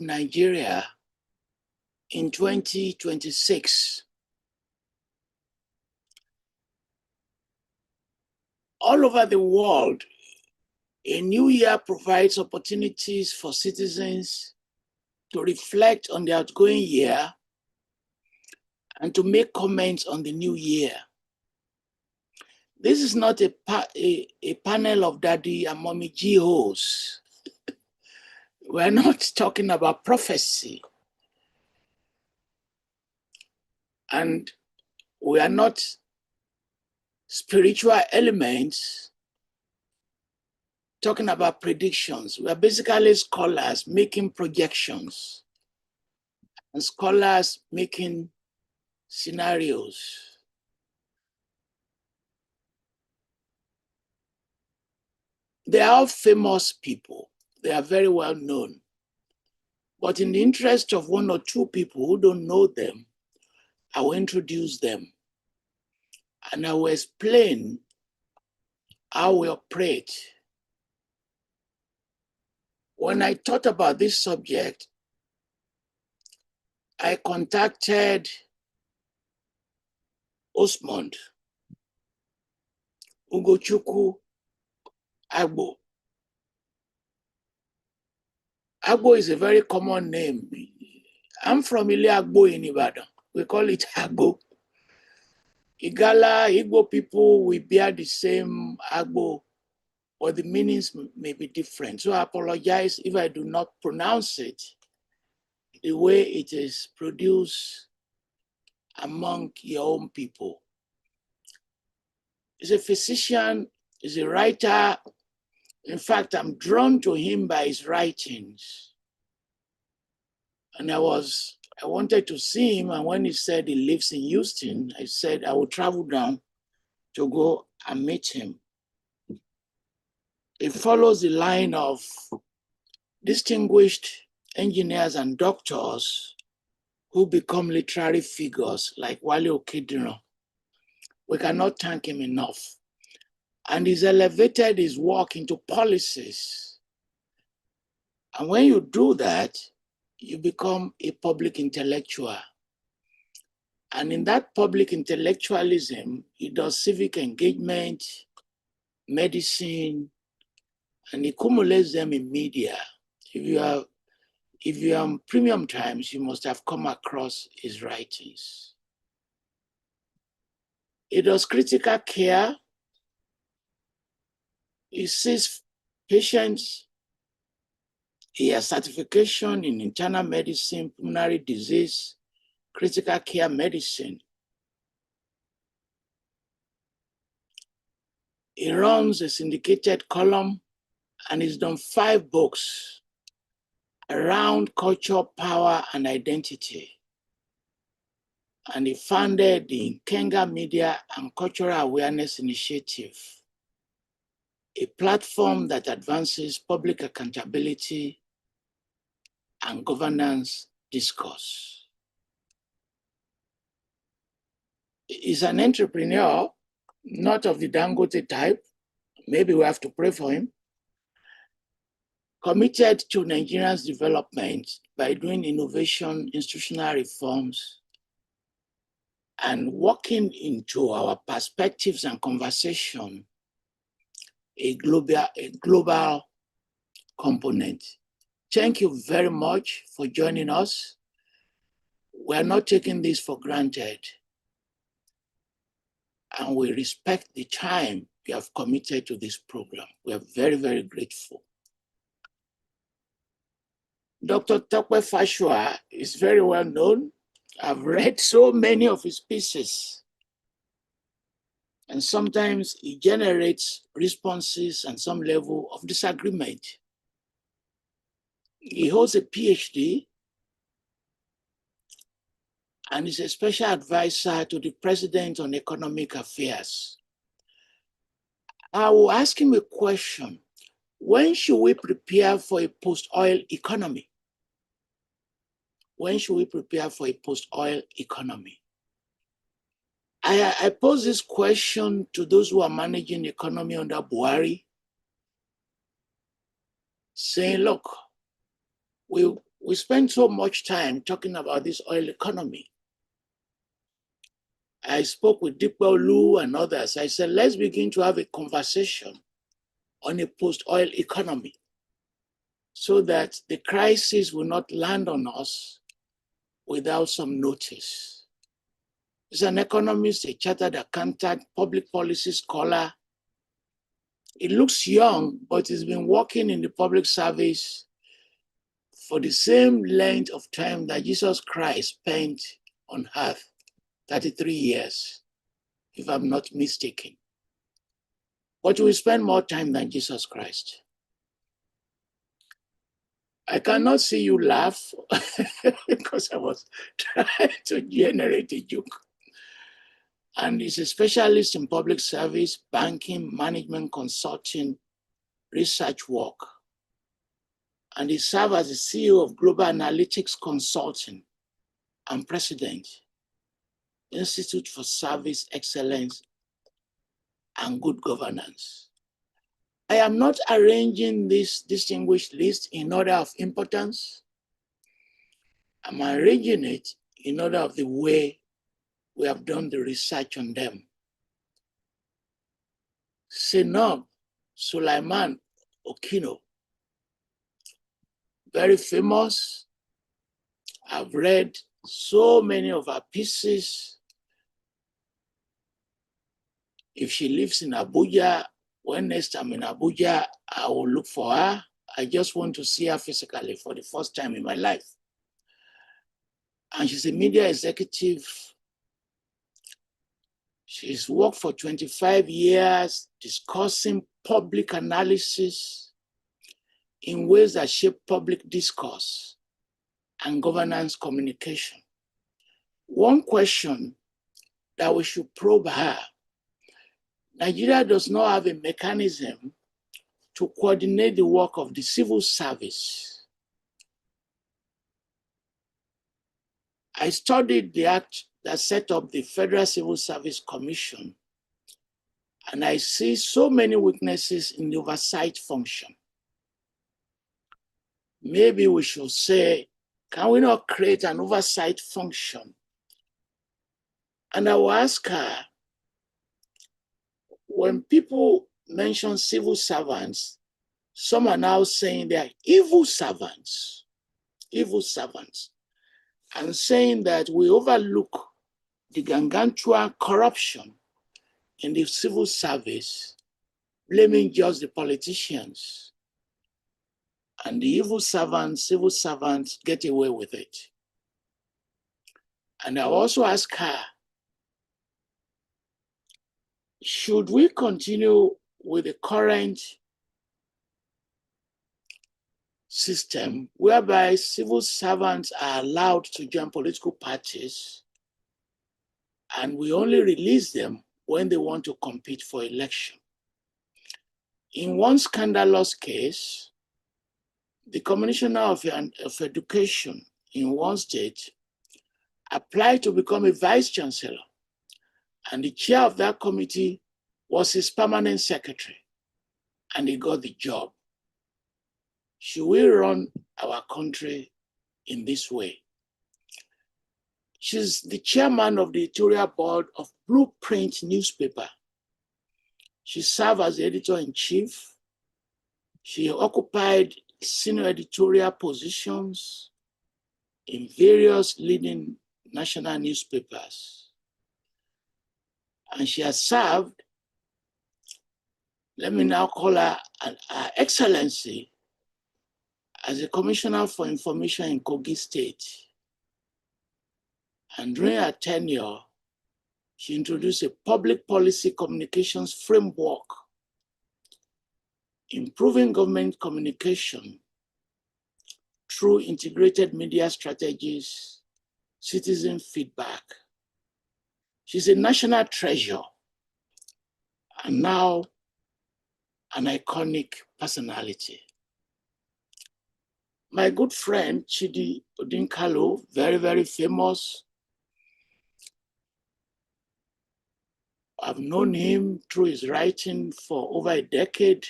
Nigeria in 2026. All over the world, a new year provides opportunities for citizens to reflect on the outgoing year and to make comments on the new year. This is not a panel of daddy and mommy G-hoes. We're not talking about prophecy. And we are not spiritual elements talking about predictions. We are basically scholars making projections and scholars making scenarios. They are all famous people. They are very well known. But in the interest of one or two people who don't know them, I will introduce them and I will explain how we operate. When I thought about this subject, I contacted Osmund Ugochukwu Agbo. Agbo is a very common name. I'm from Ile Agbo in Ibadan. We call it Agbo. Igala, Igbo people, we bear the same Agbo, but the meanings may be different. So I apologize if I do not pronounce it the way it is produced among your own people. He's a physician, he's a writer. In fact, I'm drawn to him by his writings. And I wanted to see him, and when he said he lives in Houston, I said I will travel down to go and meet him. It follows the line of distinguished engineers and doctors who become literary figures like Wale Okediro. We cannot thank him enough. And he's elevated his work into policies. And when you do that, you become a public intellectual. And in that public intellectualism, he does civic engagement, medicine, and he accumulates them in media. If you are on Premium Times, you must have come across his writings. He does critical care. He sees patients. He has certification in internal medicine, pulmonary disease, critical care medicine. He runs a syndicated column and he's done 5 books around culture, power, and identity. And he founded the Kenga Media and Cultural Awareness Initiative, a platform that advances public accountability and governance discourse. He's an entrepreneur, not of the Dangote type. Maybe we have to pray for him. Committed to Nigeria's development by doing innovation, institutional reforms, and walking into our perspectives and conversation, a global component. Thank you very much for joining us. We are not taking this for granted. And we respect the time you have committed to this program. We are very, very grateful. Dr. Tope Fasua is very well known. I've read so many of his pieces. And sometimes he generates responses and some level of disagreement. He holds a PhD and is a special advisor to the President on Economic Affairs. I will ask him a question. When should we prepare for a post-oil economy? When should we prepare for a post-oil economy? I pose this question to those who are managing the economy under Buhari, saying, look, we We spend so much time talking about this oil economy. I spoke with Dipe Olu and others. I said, let's begin to have a conversation on a post-oil economy so that the crisis will not land on us without some notice. He's an economist, a chartered accountant, public policy scholar. He looks young, but he's been working in the public service for the same length of time that Jesus Christ spent on earth, 33 years, if I'm not mistaken. But we spend more time than Jesus Christ. I cannot see you laugh because I was trying to generate a joke. And he's a specialist in public service, banking, management, consulting, research work. And he served as the CEO of Global Analytics Consulting and President, Institute for Service Excellence and Good Governance. I am not arranging this distinguished list in order of importance. I'm arranging it in order of the way we have done the research on them. Zainab Suleiman Okino, very famous. I've read so many of her pieces. If she lives in Abuja, when next I'm in Abuja, I will look for her. I just want to see her physically for the first time in my life. And she's a media executive. She's worked for 25 years discussing public analysis in ways that shape public discourse and governance communication. One question that we should probe her: Nigeria does not have a mechanism to coordinate the work of the civil service. I studied the act that set up the Federal Civil Service Commission, and I see so many weaknesses in the oversight function. Maybe we should say, can we not create an oversight function? And I will ask her, when people mention civil servants, some are now saying they are evil servants, and saying that we overlook the gargantuan corruption in the civil service, blaming just the politicians. And the evil servants, civil servants, get away with it. And I also ask her, should we continue with the current system whereby civil servants are allowed to join political parties and we only release them when they want to compete for election? In one scandalous case, the Commissioner of Education in one state applied to become a vice chancellor, and the chair of that committee was his permanent secretary, and he got the job. Should we run our country in this way? She's the chairman of the editorial board of Blueprint newspaper. She served as the editor-in-chief. She occupied senior editorial positions in various leading national newspapers. And she has served, let me now call her Her Excellency, as a Commissioner for Information in Kogi State. And during her tenure, she introduced a public policy communications framework, improving government communication through integrated media strategies, citizen feedback. She's a national treasure and now an iconic personality. My good friend, Chidi Anselm, very, very famous. I've known him through his writing for over a decade,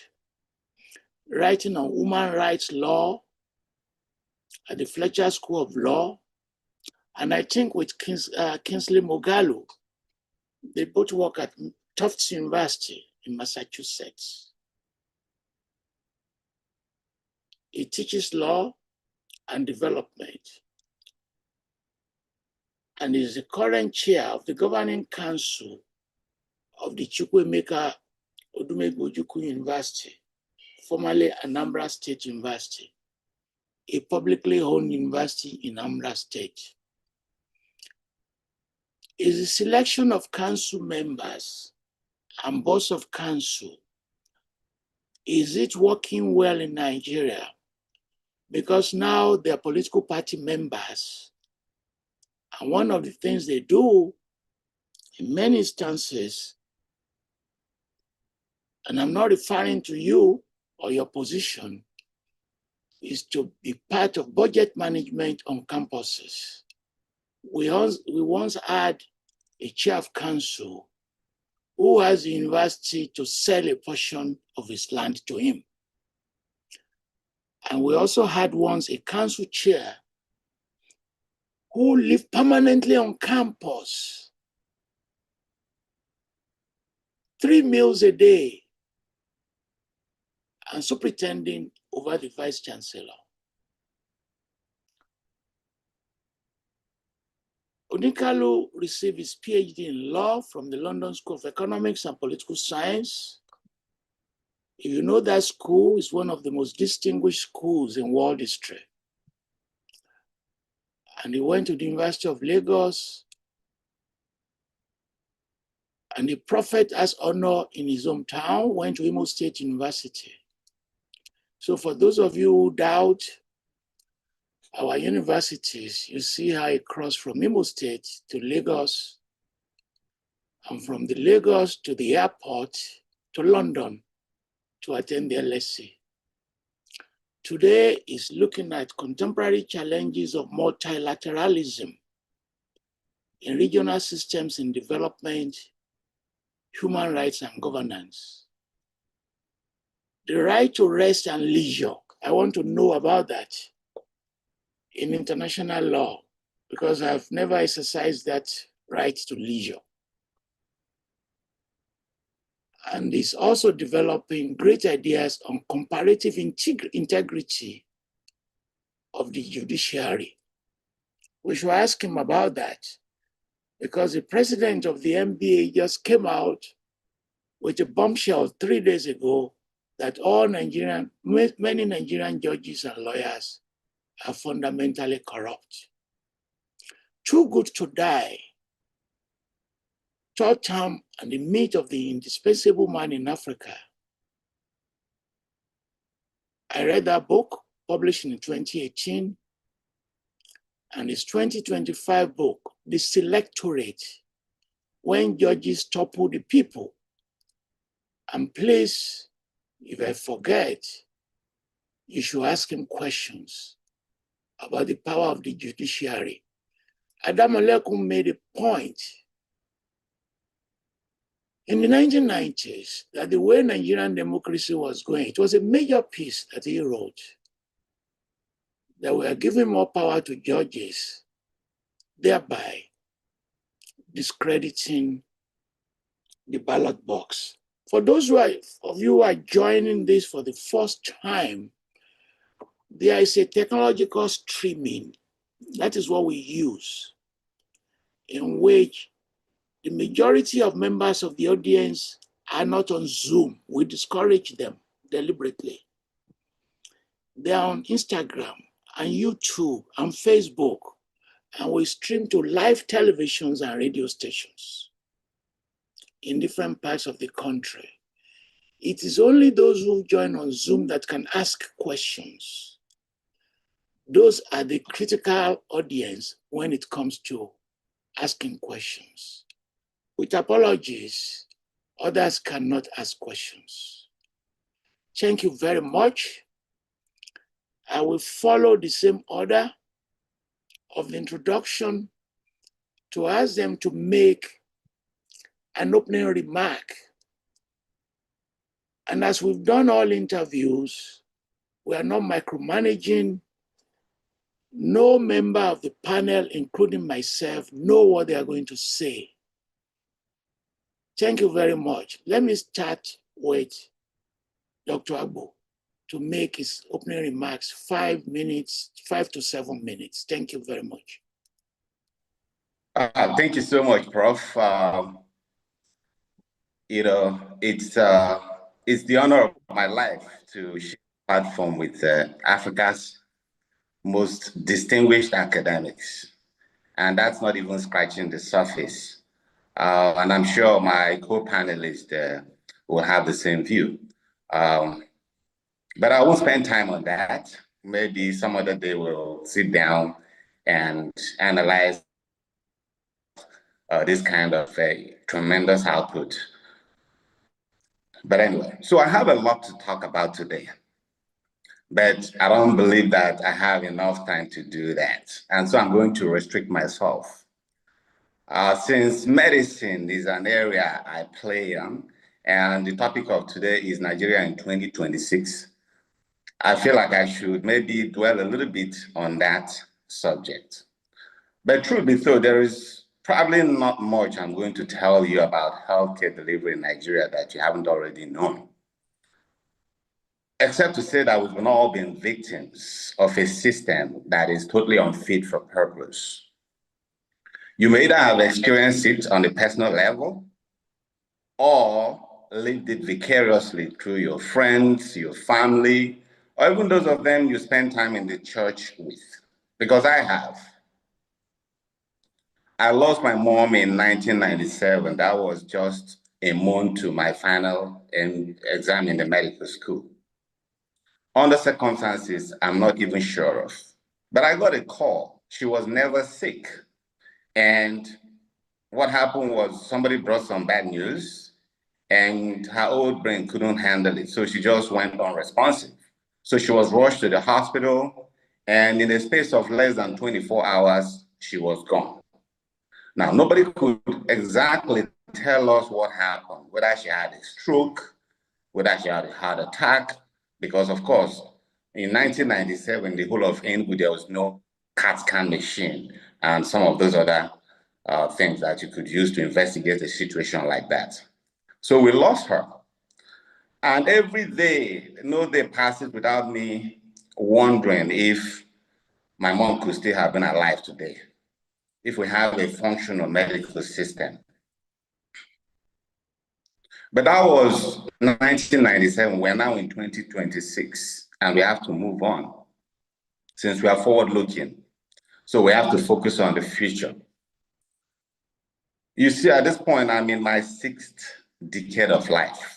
writing on human rights law, at the Fletcher School of Law, and I think with Kingsley Moghalu, they both work at Tufts University in Massachusetts. He teaches law and development, and is the current chair of the governing council of the Chukwuemeka Odumegwu University, formerly Anambra State University, a publicly owned university in Anambra State. Is the selection of council members and boards of council, is it working well in Nigeria? Because now they're political party members, and one of the things they do in many instances, and I'm not referring to you or your position, is to be part of budget management on campuses. We once had a chair of council who has the university to sell a portion of his land to him. And we also had once a council chair who lived permanently on campus, 3 meals a day, and superintending over the vice chancellor. Odinkalu received his PhD in law from the London School of Economics and Political Science. If you know that school, is one of the most distinguished schools in world history. And he went to the University of Lagos, and the prophet has honor in his hometown, went to Imo State University. So for those of you who doubt our universities, you see how it crossed from Imo State to Lagos, and from the Lagos to the airport to London to attend the LSE. Today is looking at contemporary challenges of multilateralism in regional systems in development, human rights, and governance. The right to rest and leisure, I want to know about that in international law, because I've never exercised that right to leisure. And is also developing great ideas on comparative integrity of the judiciary. We should ask him about that, because the president of the NBA just came out with a bombshell 3 days ago that many Nigerian judges and lawyers are fundamentally corrupt. Too good to die. Third term and the myth of the indispensable man in Africa. I read that book, published in 2018, and his 2025 book, The Selectorate, When Judges Topple the People. And please, if I forget, you should ask him questions about the power of the judiciary. Adamolekum made a point in the 1990s that the way Nigerian democracy was going, it was a major piece that he wrote, that we are giving more power to judges, thereby discrediting the ballot box. For those of you who are joining this for the first time, there is a technological streaming, that is what we use, in which the majority of members of the audience are not on Zoom. We discourage them deliberately. They are on Instagram and YouTube and Facebook, and we stream to live televisions and radio stations in different parts of the country. It is only those who join on Zoom that can ask questions. Those are the critical audience when it comes to asking questions. With apologies, others cannot ask questions. Thank you very much. I will follow the same order of the introduction to ask them to make an opening remark. And as we've done all interviews, we are not micromanaging No member of the panel, including myself, know what they are going to say. Thank you very much. Let me start with Dr. Agbo to make his opening remarks, 5 minutes, 5 to 7 minutes. Thank you very much. Thank you so much, Prof. It's the honor of my life to share a platform with Africa's most distinguished academics. And that's not even scratching the surface. And I'm sure my co-panelists will have the same view. But I won't spend time on that. Maybe some other day we'll sit down and analyze this kind of a tremendous output. But anyway, so I have a lot to talk about today, but I don't believe that I have enough time to do that. And so I'm going to restrict myself. Since medicine is an area I play in, and the topic of today is Nigeria in 2026, I feel like I should maybe dwell a little bit on that subject. But truth be told, there is probably not much I'm going to tell you about healthcare delivery in Nigeria that you haven't already known. Except to say that we've all been victims of a system that is totally unfit for purpose. You may either have experienced it on a personal level or lived it vicariously through your friends, your family, or even those of them you spend time in the church with. Because I have. I lost my mom in 1997. That was just a month to my final exam in the medical school. Under circumstances I'm not even sure of. But I got a call. She was never sick. And what happened was somebody brought some bad news and her old brain couldn't handle it. So she just went unresponsive. So she was rushed to the hospital, and in the space of less than 24 hours, she was gone. Now, nobody could exactly tell us what happened, whether she had a stroke, whether she had a heart attack, because of course, in 1997, the whole of Enugu, there was no CAT scan machine and some of those other things that you could use to investigate a situation like that. So we lost her. And every day, no day passes without me wondering if my mom could still have been alive today, if we have a functional medical system. But that was 1997. We're now in 2026, and we have to move on since we are forward-looking. So we have to focus on the future. You see, at this point, I'm in my 6th decade of life.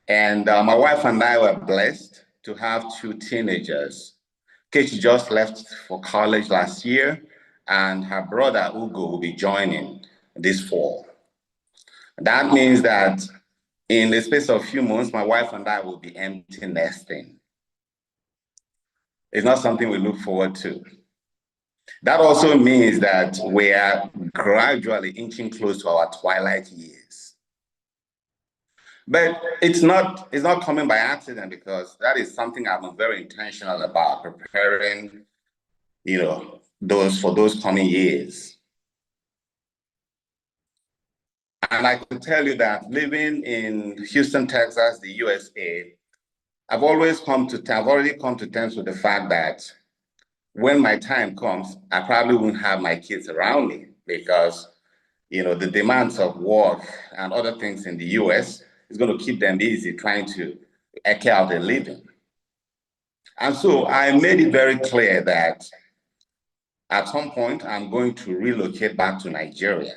And my wife and I were blessed to have 2 teenagers. Katie just left for college last year, and her brother, Ugo, will be joining this fall. That means that in the space of a few months, my wife and I will be empty nesting. It's not something we look forward to. That also means that we are gradually inching close to our twilight years. But it's not coming by accident, because that is something I've been very intentional about, preparing, for those coming years. And I can tell you that living in Houston, Texas, the USA, I've already come to terms with the fact that when my time comes, I probably won't have my kids around me, because the demands of work and other things in the US is going to keep them busy trying to eke out a living. And so I made it very clear that at some point I'm going to relocate back to Nigeria,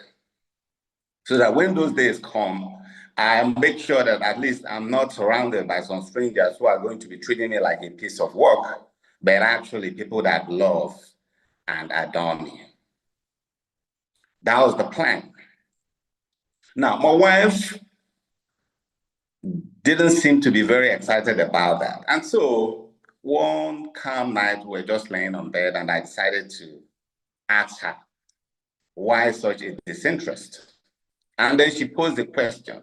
so that when those days come, I make sure that at least I'm not surrounded by some strangers who are going to be treating me like a piece of work, but actually people that love and adore me. That was the plan. Now, my wife didn't seem to be very excited about that. And so one calm night, we were just laying on bed, and I decided to ask her, why such a disinterest? And then she posed the question.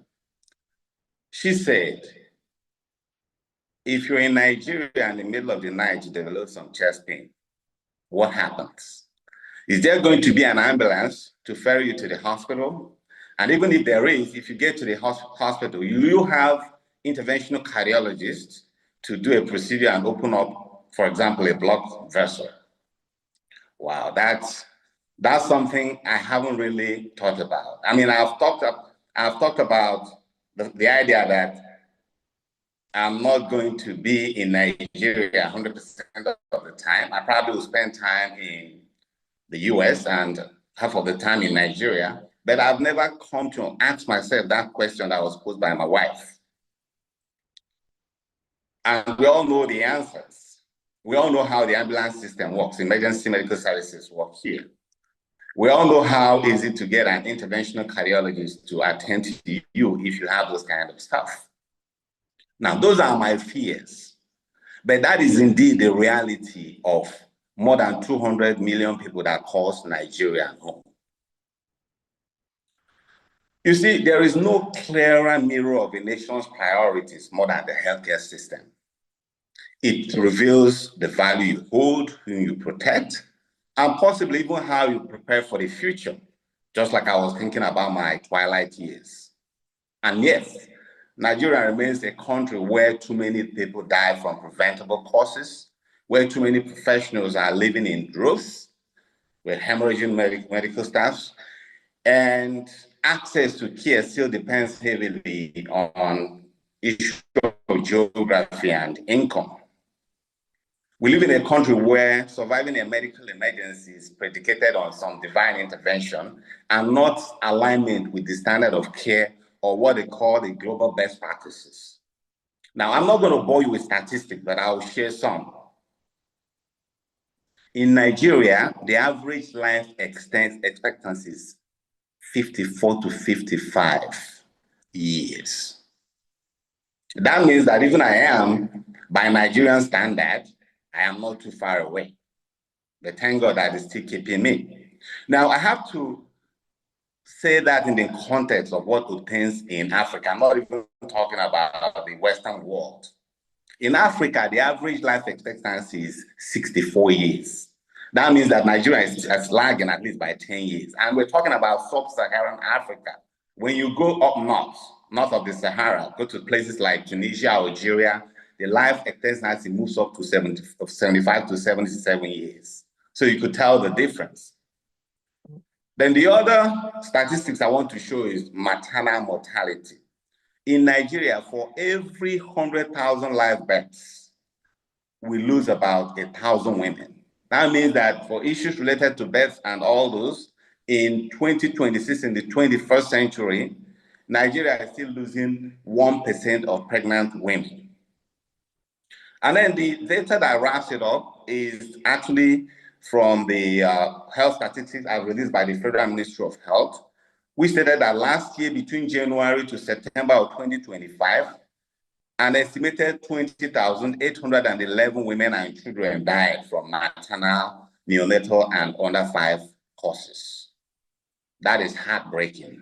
She said, if you're in Nigeria in the middle of the night, you develop some chest pain, what happens? Is there going to be an ambulance to ferry you to the hospital? And even if there is, if you get to the hospital, you have interventional cardiologists to do a procedure and open up, for example, a blocked vessel. Wow, that's something I haven't really thought about. I mean, I've talked about the idea that I'm not going to be in Nigeria 100% of the time. I probably will spend time in the US and half of the time in Nigeria, but I've never come to ask myself that question that was posed by my wife. And we all know the answers. We all know how the ambulance system works, emergency medical services work here. We all know how easy to get an interventional cardiologist to attend to you if you have those kind of stuff. Now, those are my fears, but that is indeed the reality of more than 200 million people that calls Nigeria home. You see, there is no clearer mirror of a nation's priorities more than the healthcare system. It reveals the value you hold, whom you protect, and possibly even how you prepare for the future, just like I was thinking about my twilight years. And yes, Nigeria remains a country where too many people die from preventable causes, where too many professionals are living in droves, with hemorrhaging medical staffs, and access to care still depends heavily on issues of geography and income. We live in a country where surviving a medical emergency is predicated on some divine intervention and not alignment with the standard of care or what they call the global best practices. Now, I'm not going to bore you with statistics, but I'll share some. In Nigeria, the average life expectancy is 54 to 55 years. That means that even I am, by Nigerian standard, I am not too far away. But thank God that is still keeping me. Now, I have to say that in the context of what obtains in Africa. I'm not even talking about the Western world. In Africa, the average life expectancy is 64 years. That means that Nigeria is lagging at least by 10 years. And we're talking about sub-Saharan Africa. When you go up north of the Sahara, go to places like Tunisia, Algeria, the life expectancy moves up to 75 to 77 years. So you could tell the difference. Then the other statistics I want to show is maternal mortality. In Nigeria, for every 100,000 live births, we lose about 1,000 women. That means that for issues related to births and all those, in 2026, in the 21st century, Nigeria is still losing 1% of pregnant women. And then the data that wraps it up is actually from the health statistics as released by the Federal Ministry of Health. We stated that last year, between January to September of 2025, an estimated 20,811 women and children died from maternal, neonatal, and under 5 causes. That is heartbreaking.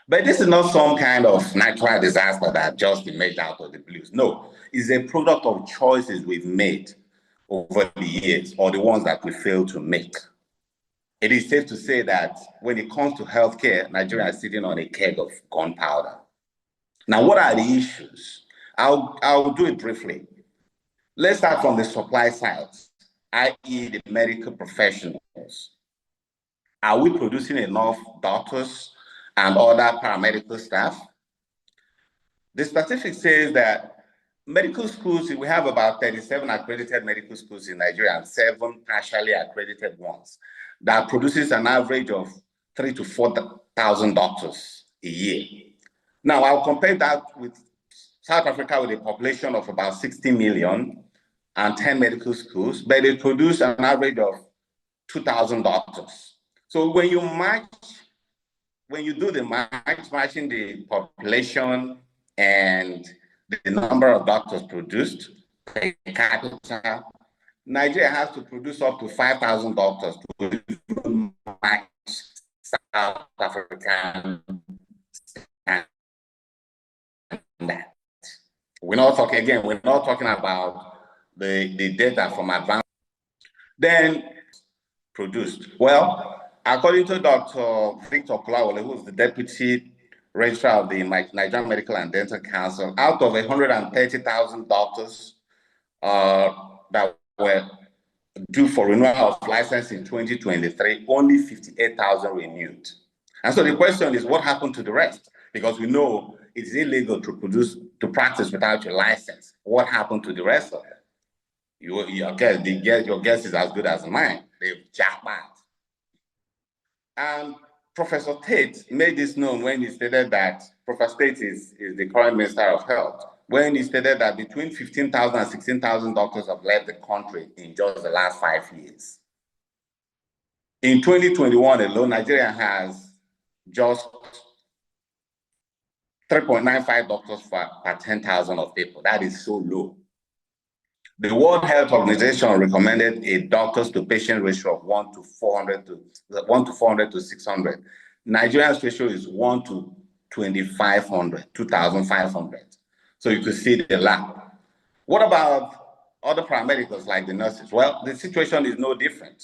But this is not some kind of natural disaster that just emerged out of the blues. No, it's a product of choices we've made over the years, or the ones that we failed to make. It is safe to say that when it comes to healthcare, Nigeria is sitting on a keg of gunpowder. Now, what are the issues? I'll do it briefly. Let's start from the supply side, i.e. the medical professionals. Are we producing enough doctors and other paramedical staff? The statistics says that medical schools, we have about 37 accredited medical schools in Nigeria and 7 partially accredited ones. That produces an average of 3,000 to 4,000 doctors a year. Now, I'll compare that with South Africa with a population of about 60 million and 10 medical schools, but they produce an average of 2,000 doctors. So when you do the matching the population and the number of doctors produced per capita, Nigeria has to produce up to 5,000 doctors to match South African that. We're not talking about the data from advanced. then produced. Well, according to Dr. Victor Kulawole, who is the deputy registrar of the Nigerian Medical and Dental Council, out of 130,000 doctors that were due for renewal of license in 2023, only 58,000 renewed. And so the question is, what happened to the rest? Because we know it's illegal to practice without your license. What happened to the rest of it? Your guess is as good as mine. They've jackpot. And Professor Tate made this known when he stated that Professor Tate is the current Minister of Health, when he stated that between 15,000 and 16,000 doctors have left the country in just the last 5 years. In 2021 alone, Nigeria has just 3.95 doctors per 10,000 of people. That is so low. The World Health Organization recommended a doctors to patient ratio of 1 to 400 to 600. Nigeria's ratio is 1 to 2,500. So you could see the lack. What about other paramedics like the nurses? Well, the situation is no different.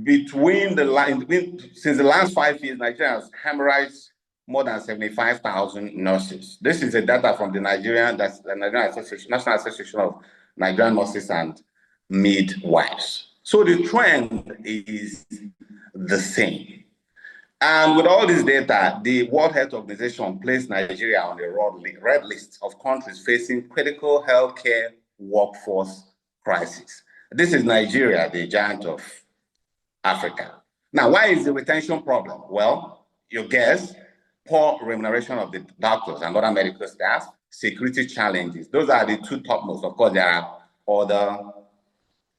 Since the last 5 years, Nigeria has hemorrhaged more than 75,000 nurses. This is the data from the Nigerian Association, National Association of Nigerian Nurses and Midwives. So the trend is the same. And with all this data, the World Health Organization placed Nigeria on the red list of countries facing critical healthcare workforce crisis. This is Nigeria, the giant of Africa. Now, why is the retention problem? Well, your guess, poor remuneration of the doctors and other medical staff, security challenges. Those are the two topmost. Of course, there are other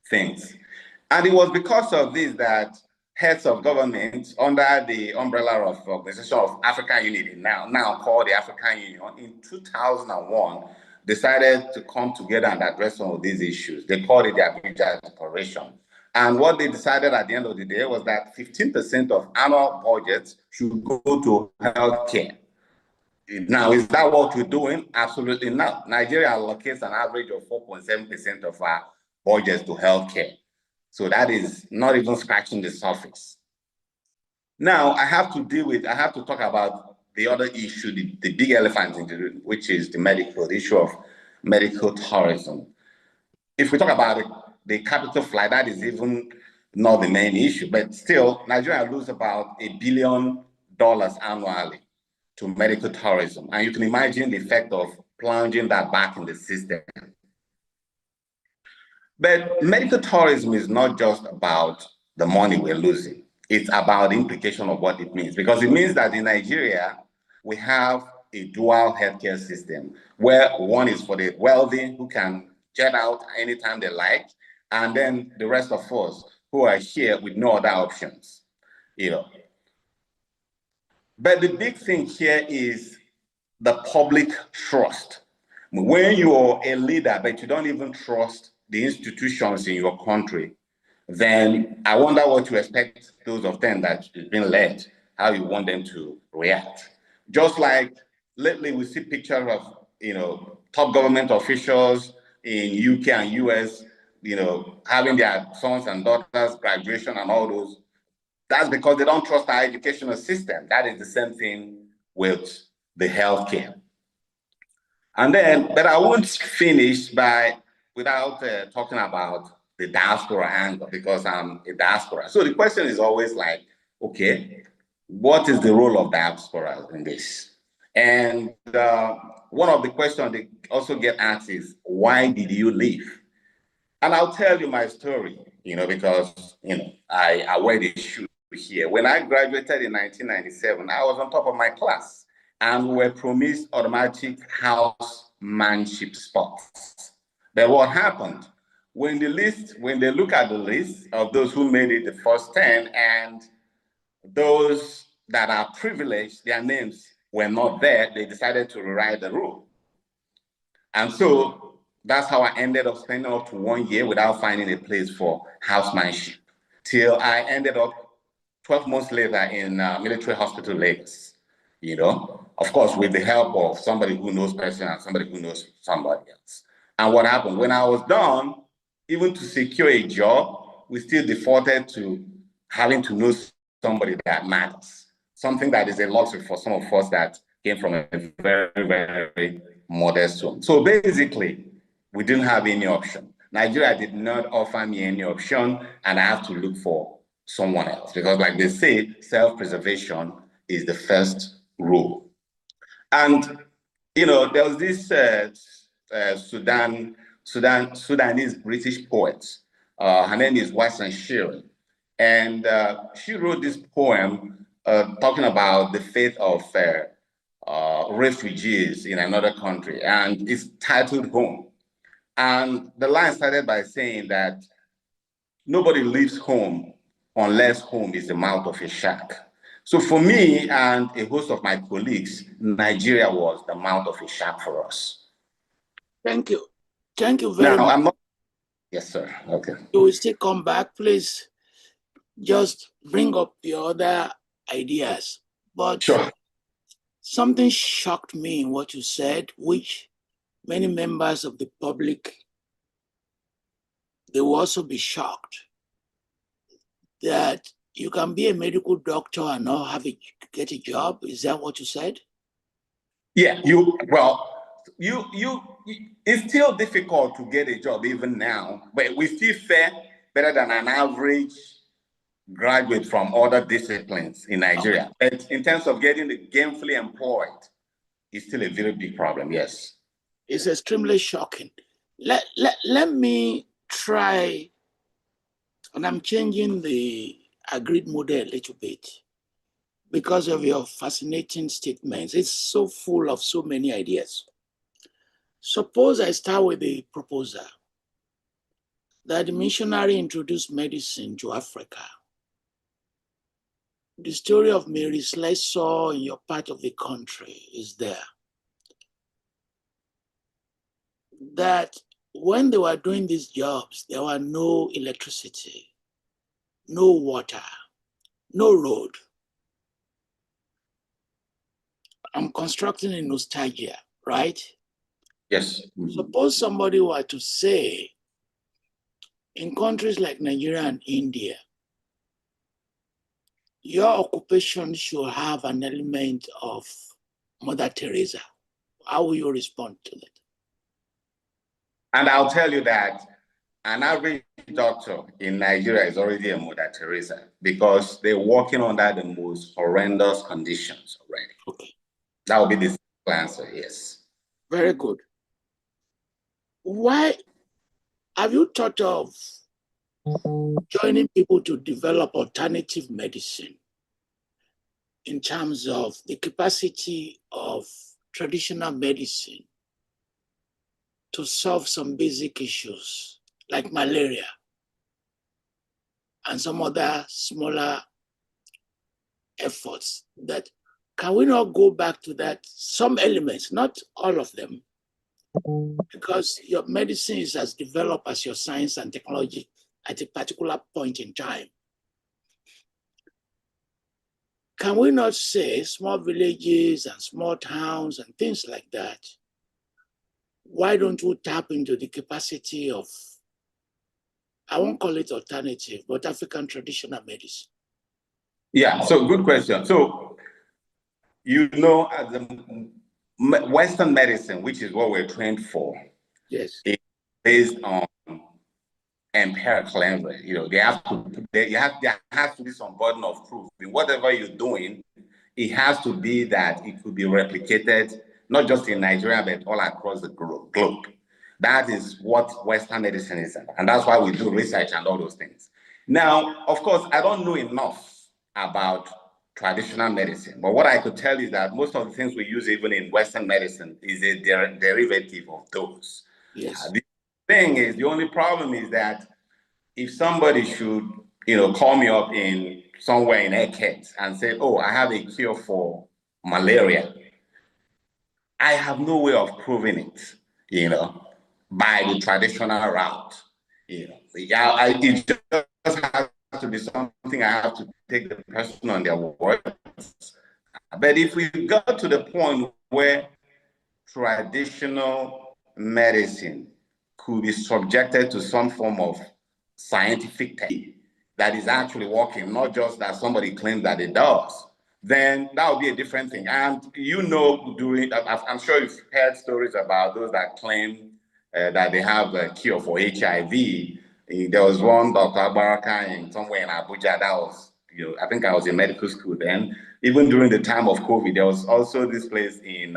things. And it was because of this that heads of government under the umbrella of Organization of African Unity, now called the African Union, in 2001, decided to come together and address some of these issues. They called it the Abuja Declaration. And what they decided at the end of the day was that 15% of annual budgets should go to healthcare. Now, is that what we're doing? Absolutely not. Nigeria allocates an average of 4.7% of our budgets to healthcare. So that is not even scratching the surface. Now, I have to talk about the other issue, the big elephant in the room, which is the issue of medical tourism. If we talk about the capital flight, that is even not the main issue, but still, Nigeria loses about $1 billion annually to medical tourism. And you can imagine the effect of plunging that back in the system. But medical tourism is not just about the money we're losing. It's about the implication of what it means. Because it means that in Nigeria, we have a dual healthcare system where one is for the wealthy who can jet out anytime they like, and then the rest of us who are here with no other options, But the big thing here is the public trust. When you're a leader, but you don't even trust the institutions in your country, then I wonder what you expect those of them that is being led, how you want them to react. Just like lately we see pictures of, top government officials in UK and US, having their sons and daughters graduation and all those. That's because they don't trust our educational system. That is the same thing with the healthcare. But I won't finish without talking about the diaspora angle, because I'm a diaspora. So the question is always like, okay, what is the role of diaspora in this? And one of the questions they also get asked is, why did you leave? And I'll tell you my story, because, I wear the shoe here. When I graduated in 1997, I was on top of my class, and we were promised automatic housemanship spots. But what happened? When they look at the list of those who made it the first 10 and those that are privileged, their names were not there, they decided to rewrite the rule. And so that's how I ended up spending up to 1 year without finding a place for housemanship, till I ended up 12 months later in Military Hospital, Lagos. Of course, with the help of somebody who knows person and somebody who knows somebody else. And what happened? When I was done, even to secure a job, we still defaulted to having to know somebody that matters, something that is a luxury for some of us that came from a very, very modest home. So basically, we didn't have any option. Nigeria did not offer me any option, and I have to look for someone else because, like they say, self-preservation is the first rule. And you know, there was this Sudanese British poet. Her name is Watson Shiri, and she wrote this poem talking about the fate of refugees in another country, and it's titled "Home." And the line started by saying that nobody leaves home unless home is the mouth of a shack. So for me and a host of my colleagues, Nigeria was the mouth of a shack for us. Thank you. Thank you very Now, much. I'm not. Yes, sir. Okay. You will still come back. Please just bring up your other ideas. But Sure. something shocked me in what you said, which many members of the public, they will also be shocked, that you can be a medical doctor and not get a job. Is that what you said? Yeah, it's still difficult to get a job even now, but we still fare better than an average graduate from other disciplines in Nigeria. Okay. But in terms of getting the gainfully employed, it's still a very big problem, yes. It's extremely shocking. Let me try, and I'm changing the agreed model a little bit because of your fascinating statements. It's so full of so many ideas. Suppose I start with the proposal that the missionary introduced medicine to Africa. The story of Mary Slessor in your part of the country is there. That when they were doing these jobs, there were no electricity, no water, no road. I'm constructing a nostalgia, right? Yes. Suppose somebody were to say, in countries like Nigeria and India, your occupation should have an element of Mother Teresa. How will you respond to that? And I'll tell you that an average doctor in Nigeria is already a Mother Teresa because they're working under the most horrendous conditions already. Okay. That would be the simple answer, yes. Very good. Why have you thought of joining people to develop alternative medicine in terms of the capacity of traditional medicine to solve some basic issues like malaria and some other smaller efforts? That can we not go back to that? Some elements, not all of them, because your medicine is as developed as your science and technology at a particular point in time. Can we not say small villages and small towns and things like that? Why don't we tap into the capacity of, I won't call it alternative, but African traditional medicine? Yeah, so good question. So, you know, the Western medicine, which is what we're trained for, yes, is based on empirical evidence. You know, there has to be some burden of proof. In whatever you're doing, it has to be that it could be replicated, not just in Nigeria, but all across the globe. That is what Western medicine is, and that's why we do research and all those things. Now, of course, I don't know enough about traditional medicine, but what I could tell you is that most of the things we use even in Western medicine is a derivative of those. yes. The thing is, the only problem is that if somebody should, you know, call me up in somewhere in Ekhet and say, oh, I have a cure for malaria, I have no way of proving it, you know, by the traditional route. You know, it just has to be something I have to take the person on their word. But if we got to the point where traditional medicine could be subjected to some form of scientific technique that is actually working, not just that somebody claims that it does, then that would be a different thing. And you know, I'm sure you've heard stories about those that claim that they have a cure for HIV. There was one Dr. Abaraka in somewhere in Abuja that was, I think I was in medical school then. Even during the time of COVID, there was also this place in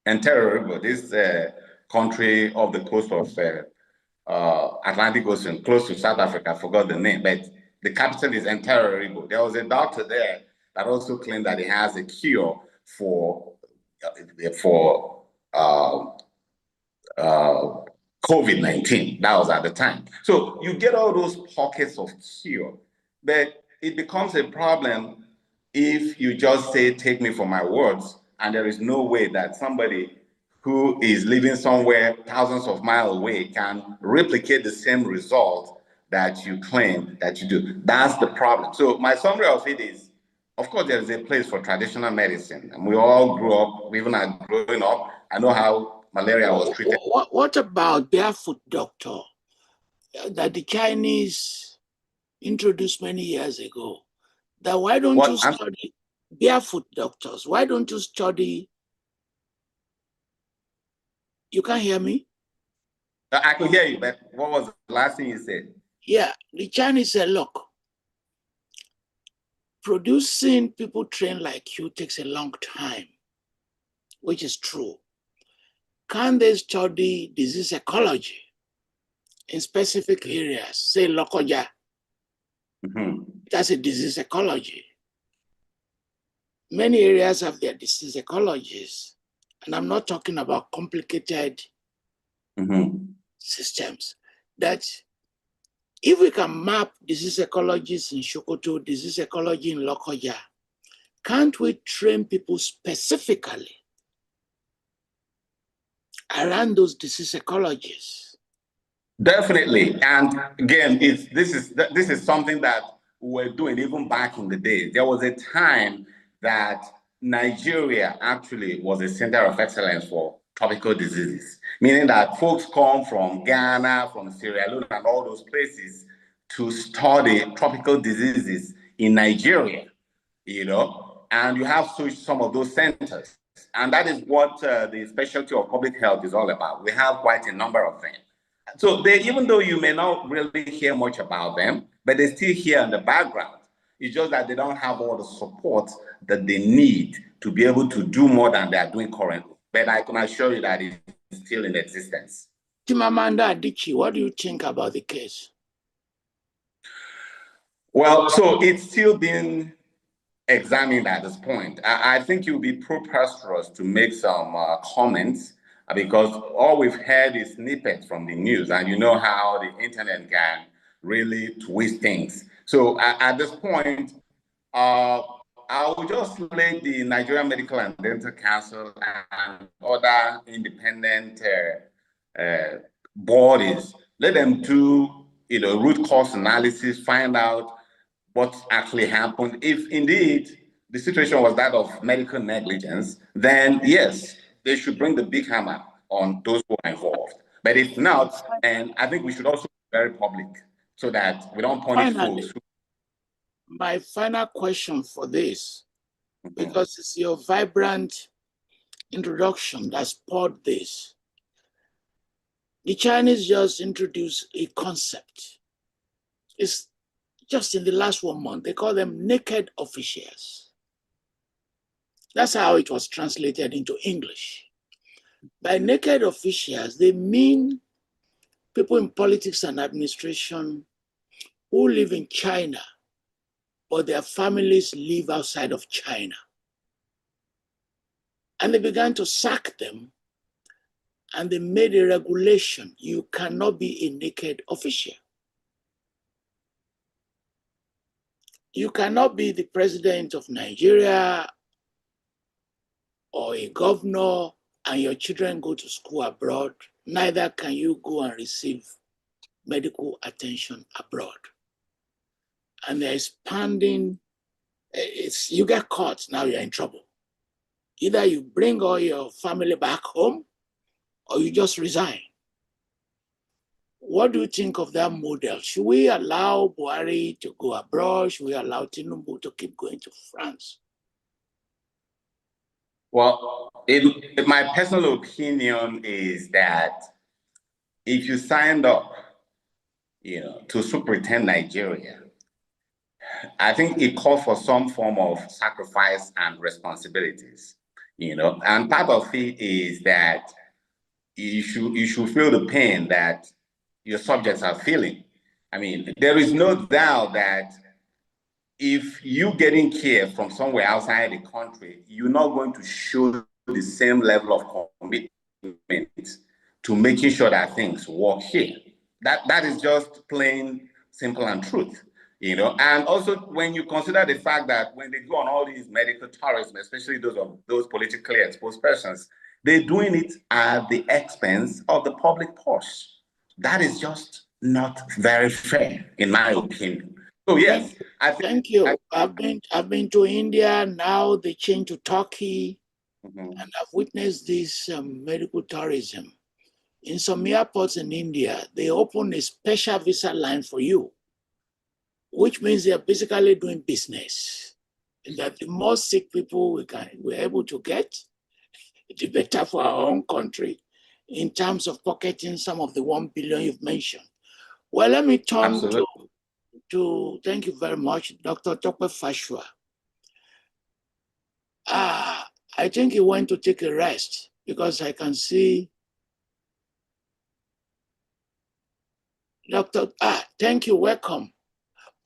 Antananarivo, this country off the coast of Atlantic Ocean, close to South Africa. I forgot the name, but the capital is Antananarivo. There was a doctor there that also claimed that he has a cure for COVID-19. That was at the time. So you get all those pockets of cure, but it becomes a problem if you just say, take me for my words, and there is no way that somebody who is living somewhere thousands of miles away can replicate the same result that you claim that you do. That's the problem. So my summary of it is, of course, there is a place for traditional medicine, and we all grew up, even growing up, I know how malaria was treated. What about barefoot doctor that the Chinese introduced many years ago? That why don't you study barefoot doctors? Why don't you study? You can't hear me? I could hear you, but what was the last thing you said? Yeah, the Chinese said, look, producing people trained like you takes a long time, which is true. Can they study disease ecology in specific areas? Say Lokoja, that's a disease ecology. Many areas have their disease ecologies, and I'm not talking about complicated systems. That if we can map disease ecologies in Sokoto, disease ecology in Lokoja, can't we train people specifically around those disease ecologies? Definitely. And again, this is something that we were doing even back in the day. There was a time that Nigeria actually was a center of excellence for tropical diseases, meaning that folks come from Ghana, from Sierra Leone, and all those places to study tropical diseases in Nigeria, and you have some of those centers. And that is what the specialty of public health is all about. We have quite a number of them. So even though you may not really hear much about them, but they're still here in the background. It's just that they don't have all the support that they need to be able to do more than they are doing currently. But I can assure you that it's still in existence. Chimamanda Adichie, what do you think about the case? Well, so it's still being examined at this point. I think it would be preposterous to make some comments because all we've heard is snippets from the news, and you know how the internet can really twist things. So at this point, I will just let the Nigerian Medical and Dental Council and other independent bodies, let them do root cause analysis, find out what actually happened. If indeed the situation was that of medical negligence, then yes, they should bring the big hammer on those who are involved. But if not, and I think we should also be very public so that we don't punish folks. My final question for this, because it's your vibrant introduction that spurred this. The Chinese just introduced a concept. It's just in the last 1 month. They call them naked officials. That's how it was translated into English. By naked officials, they mean people in politics and administration who live in China, but their families live outside of China. And they began to sack them, and they made a regulation. You cannot be a naked official. You cannot be the president of Nigeria or a governor and your children go to school abroad. Neither can you go and receive medical attention abroad. And they're expanding. You get caught, now you're in trouble. Either you bring all your family back home or you just resign. what do you think of that model? Should we allow Buhari to go abroad? Should we allow Tinubu to keep going to France? Well, my personal opinion is that if you signed up, to superintend Nigeria, I think it calls for some form of sacrifice and responsibilities, and part of it is that you should feel the pain that your subjects are feeling. I mean, there is no doubt that if you getting care from somewhere outside the country, you're not going to show the same level of commitment to making sure that things work here. That is just plain, simple, and truth. And also when you consider the fact that when they go on all these medical tourism, especially those politically exposed persons, they're doing it at the expense of the public purse. That is just not very fair, in my opinion. So yes, Thank you. I've been to India. Now they changed to Turkey, and I've witnessed this medical tourism. In some airports in India, they open a special visa line for you, which means they are basically doing business. And that the more sick people we're able to get, the better for our own country in terms of pocketing some of the 1 billion you've mentioned. Well, let me turn to thank you very much, Dr. Tope Fasua. I think he went to take a rest because I can see thank you, welcome.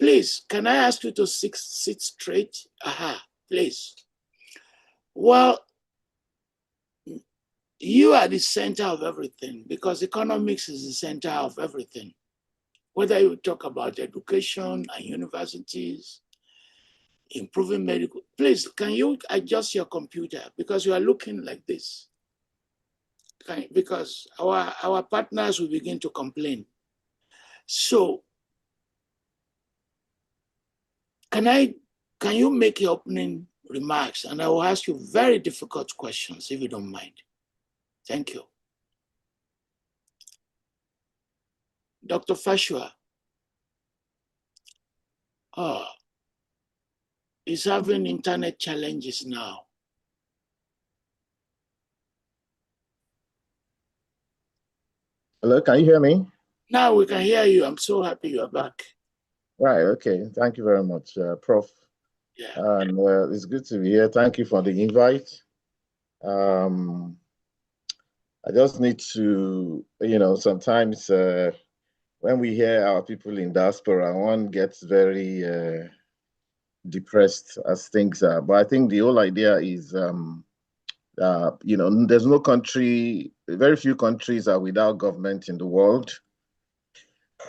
Please, can I ask you to sit straight? Please. Well, you are the center of everything because economics is the center of everything. Whether you talk about education and universities, improving medical, please, can you adjust your computer because you are looking like this? Because our partners will begin to complain. So, can you make your opening remarks? And I will ask you very difficult questions if you don't mind. Thank you. Dr. Fasua. Is having internet challenges now. Hello, can you hear me? Now we can hear you. I'm so happy you're back. Right, okay. Thank you very much, Prof. Yeah. And it's good to be here. Thank you for the invite. I just need to, sometimes when we hear our people in diaspora, one gets very depressed as things are. But I think the whole idea is, there's no country, very few countries are without government in the world.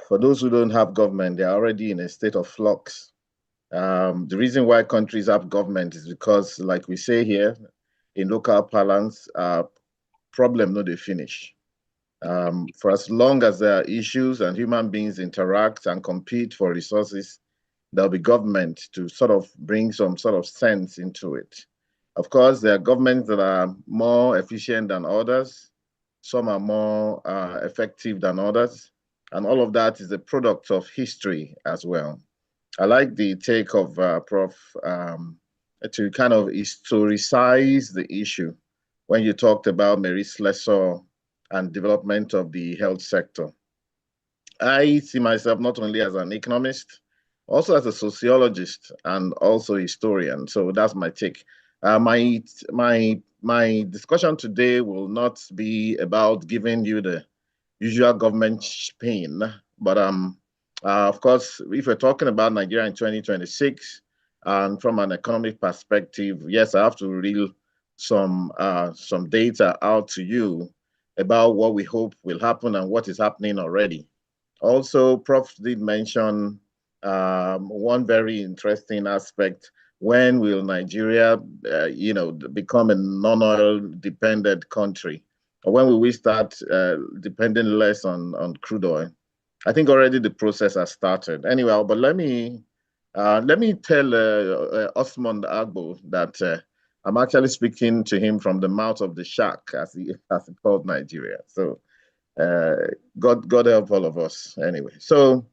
For those who don't have government, they're already in a state of flux. The reason why countries have government is because, like we say here, in local parlance, problem no they finish. For as long as there are issues and human beings interact and compete for resources, there'll be government to sort of bring some sort of sense into it. Of course, there are governments that are more efficient than others. Some are more effective than others. And all of that is a product of history as well. I like the take of Prof. To kind of historicize the issue when you talked about Mary Slessor and development of the health sector. I see myself not only as an economist, also as a sociologist and also a historian. So that's my take. My discussion today will not be about giving you the usual government spin, but of course, if we're talking about Nigeria in 2026, and from an economic perspective, yes, I have to reel some data out to you about what we hope will happen and what is happening already. Also, Prof did mention one very interesting aspect. When will Nigeria, become a non-oil dependent country? Or when will we start depending less on crude oil? I think already the process has started. Anyway, but let me tell Osmund Agbo that I'm actually speaking to him from the mouth of the shark, as he called Nigeria. So God help all of us. Anyway, so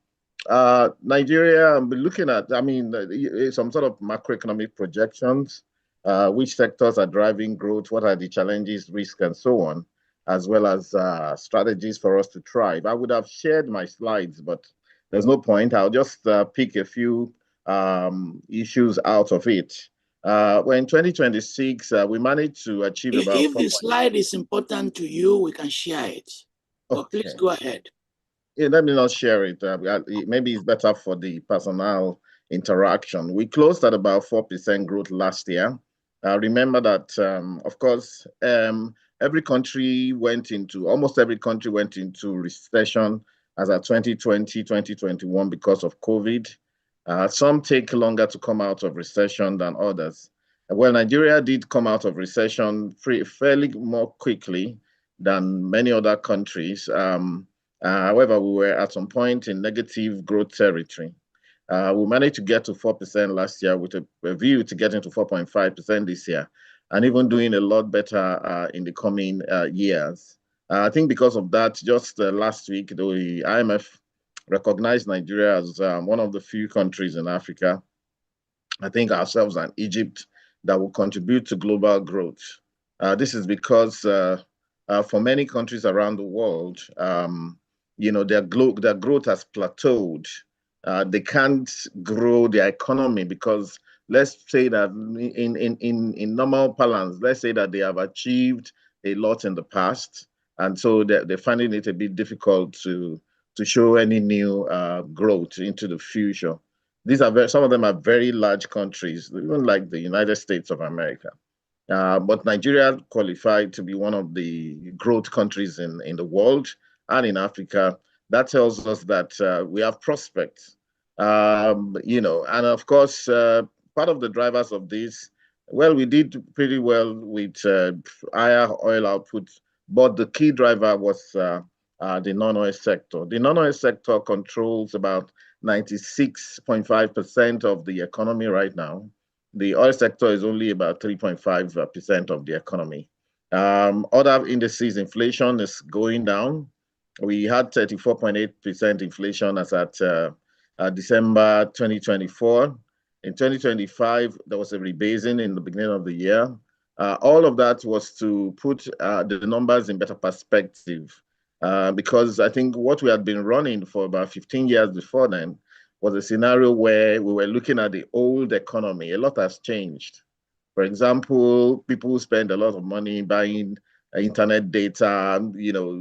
Nigeria, I'm looking at, I mean, some sort of macroeconomic projections, which sectors are driving growth, what are the challenges, risks, and so on, as well as strategies for us to thrive. I would have shared my slides, but there's no point. I'll just pick a few issues out of it. Well, in 2026, we managed to achieve about If the slide is important to you, we can share it. But please go ahead. Yeah, let me not share it. Maybe it's better for the personal interaction. We closed at about 4% growth last year. Remember that, of course, almost every country went into recession as of 2020, 2021 because of COVID. Some take longer to come out of recession than others. Well, Nigeria did come out of recession fairly more quickly than many other countries. However, we were at some point in negative growth territory. We managed to get to 4% last year with a view to getting to 4.5% this year, and even doing a lot better in the coming years. I think because of that, just last week, the IMF recognized Nigeria as one of the few countries in Africa, I think ourselves and Egypt, that will contribute to global growth. This is because for many countries around the world, their growth has plateaued. They can't grow their economy because let's say that in normal parlance, let's say that they have achieved a lot in the past, and so they're finding it a bit difficult to show any new growth into the future. These are some of them are very large countries, even like the United States of America. But Nigeria qualified to be one of the growth countries in the world and in Africa. That tells us that we have prospects, and of course, part of the drivers of this, well, we did pretty well with higher oil output, but the key driver was the non-oil sector. The non-oil sector controls about 96.5% of the economy right now. The oil sector is only about 3.5% of the economy. Other indices, inflation is going down. We had 34.8% inflation as at December 2024. In 2025, there was a rebasing in the beginning of the year. All of that was to put the numbers in better perspective, because I think what we had been running for about 15 years before then was a scenario where we were looking at the old economy. A lot has changed. For example, people spend a lot of money buying internet data,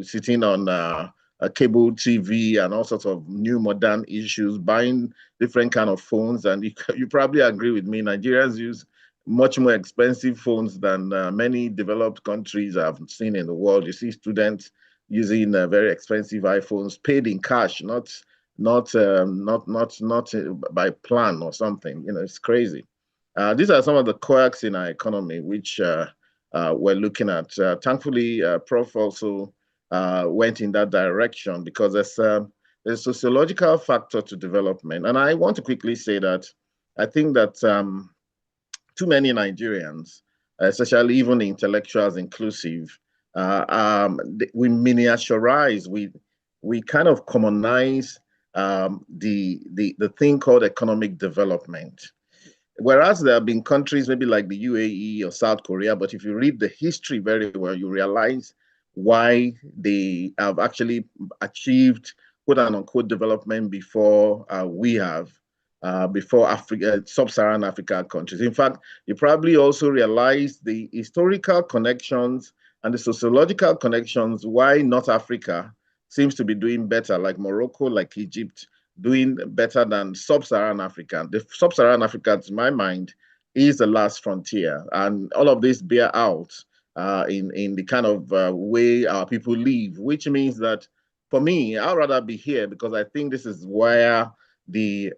sitting on a cable TV and all sorts of new modern issues, buying different kind of phones. And you probably agree with me, Nigerians use much more expensive phones than many developed countries I've seen in the world. You see students using very expensive iPhones paid in cash, not by plan or something. It's crazy. These are some of the quirks in our economy which we're looking at. Thankfully, Prof also went in that direction because there's a sociological factor to development. And I want to quickly say that I think that too many Nigerians, especially even the intellectuals inclusive, we miniaturize, we kind of commonize the thing called economic development. Whereas there have been countries maybe like the UAE or South Korea, but if you read the history very well, you realize why they have actually achieved quote unquote development before we have, before Africa, sub-Saharan Africa countries. In fact, you probably also realize the historical connections and the sociological connections why North Africa seems to be doing better, like Morocco, like Egypt, doing better than sub-Saharan Africa. The sub-Saharan Africa, to my mind, is the last frontier. And all of this bear out in the kind of way our people live, which means that for me, I'd rather be here because I think this is where the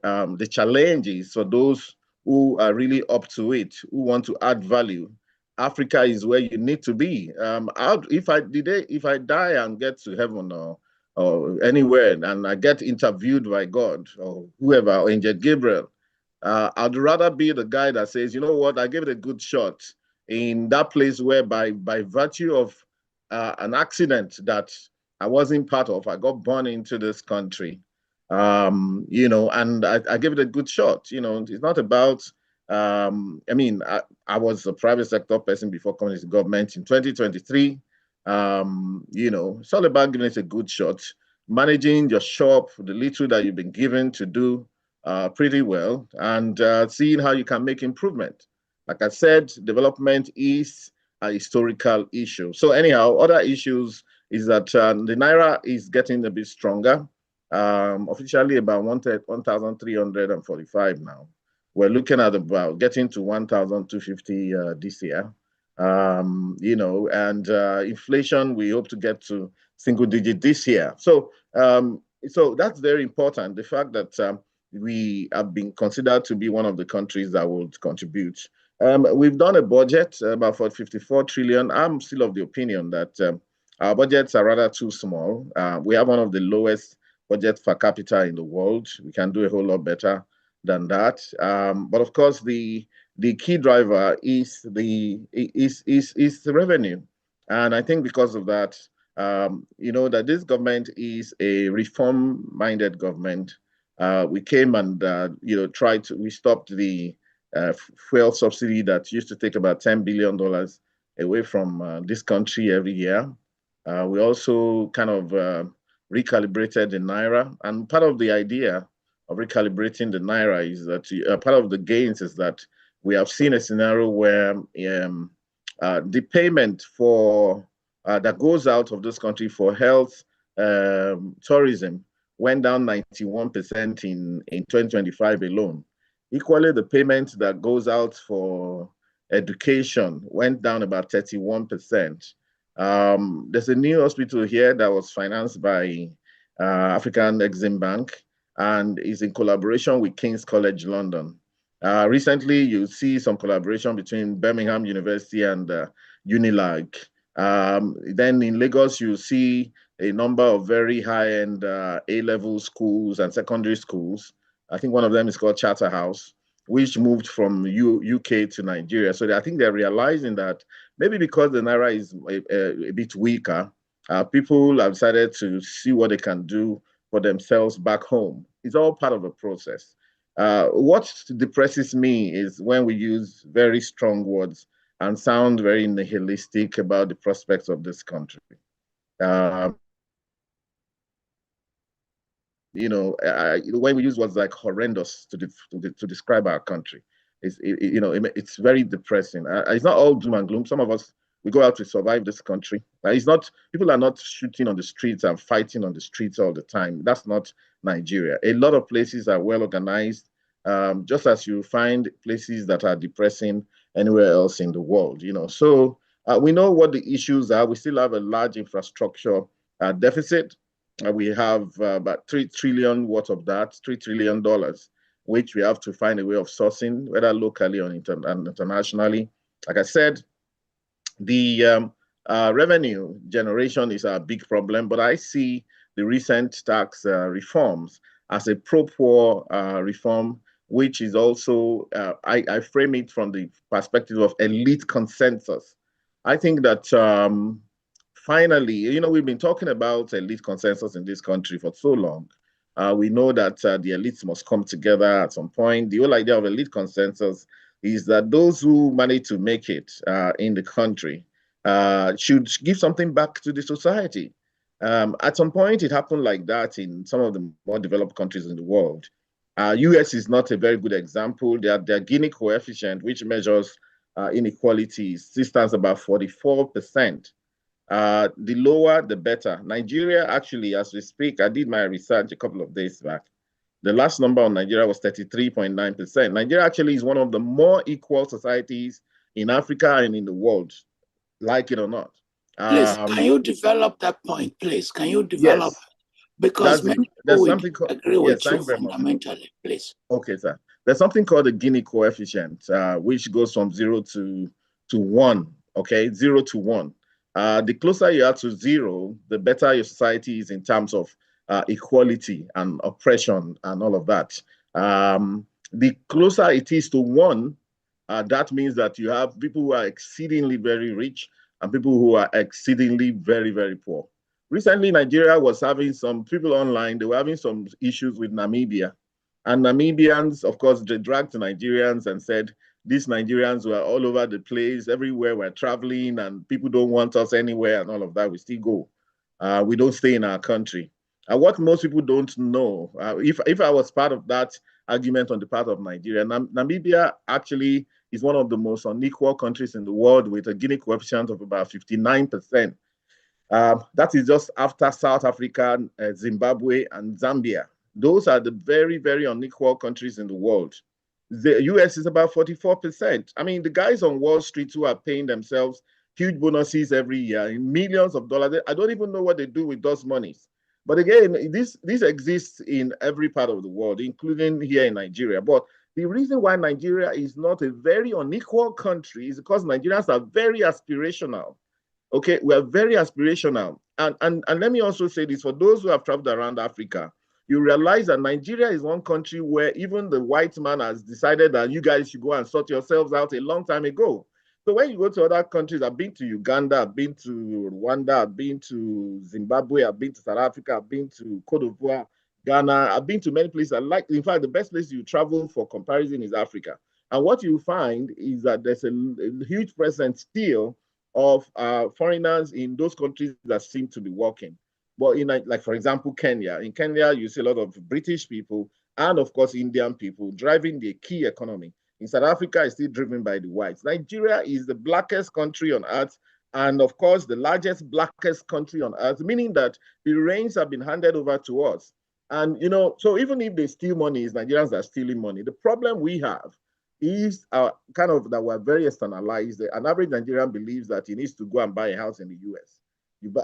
challenge is for those who are really up to it, who want to add value. Africa is where you need to be. If I die and get to heaven or anywhere, and I get interviewed by God or whoever, or Angel Gabriel, I'd rather be the guy that says, you know what, I gave it a good shot in that place where by virtue of an accident that I wasn't part of. I got born into this country, and I gave it a good shot. It's not about, I was a private sector person before coming to government in 2023. It's all about giving it a good shot, managing your shop, the little that you've been given to do pretty well, and seeing how you can make improvement. Like I said, development is a historical issue. So anyhow, other issues is that the Naira is getting a bit stronger, officially about 1,345 now. We're looking at about getting to 1,250 this year. And inflation, we hope to get to single digit this year. So that's very important. The fact that we have been considered to be one of the countries that would contribute. We've done a budget about for 54 trillion. I'm still of the opinion that our budgets are rather too small. We have one of the lowest budgets per capita in the world. We can do a whole lot better than that. But of course, the key driver is the revenue, and I think because of that, that this government is a reform-minded government. We came and we stopped the fuel subsidy that used to take about $10 billion away from this country every year. We also kind of recalibrated the Naira. And part of the idea of recalibrating the Naira is that part of the gains is that we have seen a scenario where the payment for that goes out of this country for health tourism went down 91% in 2025 alone. Equally, the payment that goes out for education went down about 31%. There's a new hospital here that was financed by African Exim Bank and is in collaboration with King's College London. Recently, you see some collaboration between Birmingham University and Unilag. Then in Lagos, you see a number of very high-end A-level schools and secondary schools. I think one of them is called Charterhouse, which moved from UK to Nigeria. So I think they're realizing that maybe because the Naira is a bit weaker, people have decided to see what they can do for themselves back home. It's all part of the process. What depresses me is when we use very strong words and sound very nihilistic about the prospects of this country. When we use words like horrendous to describe our country, it's very depressing. It's not all doom and gloom. Some of us, we go out to survive this country. People are not shooting on the streets and fighting on the streets all the time. That's not Nigeria. A lot of places are well organized, just as you find places that are depressing anywhere else in the world. So we know what the issues are. We still have a large infrastructure deficit. We have about 3 trillion worth of that, $3 trillion, which we have to find a way of sourcing, whether locally or internationally. Like I said, the revenue generation is a big problem, but I see the recent tax reforms as a pro-poor reform, which is also, I frame it from the perspective of elite consensus. I think that finally, we've been talking about elite consensus in this country for so long. We know that the elites must come together at some point. The whole idea of elite consensus is that those who manage to make it in the country should give something back to the society. At some point, it happened like that in some of the more developed countries in the world. US is not a very good example. Their Gini coefficient, which measures inequalities, still stands about 44%. The lower, the better. Nigeria, actually, as we speak, I did my research a couple of days back. The last number on Nigeria was 33.9%. Nigeria actually is one of the more equal societies in Africa and in the world, like it or not. Please, can you develop that point, please? Can you develop? Yes. Because many people will agree with you fundamentally, please. Okay, sir. There's something called the Gini coefficient, which goes from 0 to 1, okay? 0 to 1. The closer you are to 0, the better your society is in terms of equality and oppression and all of that. The closer it is to 1, that means that you have people who are exceedingly very rich and people who are exceedingly very, very poor. Recently, Nigeria was having some people online, they were having some issues with Namibia. And Namibians, of course, they dragged Nigerians and said, these Nigerians were all over the place, everywhere we're traveling, and people don't want us anywhere and all of that. We still go. We don't stay in our country. And what most people don't know, if I was part of that argument on the part of Nigeria, Namibia actually is one of the most unequal countries in the world with a Gini coefficient of about 59%. That is just after South Africa, Zimbabwe, and Zambia. Those are the very, very unequal countries in the world. The US is about 44%. I mean, the guys on Wall Street who are paying themselves huge bonuses every year in millions of dollars, I don't even know what they do with those monies. But again, this exists in every part of the world, including here in Nigeria. But the reason why Nigeria is not a very unequal country is because Nigerians are very aspirational. Okay, we are very aspirational. And let me also say this, for those who have traveled around Africa, you realize that Nigeria is one country where even the white man has decided that you guys should go and sort yourselves out a long time ago. So when you go to other countries, I've been to Uganda, I've been to Rwanda, I've been to Zimbabwe, I've been to South Africa, I've been to Cote d'Ivoire, Ghana, I've been to many places. In fact, the best place you travel for comparison is Africa. And what you find is that there's a huge presence still of foreigners in those countries that seem to be working. But in like, for example, Kenya. In Kenya, you see a lot of British people and, of course, Indian people driving the key economy. In South Africa, it's still driven by the whites. Nigeria is the blackest country on earth, and, of course, the largest blackest country on earth, meaning that the reins have been handed over to us. And, you know, so even if they steal money, Nigerians are stealing money. The problem we have is kind of that we're very externalized. An average Nigerian believes that he needs to go and buy a house in the US.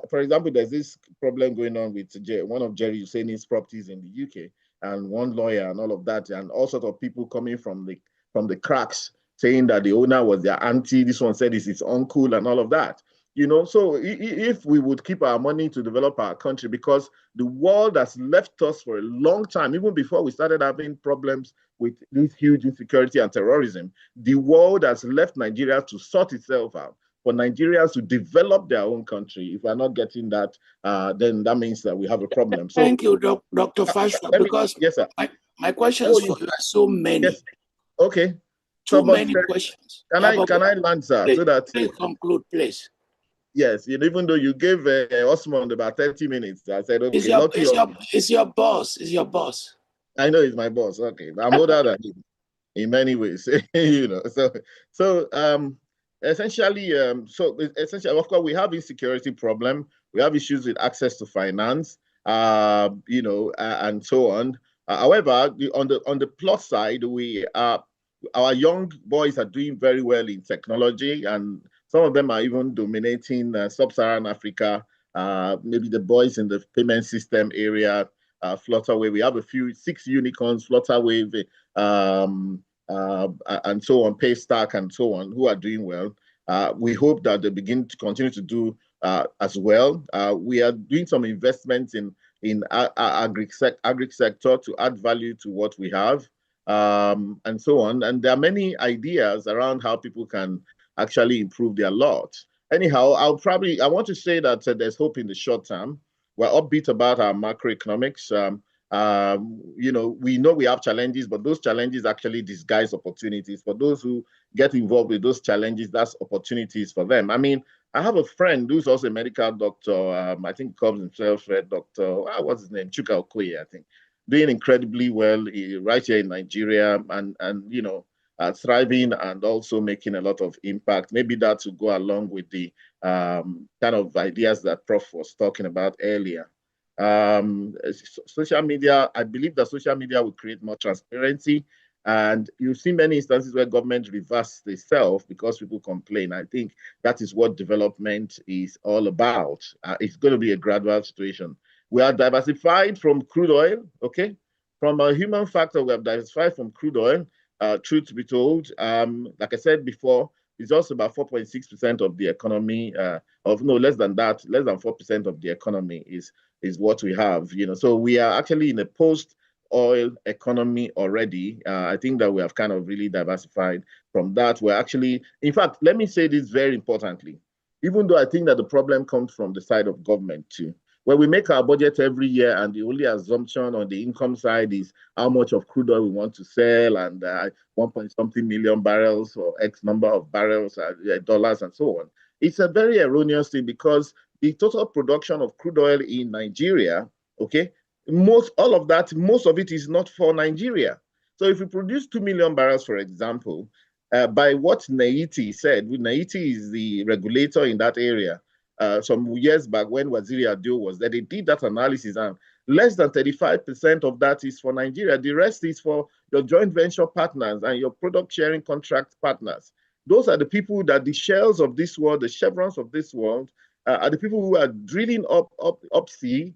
For example, there's this problem going on with one of Jerry Hussaini's properties in the UK, and one lawyer and all of that, and all sorts of people coming from the cracks saying that the owner was their auntie. This one said it's his uncle and all of that. You know, so if we would keep our money to develop our country, because the world has left us for a long time, even before we started having problems with this huge insecurity and terrorism, the world has left Nigeria to sort itself out. For Nigerians to develop their own country, if we're not getting that, then that means that we have a problem. So, thank you, Dr. Fasua, because yes, sir. my questions for you are so many. Yes. Okay. Too many questions. Can I land, sir? Please, so that please conclude, please. Yes, even though you gave Osmund about 30 minutes, I said, okay, it's your boss. It's your boss. I know he's my boss. Okay, I'm older than him in many ways, you know. So essentially, of course, we have insecurity problem. We have issues with access to finance, you know, and so on. However, on the plus side, our young boys are doing very well in technology, and some of them are even dominating sub-Saharan Africa. Maybe the boys in the payment system area, Flutterwave. We have 6 unicorns, Flutterwave, and so on, Paystack and so on, who are doing well. We hope that they begin to continue to do as well. We are doing some investments in agri sector to add value to what we have, and so on. And there are many ideas around how people can actually improve their lot. Anyhow, I want to say that there's hope in the short term. We're upbeat about our macroeconomics. You know we have challenges, but those challenges actually disguise opportunities. For those who get involved with those challenges, that's opportunities for them. I mean, I have a friend who's also a medical doctor. I think he calls himself Dr. What's his name? Chuka Okoye, I think, doing incredibly well right here in Nigeria, and you know, thriving and also making a lot of impact. Maybe that will go along with the kind of ideas that Prof was talking about earlier. Social media, I believe that social media will create more transparency, and you see many instances where government reverse itself because people complain. I think that is what development is all about. It's going to be a gradual situation. We are diversified from crude oil, okay? From a human factor, we have diversified from crude oil. Truth to be told, like I said before, it's also about 4.6% of the economy, less than that, less than 4% of the economy is what we have, you know. So we are actually in a post-oil economy already. I think that we have kind of really diversified from that. We're actually, in fact, let me say this very importantly, even though I think that the problem comes from the side of government too. When we make our budget every year and the only assumption on the income side is how much of crude oil we want to sell and 1 point something million barrels or X number of barrels, dollars and so on, it's a very erroneous thing because the total production of crude oil in Nigeria, okay, most of it is not for Nigeria. So if we produce 2 million barrels, for example, by what NAITI said, NAITI is the regulator in that area. Some years back when Waziri Adio was there, they did that analysis and less than 35% of that is for Nigeria. The rest is for your joint venture partners and your product sharing contract partners. Those are the people that the Shells of this world, the Chevrons of this world, are the people who are drilling up sea,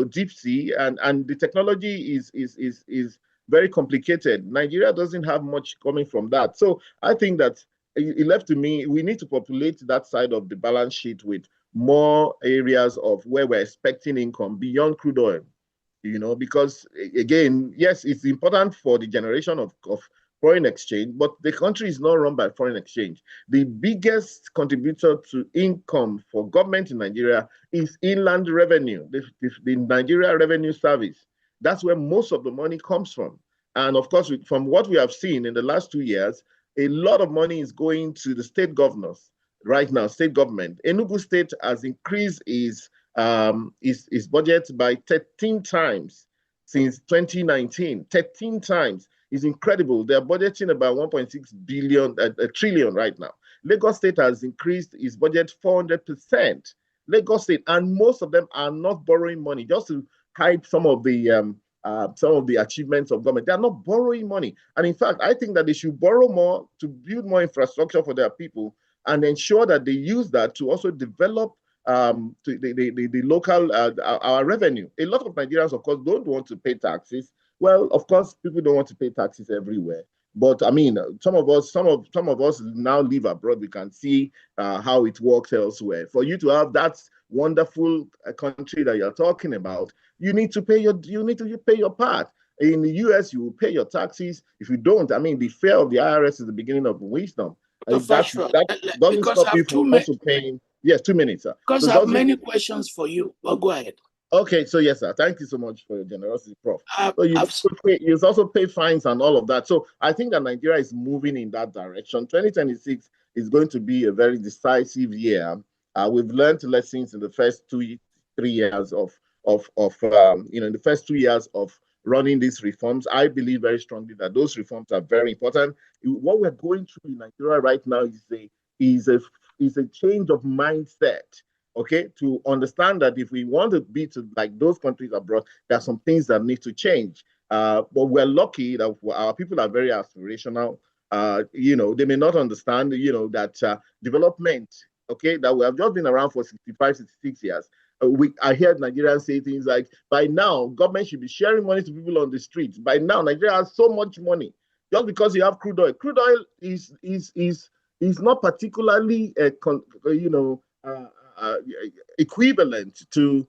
deep sea, and the technology is very complicated. Nigeria doesn't have much coming from that. So I think that it left to me, we need to populate that side of the balance sheet with more areas of where we're expecting income beyond crude oil, because again, yes, it's important for the generation of foreign exchange, but the country is not run by foreign exchange. The biggest contributor to income for government in Nigeria is inland revenue, the Nigeria Revenue Service. That's where most of the money comes from. And of course, from what we have seen in the last 2 years, a lot of money is going to the state governors right now, state government. Enugu State has increased its budget by 13 times since 2019, 13 times. Is incredible. They're budgeting about 1.6 trillion right now. Lagos State has increased its budget 400%. Lagos State, and most of them are not borrowing money just to hide some of the achievements of government. They are not borrowing money. And in fact, I think that they should borrow more to build more infrastructure for their people and ensure that they use that to also develop the local, our revenue. A lot of Nigerians, of course, don't want to pay taxes. Well, of course, people don't want to pay taxes everywhere. But I mean, some of us now live abroad. We can see how it works elsewhere. For you to have that wonderful country that you're talking about, you need to pay your part. In the US, you will pay your taxes. If you don't, I mean, the fear of the IRS is the beginning of wisdom. That doesn't stop you from also paying. Yes, 2 minutes, sir. Because I have many questions for you, but go ahead. Okay, so yes, sir. Thank you so much for your generosity, Prof. So you also pay fines and all of that. So I think that Nigeria is moving in that direction. 2026 is going to be a very decisive year. We've learned lessons in the first 2-3 years in the first 2 years of running these reforms. I believe very strongly that those reforms are very important. What we're going through in Nigeria right now is a change of mindset. Okay, to understand that if we want to be like those countries abroad, there are some things that need to change. But we're lucky that our people are very aspirational. They may not understand, that development, okay, that we have just been around for 65, 66 years. I hear Nigerians say things like, by now, government should be sharing money to people on the streets. By now, Nigeria has so much money. Just because you have crude oil. Crude oil is not particularly, equivalent to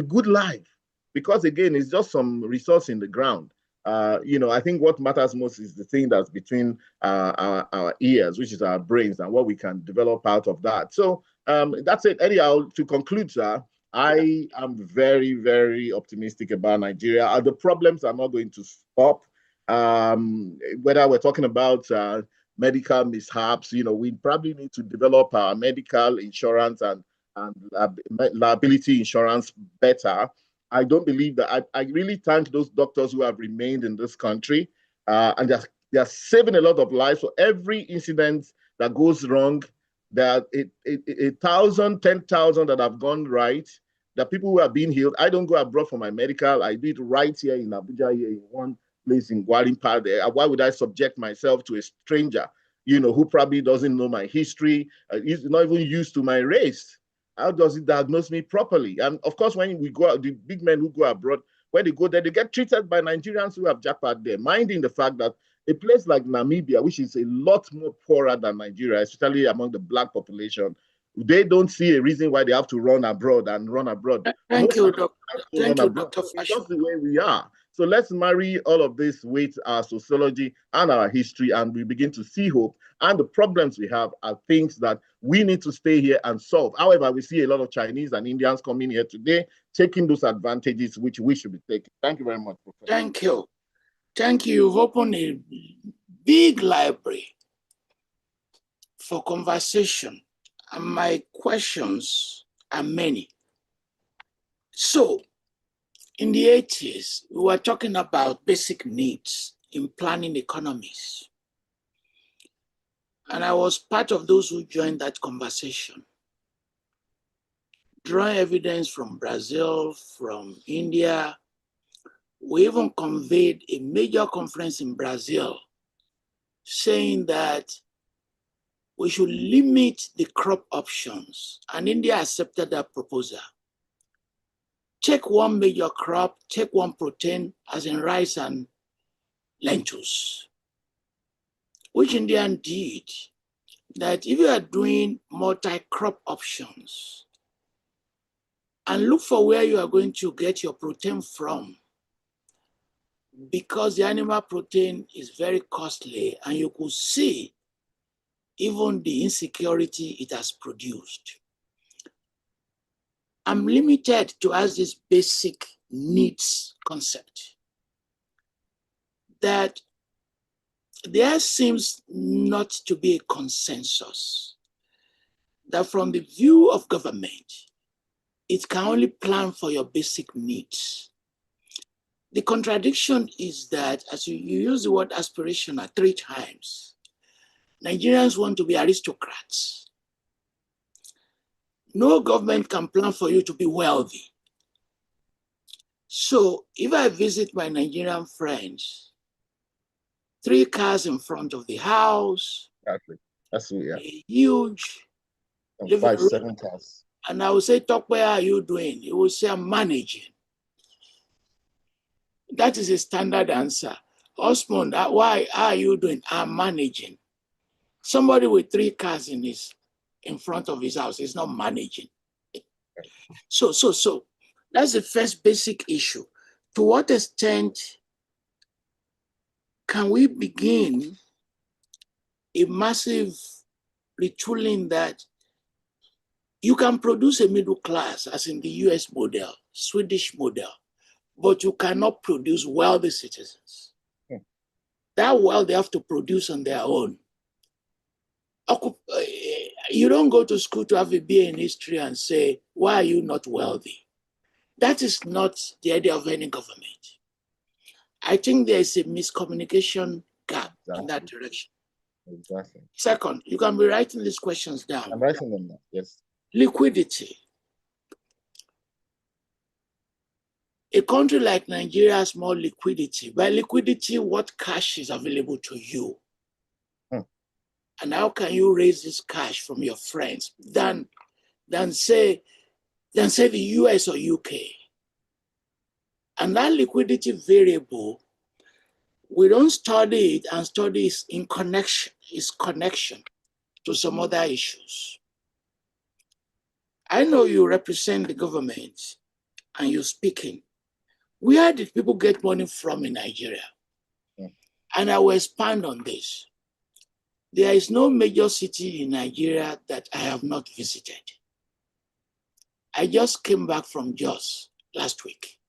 good life, because again, it's just some resource in the ground. I think what matters most is the thing that's between our ears, which is our brains, and what we can develop out of that. So that's it. Anyhow, to conclude, sir, I am very, very optimistic about Nigeria. The problems are not going to stop. Whether we're talking about medical mishaps, we probably need to develop our medical insurance and liability insurance better. I don't believe that. I really thank those doctors who have remained in this country, and they are saving a lot of lives. So every incident that goes wrong, there are 1,000, 10,000 that have gone right. The people who are being healed. I don't go abroad for my medical. I do it right here in Abuja, here in one place in Gwarinpa. There. Why would I subject myself to a stranger, who probably doesn't know my history, is not even used to my race? How does it diagnose me properly? And of course, when we go out, the big men who go abroad, when they go there, they get treated by Nigerians who have jackpot there, minding the fact that a place like Namibia, which is a lot more poorer than Nigeria, especially among the Black population, they don't see a reason why they have to run abroad. Thank you, Dr. It's just the way we are. So let's marry all of this with our sociology and our history, and we begin to see hope. And the problems we have are things that we need to stay here and solve. However, we see a lot of Chinese and Indians coming here today, taking those advantages which we should be taking. Thank you very much, Professor. Thank you. Thank you. You've opened a big library for conversation, and my questions are many. So, in the 80s, we were talking about basic needs in planning economies. And I was part of those who joined that conversation, drawing evidence from Brazil, from India. We even convened a major conference in Brazil saying that we should limit the crop options, and India accepted that proposal. Take one major crop, take one protein, as in rice and lentils, which India did. That if you are doing multi-crop options, and look for where you are going to get your protein from, because the animal protein is very costly, and you could see even the insecurity it has produced. I'm limited to ask this basic needs concept, that there seems not to be a consensus that from the view of government, it can only plan for your basic needs. The contradiction is that, as you use the word aspirational 3 times, Nigerians want to be aristocrats. No government can plan for you to be wealthy. So if I visit my Nigerian friends, 3 cars in front of the house, Exactly. That's yeah. a huge and 5, 7 cars. And I will say, Tope, how are you doing? He will say, I'm managing. That is a standard answer. Osmund, why are you doing? I'm managing. Somebody with 3 cars in front of his house is not managing. So that's the first basic issue. To what extent can we begin a massive retooling that you can produce a middle class, as in the US model, Swedish model, but you cannot produce wealthy citizens. That wealth they have to produce on their own. You don't go to school to have a BA in history and say, why are you not wealthy? That is not the idea of any government. I think there is a miscommunication gap in that direction. Exactly. Second, you can be writing these questions down. I'm writing them down, yes. Liquidity. A country like Nigeria has more liquidity. By liquidity, what cash is available to you? And how can you raise this cash from your friends than say the US or UK? And that liquidity variable, we don't study it and study its connection to some other issues. I know you represent the government and you're speaking. Where did people get money from in Nigeria? And I will expand on this. There is no major city in Nigeria that I have not visited. I just came back from Jos last week.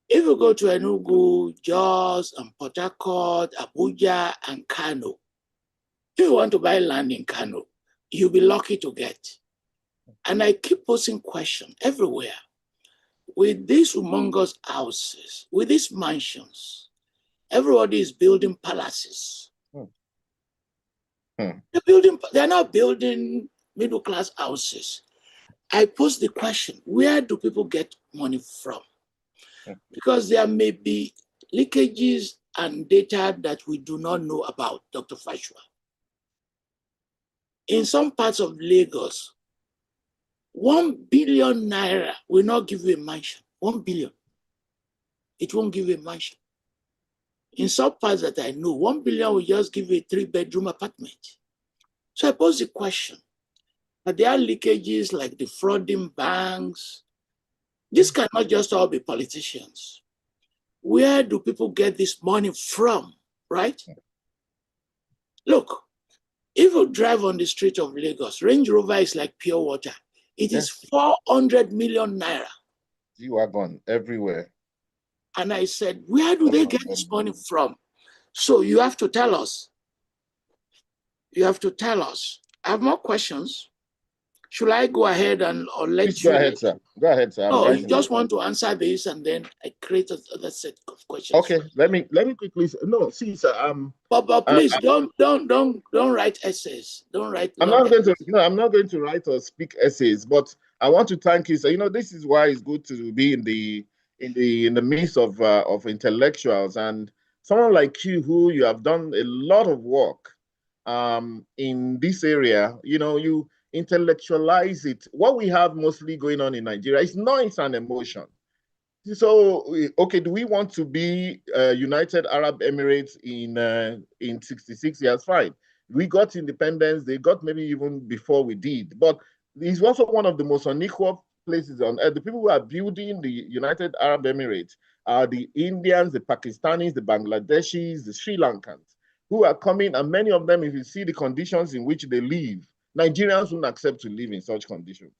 If you go to Enugu, Jos, and Port Harcourt, Abuja, and Kano, if you want to buy land in Kano, you'll be lucky to get. And I keep posing questions everywhere. With these humongous houses, with these mansions, everybody is building palaces. They're not building middle-class houses. I pose the question, where do people get money from? Because there may be leakages and data that we do not know about, Dr. Fasua. In some parts of Lagos, 1 billion naira will not give you a mansion. 1 billion. It won't give you a mansion. In some parts that I know, 1 billion will just give you a 3-bedroom apartment. So I pose the question, are there leakages like the frauding banks? This cannot just all be politicians. where do people get this money from, right? Look, if you drive on the street of Lagos, Range Rover is like pure water. It is 400 million naira. G-Wagon everywhere. And I said, where do they get this money from? So you have to tell us. You have to tell us. I have more questions. Should I go ahead or let Please you? go ahead, sir. Go ahead, sir. No, you just want to answer this, and then I create another set of questions. Okay, let me quickly. No, see, sir. But please don't write essays. Don't write. I'm not going to. No, I'm not going to write or speak essays. But I want to thank you, sir. You know, this is why it's good to be in the midst of intellectuals and someone like you have done a lot of work in this area. You know, you intellectualize it. What we have mostly going on in Nigeria is noise and emotion. So, okay, do we want to be United Arab Emirates in 66 years? Fine. We got independence. They got maybe even before we did. But it's also one of the most unequal places on earth. The people who are building the United Arab Emirates are the Indians, the Pakistanis, the Bangladeshis, the Sri Lankans, who are coming. And many of them, if you see the conditions in which they live, Nigerians wouldn't accept to live in such conditions.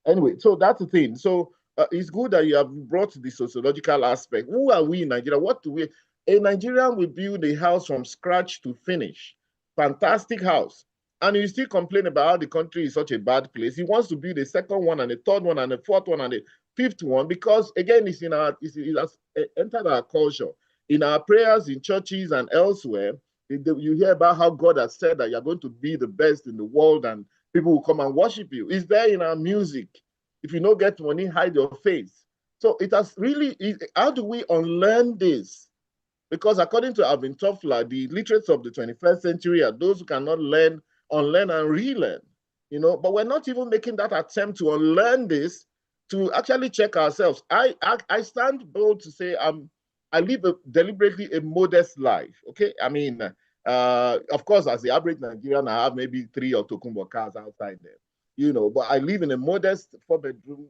Anyway, so that's the thing. So it's good that you have brought the sociological aspect. Who are we in Nigeria? What do we? A Nigerian will build a house from scratch to finish. Fantastic house. And you still complain about how the country is such a bad place. He wants to build a second one and a third one and a fourth one and a fifth one because, again, it has entered our culture. In our prayers, in churches and elsewhere, you hear about how God has said that you're going to be the best in the world and people will come and worship you. It's there in our music. If you don't get money, hide your face. So it has really, how do we unlearn this? Because according to Alvin Toffler, the literates of the 21st century are those who cannot learn, unlearn, and relearn. You know, but we're not even making that attempt to unlearn this, to actually check ourselves. I stand bold to say I live deliberately a modest life. Okay, I mean, of course, as the average Nigerian, I have maybe 3 Tokumbo cars outside there. You know, but I live in a modest 4-bedroom,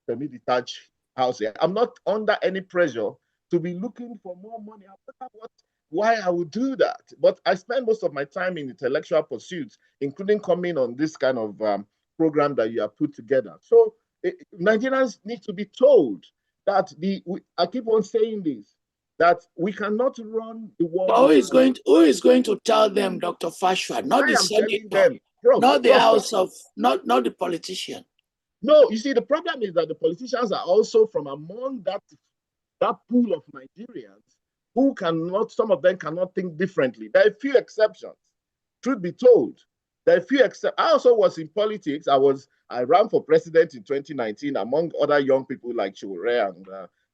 semi-detached house here. I'm not under any pressure to be looking for more money. I wonder why I would do that. But I spend most of my time in intellectual pursuits, including coming on this kind of program that you have put together. So Nigerians need to be told that I keep on saying this, that we cannot run the world. Who is going to tell them, Dr. Fasua? Not the senator, not the House of, not the politician. No, you see, the problem is that the politicians are also from among that pool of Nigerians who cannot, some of them cannot think differently. There are a few exceptions. Truth be told, there are a few exceptions. I also was in politics. I ran for president in 2019 among other young people like Chowore and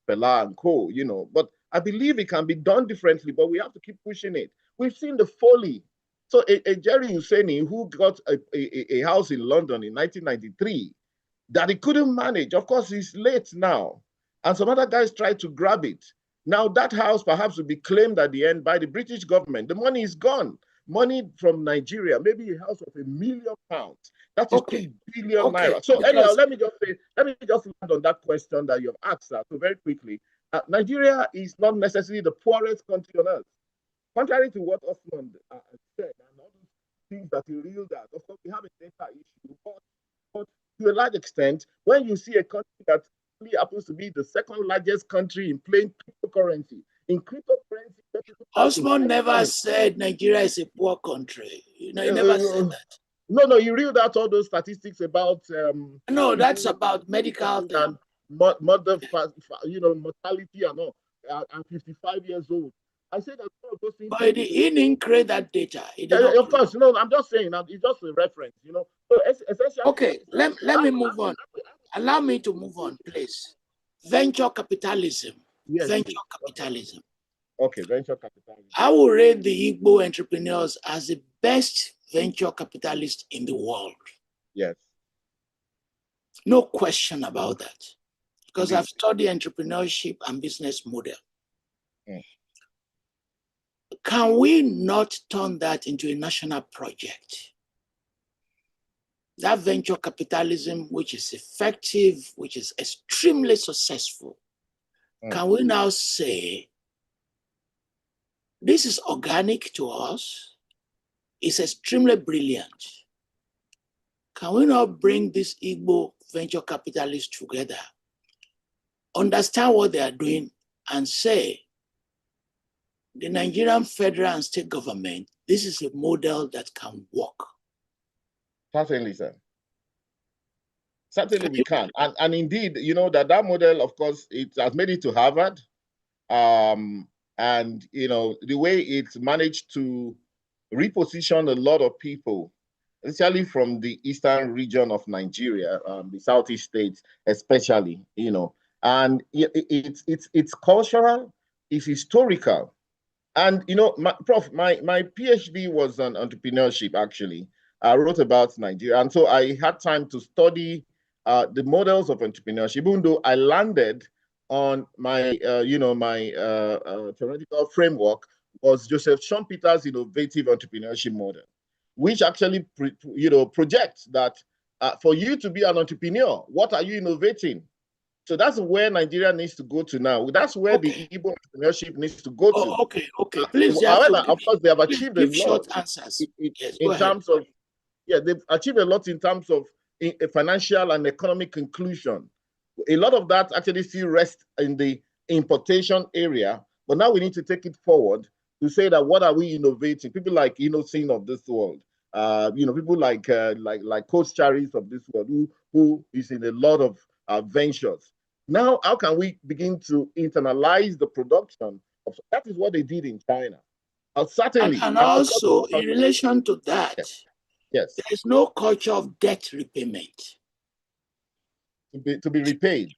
Fela and co, you know. But I believe it can be done differently, but we have to keep pushing it. We've seen the folly. So a Jerry Husseini who got a house in London in 1993 that he couldn't manage. Of course, he's late now. And some other guys tried to grab it. Now that house perhaps will be claimed at the end by the British government. The money is gone. Money from Nigeria, maybe a house of £1 million. That is 2 billion naira. So anyhow, let me just land on that question that you have asked. So very quickly, Nigeria is not necessarily the poorest country on earth. Contrary to what Osmund said and all those things that he reeled out, of course, we have a data issue, but to a large extent, when you see a country that happens to be the second largest country in plain cryptocurrency, Osmund never said Nigeria is a poor country. You know, he never said that. No, you read out all those statistics about. No, that's about medical and mother, mortality and all. I'm 55 years old. I said that all of those things. But he didn't create that data. Of course, no. I'm just saying that it's just a reference, you know. So essentially. Okay, let me move on. Allow me to move on, please. Venture capitalism. Yes, venture capitalism. Okay, venture capitalism. I will rate the Igbo entrepreneurs as the best venture capitalists in the world. Yes. No question about that. Because I've studied entrepreneurship and business model. Can we not turn that into a national project? That venture capitalism, which is effective, which is extremely successful. can we now say this is organic to us? It's extremely brilliant. Can we not bring these Igbo venture capitalists together, understand what they are doing, and say, the Nigerian federal and state government, this is a model that can work? Certainly, sir. Certainly we can. And indeed, you know, that model, of course, it has made it to Harvard. And, you know, the way it's managed to reposition a lot of people, especially from the eastern region of Nigeria, the southeast states, especially, you know, and it's cultural, it's historical. And, you know, Prof, my PhD was on entrepreneurship, actually. I wrote about Nigeria. And so I had time to study the models of entrepreneurship, even though I landed on my, you know, my theoretical framework was Joseph Schumpeter's innovative entrepreneurship model, which actually, you know, projects that for you to be an entrepreneur, what are you innovating? So that's where Nigeria needs to go to now. That's where the Igbo entrepreneurship needs to go to. Okay. Please, however, of course, they have achieved a lot. Short answers. Yes, in terms of, yeah, they've achieved a lot in terms of financial and economic inclusion. A lot of that actually still rests in the importation area, but now we need to take it forward to say that what are we innovating? People like Innocent of this world, you know, people like Coach Charis of this world, who is in a lot of ventures. Now, how can we begin to internalize the production of that? Is what they did in China. Certainly, and also in relation to that, yes, there is no culture of debt repayment. To be repaid.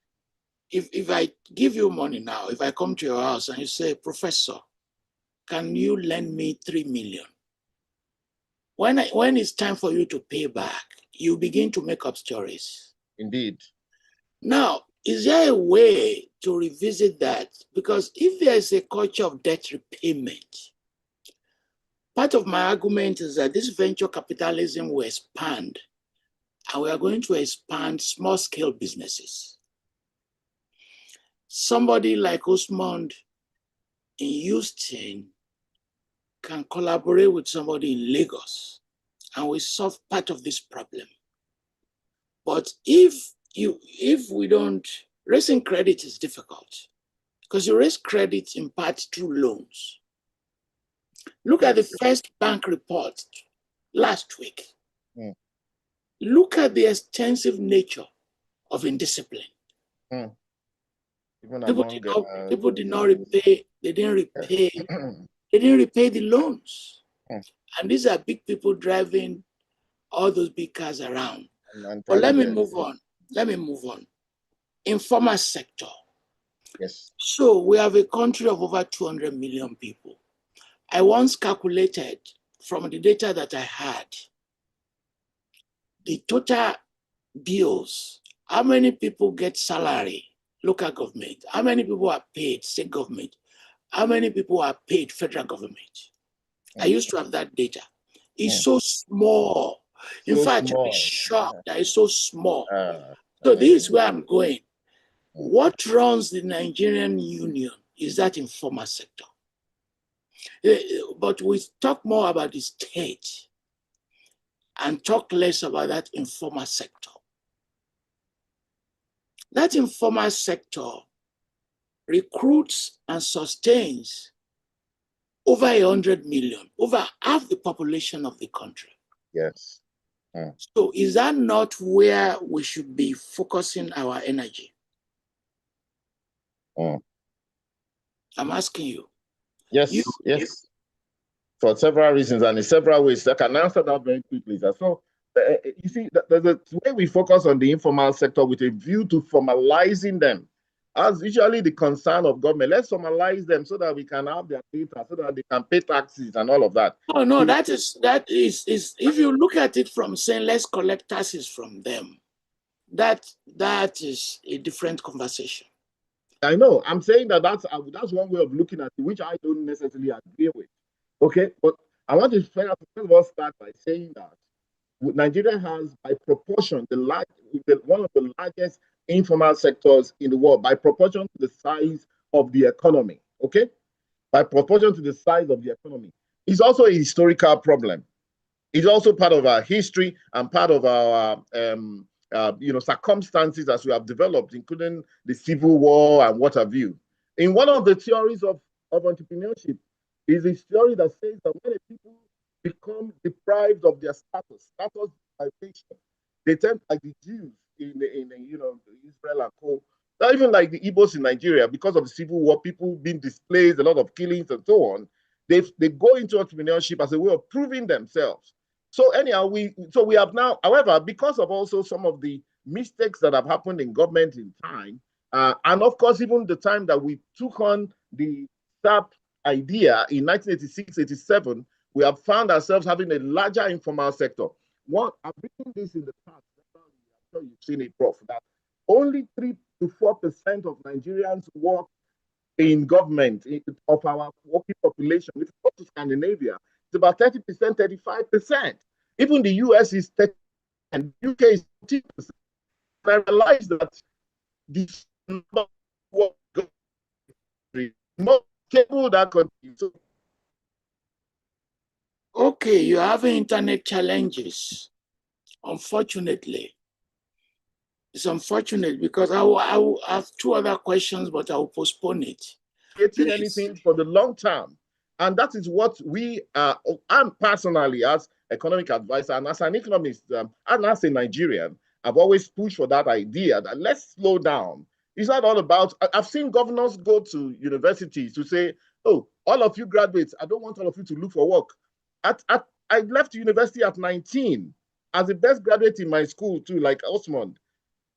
If I give you money now, if I come to your house and you say, Professor, can you lend me 3 million? When it's time for you to pay back, you begin to make up stories. Indeed. Now, is there a way to revisit that? Because if there is a culture of debt repayment, part of my argument is that this venture capitalism will expand, and we are going to expand small-scale businesses. Somebody like Osmund in Houston can collaborate with somebody in Lagos, and we solve part of this problem. But if we don't, raising credit is difficult, because you raise credit in part through loans. Look at the first bank report last week. Look at the extensive nature of indiscipline. People did not repay. They didn't repay. They didn't repay the loans. And these are big people driving all those big cars around. But let me move on. Informal sector. Yes. So we have a country of over 200 million people. I once calculated from the data that I had, the total bills, how many people get salary, local government, how many people are paid, state government, how many people are paid, federal government. I used to have that data. It's so small. In fact, you'll be shocked that it's so small. So this is where I'm going. What runs the Nigerian Union is that informal sector. But we talk more about the state and talk less about that informal sector. That informal sector recruits and sustains over 100 million, over half the population of the country. Yes. So is that not where we should be focusing our energy? I'm asking you. Yes, yes. For several reasons and in several ways. I can answer that very quickly. So, you see, there's a way we focus on the informal sector with a view to formalizing them. As usually the concern of government, let's formalize them so that we can have their data, so that they can pay taxes and all of that. Oh no, that is if you look at it from saying let's collect taxes from them, that is a different conversation. I know. I'm saying that's one way of looking at it, which I don't necessarily agree with. Okay, but I want to first of all start by saying that Nigeria has, by proportion, one of the largest informal sectors in the world, by proportion to the size of the economy, okay? By proportion to the size of the economy. It's also a historical problem. It's also part of our history and part of our circumstances as we have developed, including the Civil War and what have you. In one of the theories of entrepreneurship is a theory that says that when people become deprived of their status deprivation, they tend, like the Jews in Israel and co, even like the Igbos in Nigeria, because of the Civil War, people being displaced, a lot of killings and so on, they go into entrepreneurship as a way of proving themselves. So anyhow, we have now, however, because of also some of the mistakes that have happened in government in time, and of course, even the time that we took on the SAP idea in 1986-87, we have found ourselves having a larger informal sector. I've written this in the past, I'm sure you've seen it, Prof, that only 3 to 4% of Nigerians work in government of our working population. If you go to Scandinavia, it's about 30%, 35%. Even the US is 30%, and the UK is 40%. I realized that this number of more capable that country. So, okay, you have internet challenges, unfortunately. It's unfortunate because I will have 2 other questions, but I will postpone it. Creating anything for the long term. And that is what we are, I'm personally, as economic advisor and as an economist, and as a Nigerian, I've always pushed for that idea that let's slow down. It's not all about, I've seen governors go to universities to say, oh, all of you graduates, I don't want all of you to look for work. I left university at 19 as the best graduate in my school too, like Osmund.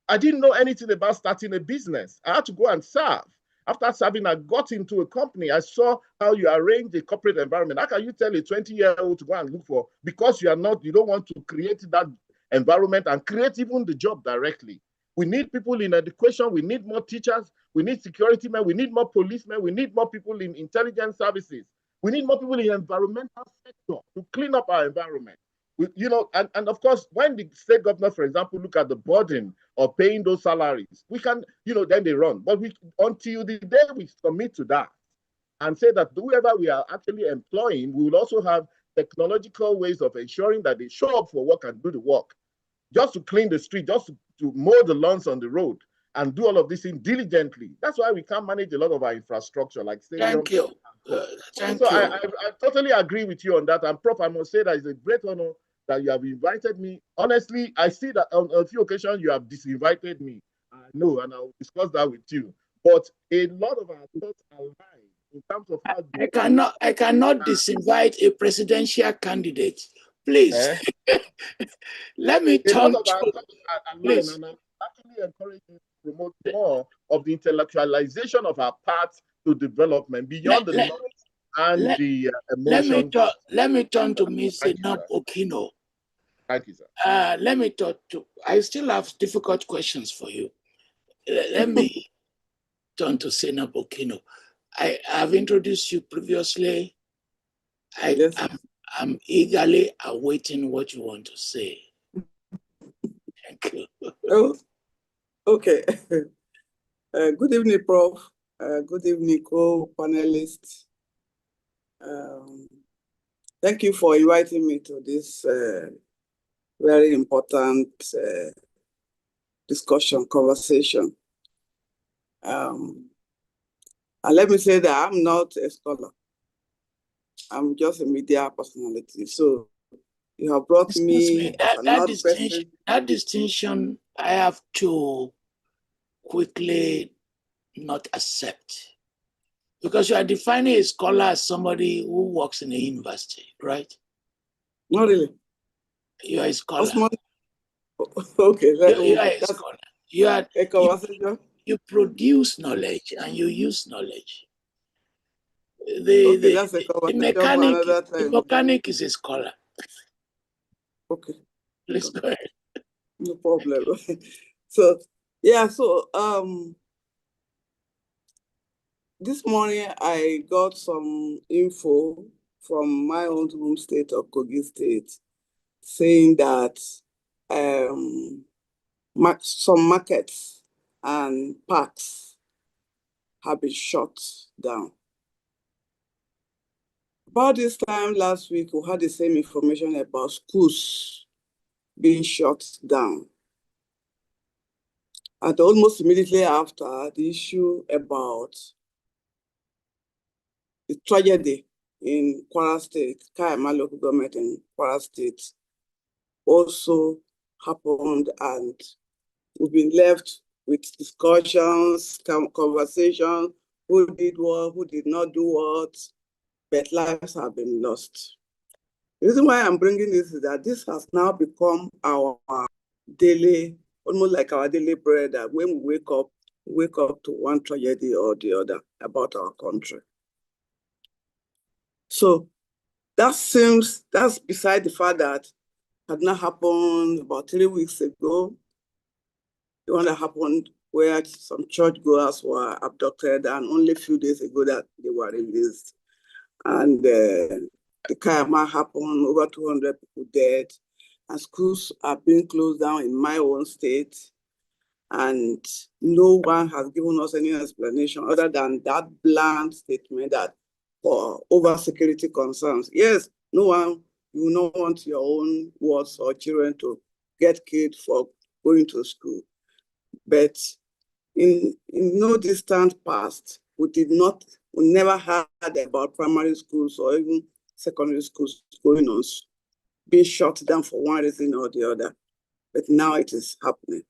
I didn't know anything about starting a business. I had to go and serve. After serving, I got into a company. I saw how you arrange a corporate environment. How can you tell a 20-year-old to go and look for, because you don't want to create that environment and create even the job directly. We need people in education. We need more teachers. We need security men. We need more policemen. We need more people in intelligence services. We need more people in the environmental sector to clean up our environment. And of course, when the state governor, for example, look at the burden of paying those salaries, we can, then they run. But until the day we commit to that and say that whoever we are actually employing, we will also have technological ways of ensuring that they show up for work and do the work. Just to clean the street, just to mow the lawns on the road and do all of this thing diligently. That's why we can't manage a lot of our infrastructure, like stadiums. Thank you. Thank you. I totally agree with you on that. And Prof, I must say that it's a great honor that you have invited me. Honestly, I see that on a few occasions you have disinvited me. I know, and I'll discuss that with you. But a lot of our thoughts are aligned in terms of how I cannot disinvite a presidential candidate. Please, let me turn to. Please. And I'm actually encouraging you to promote more of the intellectualization of our path to development beyond the knowledge and the emotion. Let me turn to Ms. Zainab Okino. Thank you, sir. Let me talk to. I still have difficult questions for you. Let me turn to Zainab Okino. I have introduced you previously. I'm eagerly awaiting what you want to say. Thank you. Oh, okay. Good evening, Prof. Good evening, co-panelists. Thank you for inviting me to this very important conversation. And let me say that I'm not a scholar. I'm just a media personality. So you have brought me that distinction I have to quickly not accept. Because you are defining a scholar as somebody who works in a university, right? Not really. You are a scholar. Osmond? Okay. You are a scholar. You are a conversation. You produce knowledge and you use knowledge. That's a conversation for another time. The mechanic is a scholar. Okay. Please go ahead. No problem. So this morning I got some info from my own home state of Kogi State saying that some markets and parks have been shut down. About this time last week, we had the same information about schools being shut down. And almost immediately after, the issue about the tragedy in Kwara State, Kayama local government in Kwara State, also happened, and we've been left with discussions, conversations, who did what, who did not do what, but lives have been lost. The reason why I'm bringing this is that this has now become our daily, almost like our daily bread, that when we wake up to one tragedy or the other about our country. So that's beside the fact that had not happened about 3 weeks ago. The one that happened where some churchgoers were abducted, and only a few days ago that they were released. And the Kayama happened, over 200 people dead, and schools are being closed down in my own state. And no one has given us any explanation other than that bland statement that for over security concerns. Yes, no one, you will not want your own wards or children to get killed for going to school. But in no distant past, we never heard about primary schools or even secondary schools going on, being shut down for one reason or the other. But now it is happening,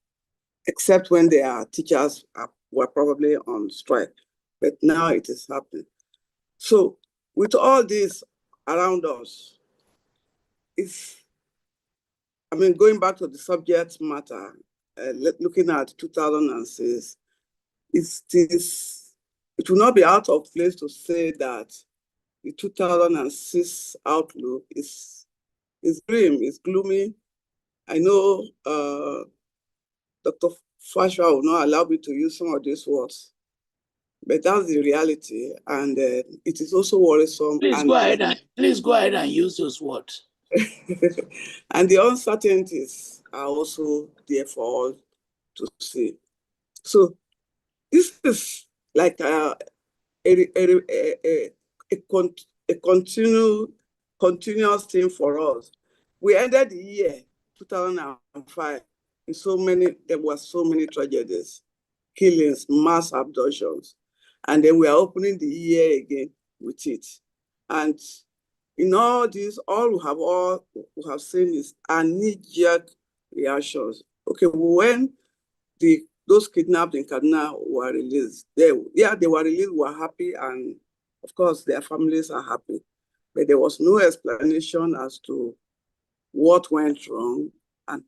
except when their teachers were probably on strike. But now it is happening. So with all this around us, going back to the subject matter, looking at 2006, it will not be out of place to say that the 2006 outlook is grim, is gloomy. I know Dr. Fasua will not allow me to use some of these words, but that's the reality, and it is also worrisome. Please go ahead and use those words. And the uncertainties are also there for all to see. So this is like a continuous thing for us. We ended the year 2005 there were so many tragedies, killings, mass abductions, and then we are opening the year again with it. And in all this, all we have seen is a knee-jerk reactions. Okay, when those kidnapped in Kaduna were released, they were released, were happy, and of course their families are happy. But there was no explanation as to what went wrong and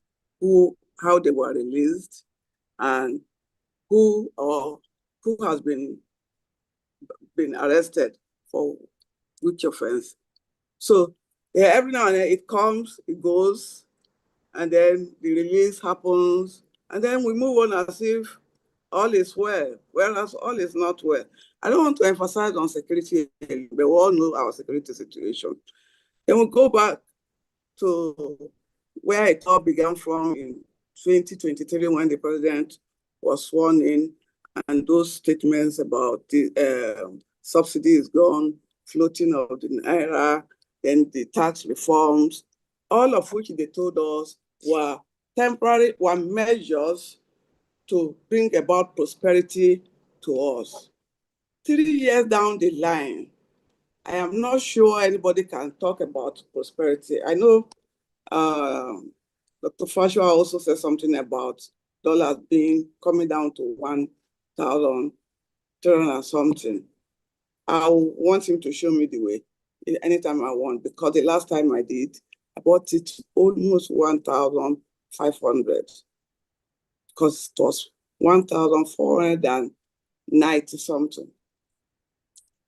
how they were released, and who has been arrested for which offense. So every now and then it comes, it goes, and then the release happens, and then we move on as if all is well, whereas all is not well. I don't want to emphasize on security, but we all know our security situation. Then we go back to where it all began from in 2023 when the president was sworn in, and those statements about the subsidy is gone, floating of the naira, then the tax reforms, all of which they told us were temporary, were measures to bring about prosperity to us. 3 years down the line, I am not sure anybody can talk about prosperity. I know Dr. Fasua also said something about dollars coming down to 1,300 or something. I want him to show me the way anytime I want, because the last time I did, I bought it almost 1,500, because it was 1,490 something.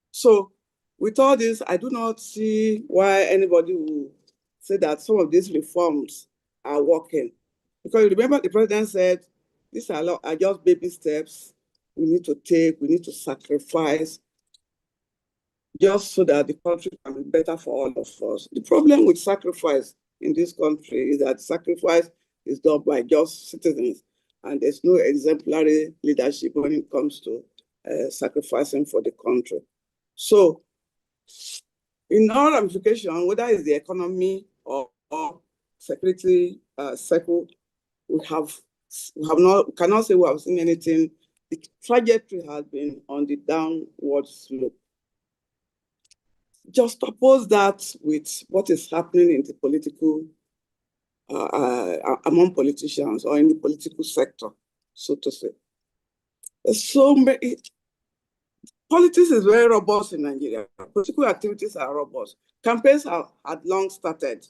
So with all this, I do not see why anybody will say that some of these reforms are working. Because remember, the president said, these are just baby steps we need to take, we need to sacrifice, just so that the country can be better for all of us. The problem with sacrifice in this country is that sacrifice is done by just citizens, and there's no exemplary leadership when it comes to sacrificing for the country. So, in all ramifications, whether it's the economy or security circle, we cannot say we have seen anything. The trajectory has been on the downward slope. Just oppose that with what is happening in the political, among politicians or in the political sector, so to say. So many, politics is very robust in Nigeria. Political activities are robust. Campaigns had long started,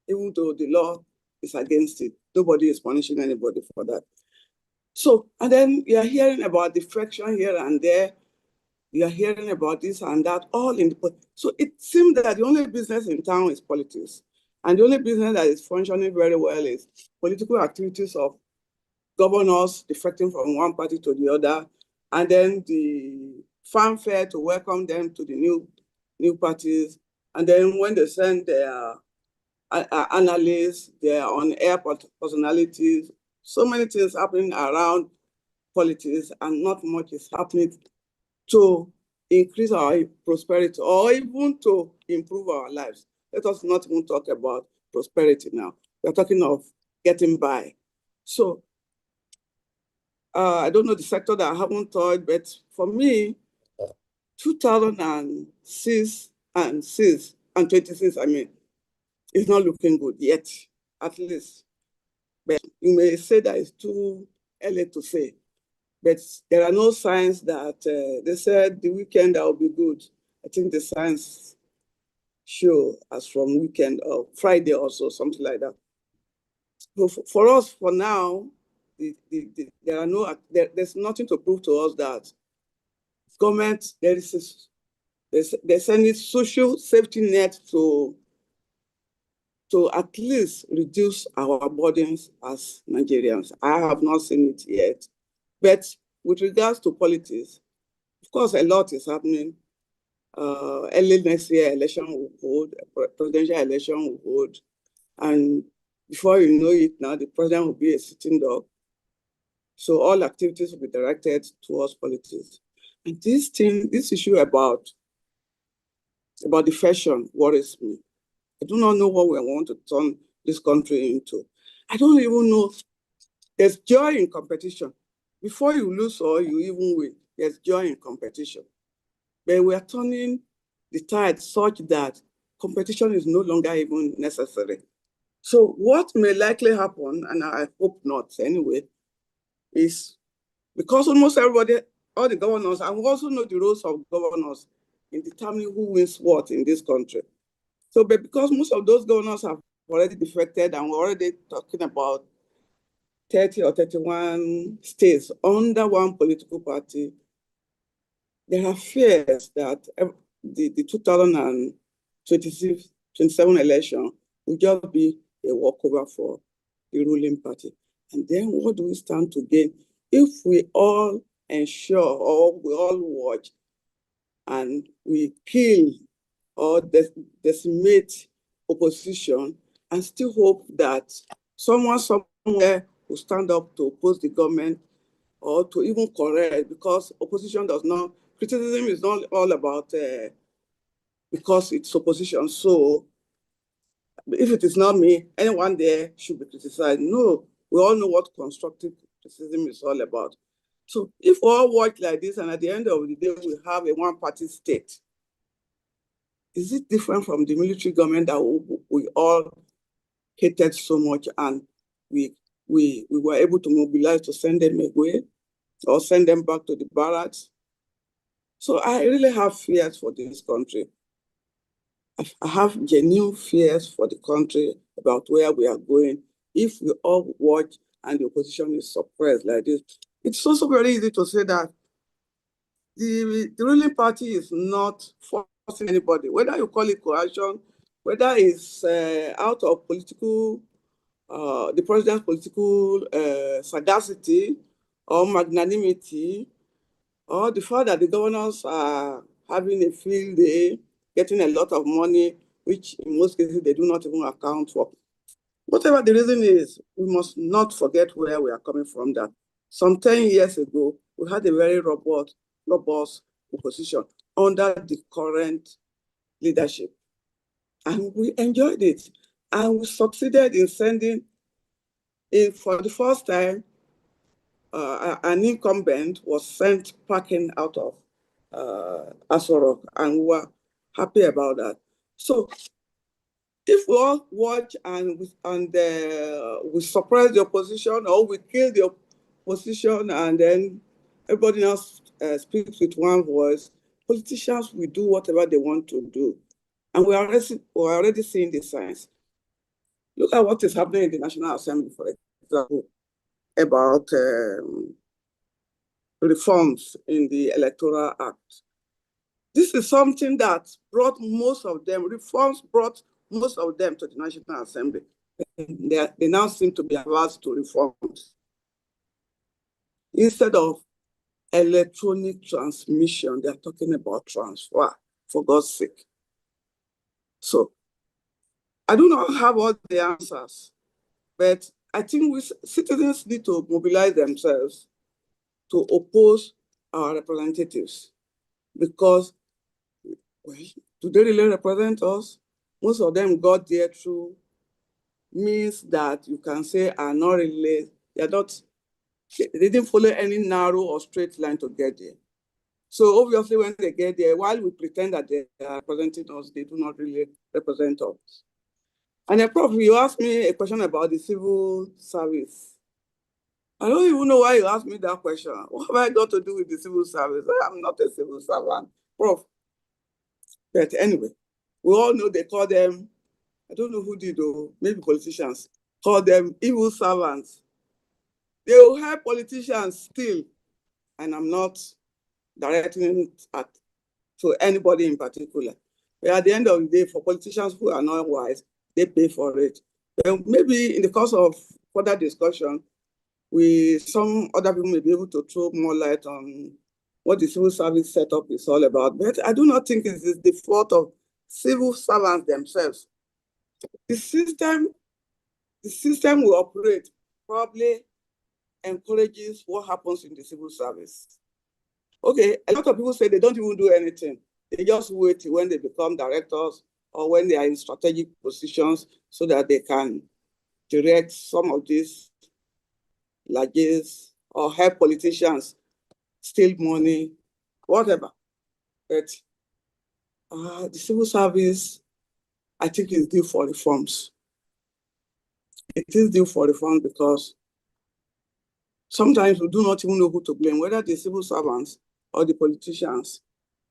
even though the law is against it. Nobody is punishing anybody for that. So, and then you're hearing about defection here and there. You're hearing about this and that, all in the, so it seems that the only business in town is politics. And the only business that is functioning very well is political activities of governors defecting from one party to the other, and then the fanfare to welcome them to the new parties. And then when they send their analysts, their on-air personalities, so many things happening around politics, and not much is happening to increase our prosperity or even to improve our lives. Let us not even talk about prosperity now. We're talking of getting by. So I don't know the sector that I haven't touched, but for me, 2006 and 26, I mean, it's not looking good yet, at least. But you may say that it's too early to say. But there are no signs that they said the weekend that will be good. I think the signs show as from weekend or Friday also, something like that. So for us, for now, there's nothing to prove to us that government, they're sending social safety net to at least reduce our burdens as Nigerians. I have not seen it yet. But with regards to politics, of course, a lot is happening. Early next year, election will hold, presidential election will hold. And before you know it now, the president will be a sitting dog. So all activities will be directed towards politics. And this issue about defection worries me. I do not know what we want to turn this country into. I don't even know. There's joy in competition. Before you lose or you even win, there's joy in competition. But we are turning the tide such that competition is no longer even necessary. So what may likely happen, and I hope not anyway, is because almost everybody, all the governors, and we also know the roles of governors in determining who wins what in this country. So, but because most of those governors have already defected, and we're already talking about 30 or 31 states under one political party, there are fears that the 2027 election will just be a walkover for the ruling party. And then what do we stand to gain if we all ensure or we all watch and we kill or decimate opposition and still hope that someone somewhere will stand up to oppose the government or to even correct, because opposition does not, criticism is not all about because it's opposition. So if it is not me, anyone there should be criticized. No, we all know what constructive criticism is all about. So if we all work like this and at the end of the day we have a one-party state, is it different from the military government that we all hated so much and we were able to mobilize to send them away or send them back to the barracks? So I really have fears for this country. I have genuine fears for the country about where we are going if we all watch and the opposition is suppressed like this. It's also very easy to say that the ruling party is not forcing anybody, whether you call it coercion, whether it's out of political, the president's political sagacity or magnanimity, or the fact that the governors are having a field day, getting a lot of money, which in most cases they do not even account for. Whatever the reason is, we must not forget where we are coming from. That some 10 years ago, we had a very robust robust opposition under the current leadership. And we enjoyed it. And we succeeded in sending, for the first time, an incumbent was sent packing out of Aso Rock, and we were happy about that. So if we all watch and we suppress the opposition, or we kill the opposition, and then everybody else speaks with one voice, politicians will do whatever they want to do. And we're already seeing the signs. Look at what is happening in the National Assembly, for example, about reforms in the Electoral Act. This is something that brought most of them, reforms brought most of them to the National Assembly. They now seem to be averse to reforms. Instead of electronic transmission, they're talking about transfer, for God's sake. So I do not have all the answers, but I think citizens need to mobilize themselves to oppose our representatives, because, well, do they really represent us? Most of them got there through means that you can say are not really, they didn't follow any narrow or straight line to get there. So obviously when they get there, while we pretend that they are representing us, they do not really represent us. And then, Prof, you asked me a question about the civil service. I don't even know why you asked me that question. What have I got to do with the civil service? I'm not a civil servant, Prof. But anyway, we all know they call them, I don't know who did, though, maybe politicians, call them evil servants. They will help politicians still, and I'm not directing it to anybody in particular. But at the end of the day, for politicians who are not wise, they pay for it. And maybe in the course of further discussion, some other people may be able to throw more light on what the civil service setup is all about. But I do not think it is the fault of civil servants themselves. The system we operate probably encourages what happens in the civil service. Okay, a lot of people say they don't even do anything. They just wait when they become directors or when they are in strategic positions so that they can direct some of these largesse or help politicians steal money, whatever. But the civil service, I think, is due for reforms. It is due for reform because sometimes we do not even know who to blame, whether the civil servants or the politicians,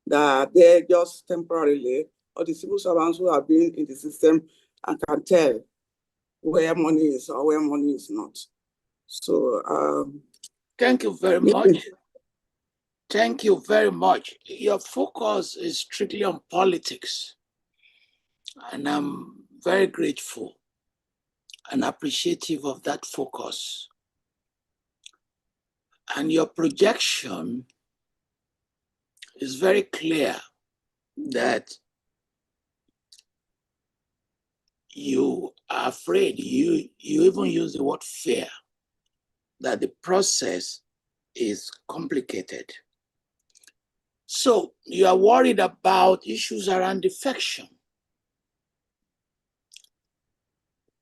that they're just temporarily, or the civil servants who have been in the system and can tell where money is or where money is not. So thank you very much. Thank you very much. Your focus is strictly on politics, and I'm very grateful and appreciative of that focus. And your projection is very clear that you are afraid, you even use the word fear, that the process is complicated. So you are worried about issues around defection.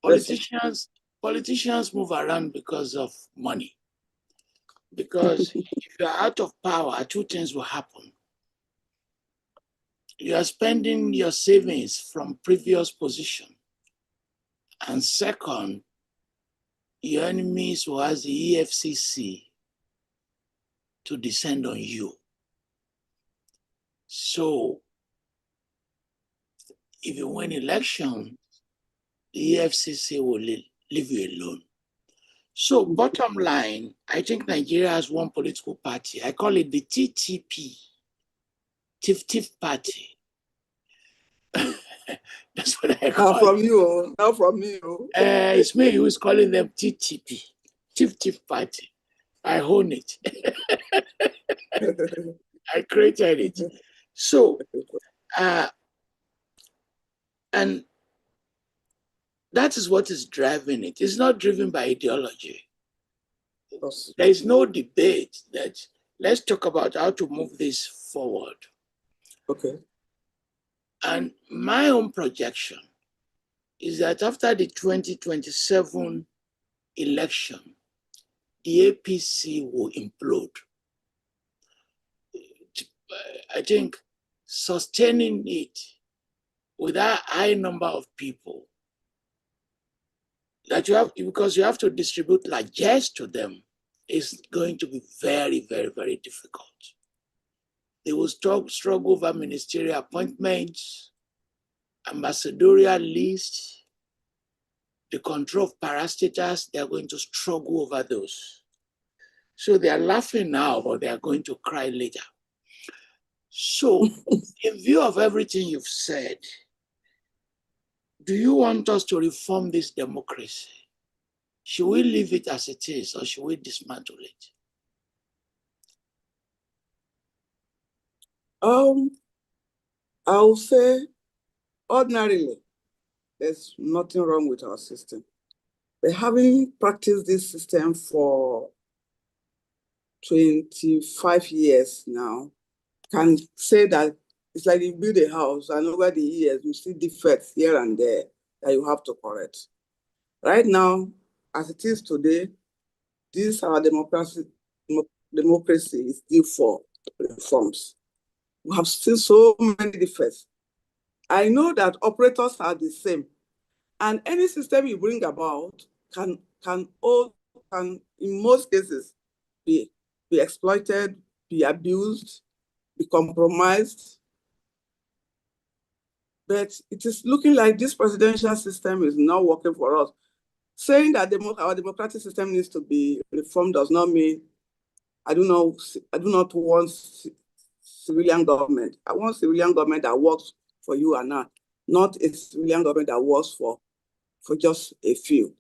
Politicians move around because of money. Because if you're out of power, two things will happen. You are spending your savings from previous position. And second, your enemies will ask the EFCC to descend on you. So if you win election, the EFCC will leave you alone. So bottom line, I think Nigeria has one political party. I call it the TTP, Tif Party. That's what I call it. Now from me. It's me who's calling them TTP, Tif Party. I own it. I created it. So, and that is what is driving it. It's not driven by ideology. There is no debate that let's talk about how to move this forward. Okay. And my own projection is that after the 2027 election, the APC will implode. I think sustaining it with that high number of people that you have, because you have to distribute largesse to them, is going to be very, very, very difficult. They will struggle over ministerial appointments, ambassadorial lists, the control of parastatals. They are going to struggle over those. So they are laughing now, but they are going to cry later. So in view of everything you've said, do you want us to reform this democracy? Should we leave it as it is, or should we dismantle it? I will say, ordinarily, there's nothing wrong with our system. But having practiced this system for 25 years now, can say that it's like you build a house and over the years, you see defects here and there that you have to correct. Right now, as it is today, this our democracy is due for reforms. We have seen so many defects. I know that operators are the same, and any system you bring about can in most cases be exploited, be abused, be compromised. But it is looking like this presidential system is not working for us. Saying that our democratic system needs to be reformed does not mean I do not want civilian government. I want civilian government that works for you and I, not a civilian government that works for just a few.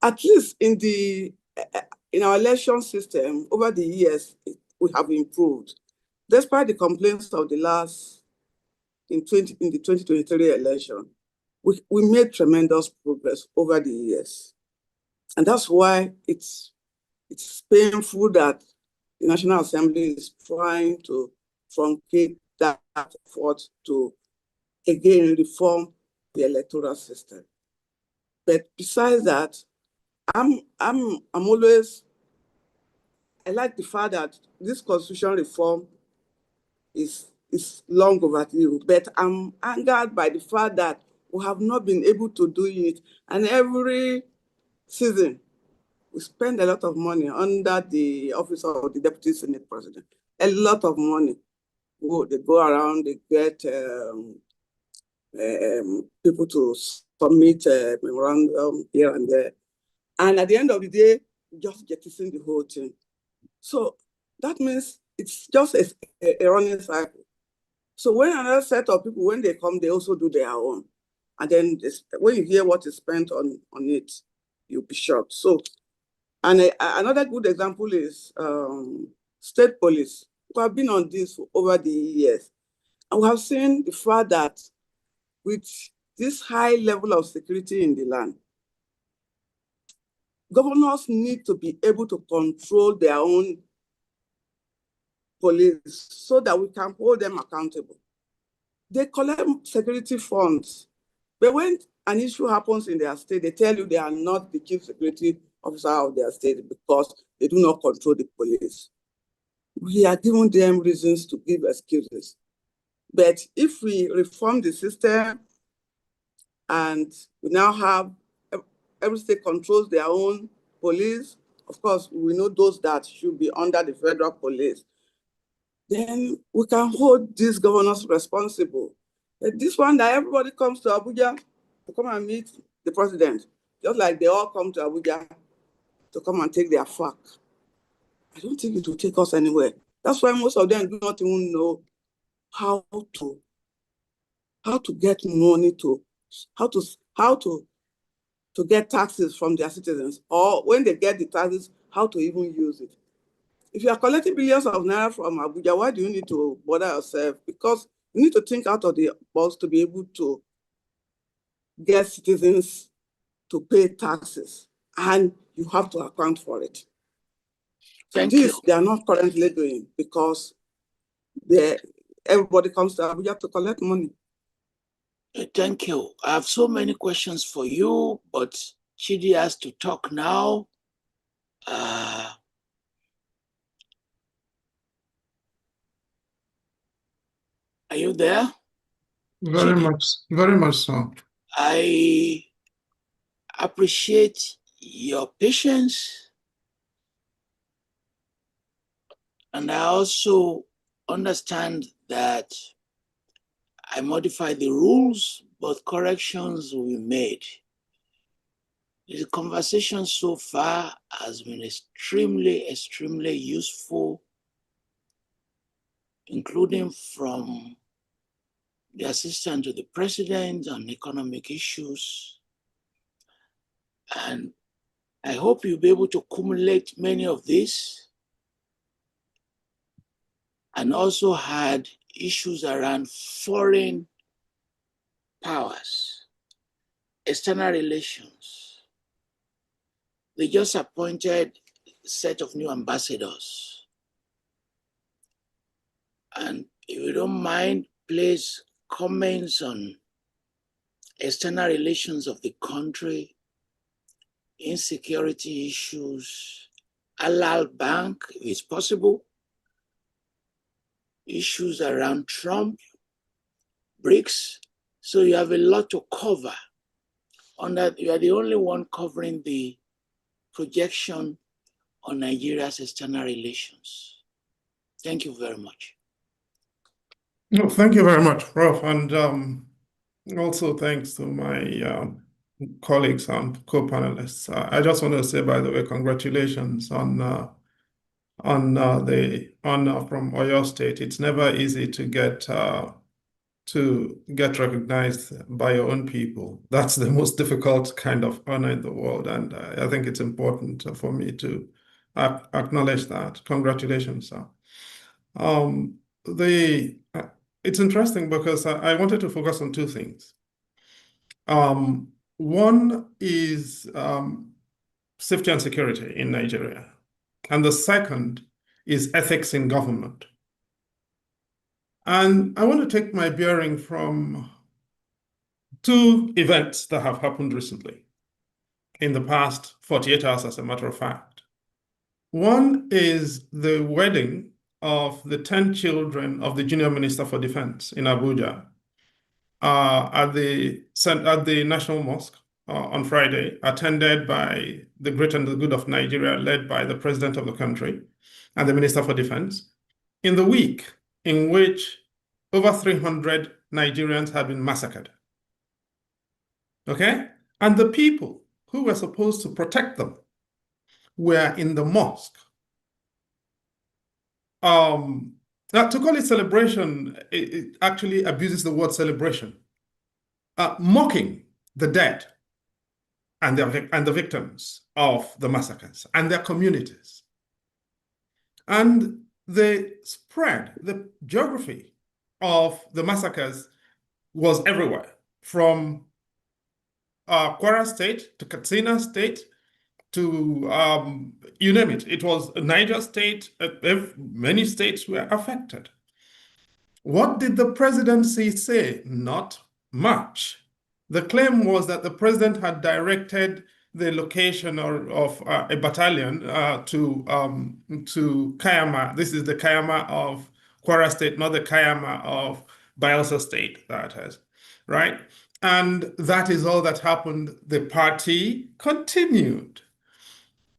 At least in our election system, over the years, we have improved. Despite the complaints of the in the 2023 election, we made tremendous progress over the years. And that's why it's painful that the National Assembly is trying to truncate that effort to, again, reform the electoral system. But besides that, I like the fact that this constitution reform is long overdue, but I'm angered by the fact that we have not been able to do it. And every season, we spend a lot of money under the office of the Deputy Senate President. A lot of money. They go around, they get people to submit memorandum here and there. And at the end of the day, just jettison the whole thing. So that means it's just a running cycle. So when another set of people, when they come, they also do their own. And then when you hear what is spent on it, you'll be shocked. So, and another good example is state police, who have been on this for over the years. And we have seen the fact that with this high level of security in the land, governors need to be able to control their own police so that we can hold them accountable. They collect security funds, but when an issue happens in their state, they tell you they are not the chief security officer of their state because they do not control the police. We are giving them reasons to give excuses. But if we reform the system and we now have every state controls their own police, of course, we know those that should be under the federal police, then we can hold these governors responsible. This one that everybody comes to Abuja to come and meet the president, just like they all come to Abuja to come and take their FAQ. I don't think it will take us anywhere. That's why most of them do not even know how to get money how to get taxes from their citizens, or when they get the taxes, how to even use it. If you are collecting billions of naira from Abuja, why do you need to bother yourself? Because you need to think out of the box to be able to get citizens to pay taxes, and you have to account for it. Thank This you. they are not currently doing because everybody comes to Abuja to collect money. Thank you. I have so many questions for you, but Chidi has to talk now. Are you there? Very much so. I appreciate your patience, and I also understand that I modified the rules, but corrections will be made. The conversation so far has been extremely useful, including from the assistant to the president on economic issues. And I hope you'll be able to accumulate many of these, and also had issues around foreign powers, external relations. They just appointed a set of new ambassadors. And if you don't mind, please comments on external relations of the country, insecurity issues, Alal Bank, if it's possible, issues around Trump, BRICS. So you have a lot to cover. On that, you are the only one covering the projection on Nigeria's external relations. Thank you very much. No, thank you very much, Prof. And also thanks to my colleagues and co-panelists. I just want to say, by the way, congratulations on the honor from Oyo State. It's never easy to get recognized by your own people. That's the most difficult kind of honor in the world, and I think it's important for me to acknowledge that. Congratulations, sir. It's interesting because I wanted to focus on two things. One is safety and security in Nigeria, and the second is ethics in government. And I want to take my bearing from two events that have happened recently, in the past 48 hours, as a matter of fact. One is the wedding of the 10 children of the junior minister for defense in Abuja at the National Mosque on Friday, attended by the great and the good of Nigeria, led by the president of the country and the minister for defense, in the week in which over 300 Nigerians had been massacred. Okay? And the people who were supposed to protect them were in the mosque. Now, to call it celebration, it actually abuses the word celebration. Mocking the dead and the victims of the massacres and their communities. And the spread, the geography of the massacres was everywhere, from Kwara State to Katsina State to you name it. It was Niger State. Many states were affected. What did the presidency say? Not much. The claim was that the president had directed the location of a battalion to Kayama. This is the Kayama of Kwara State, not the Kayama of Bayelsa State, that is, right? And that is all that happened. The party continued.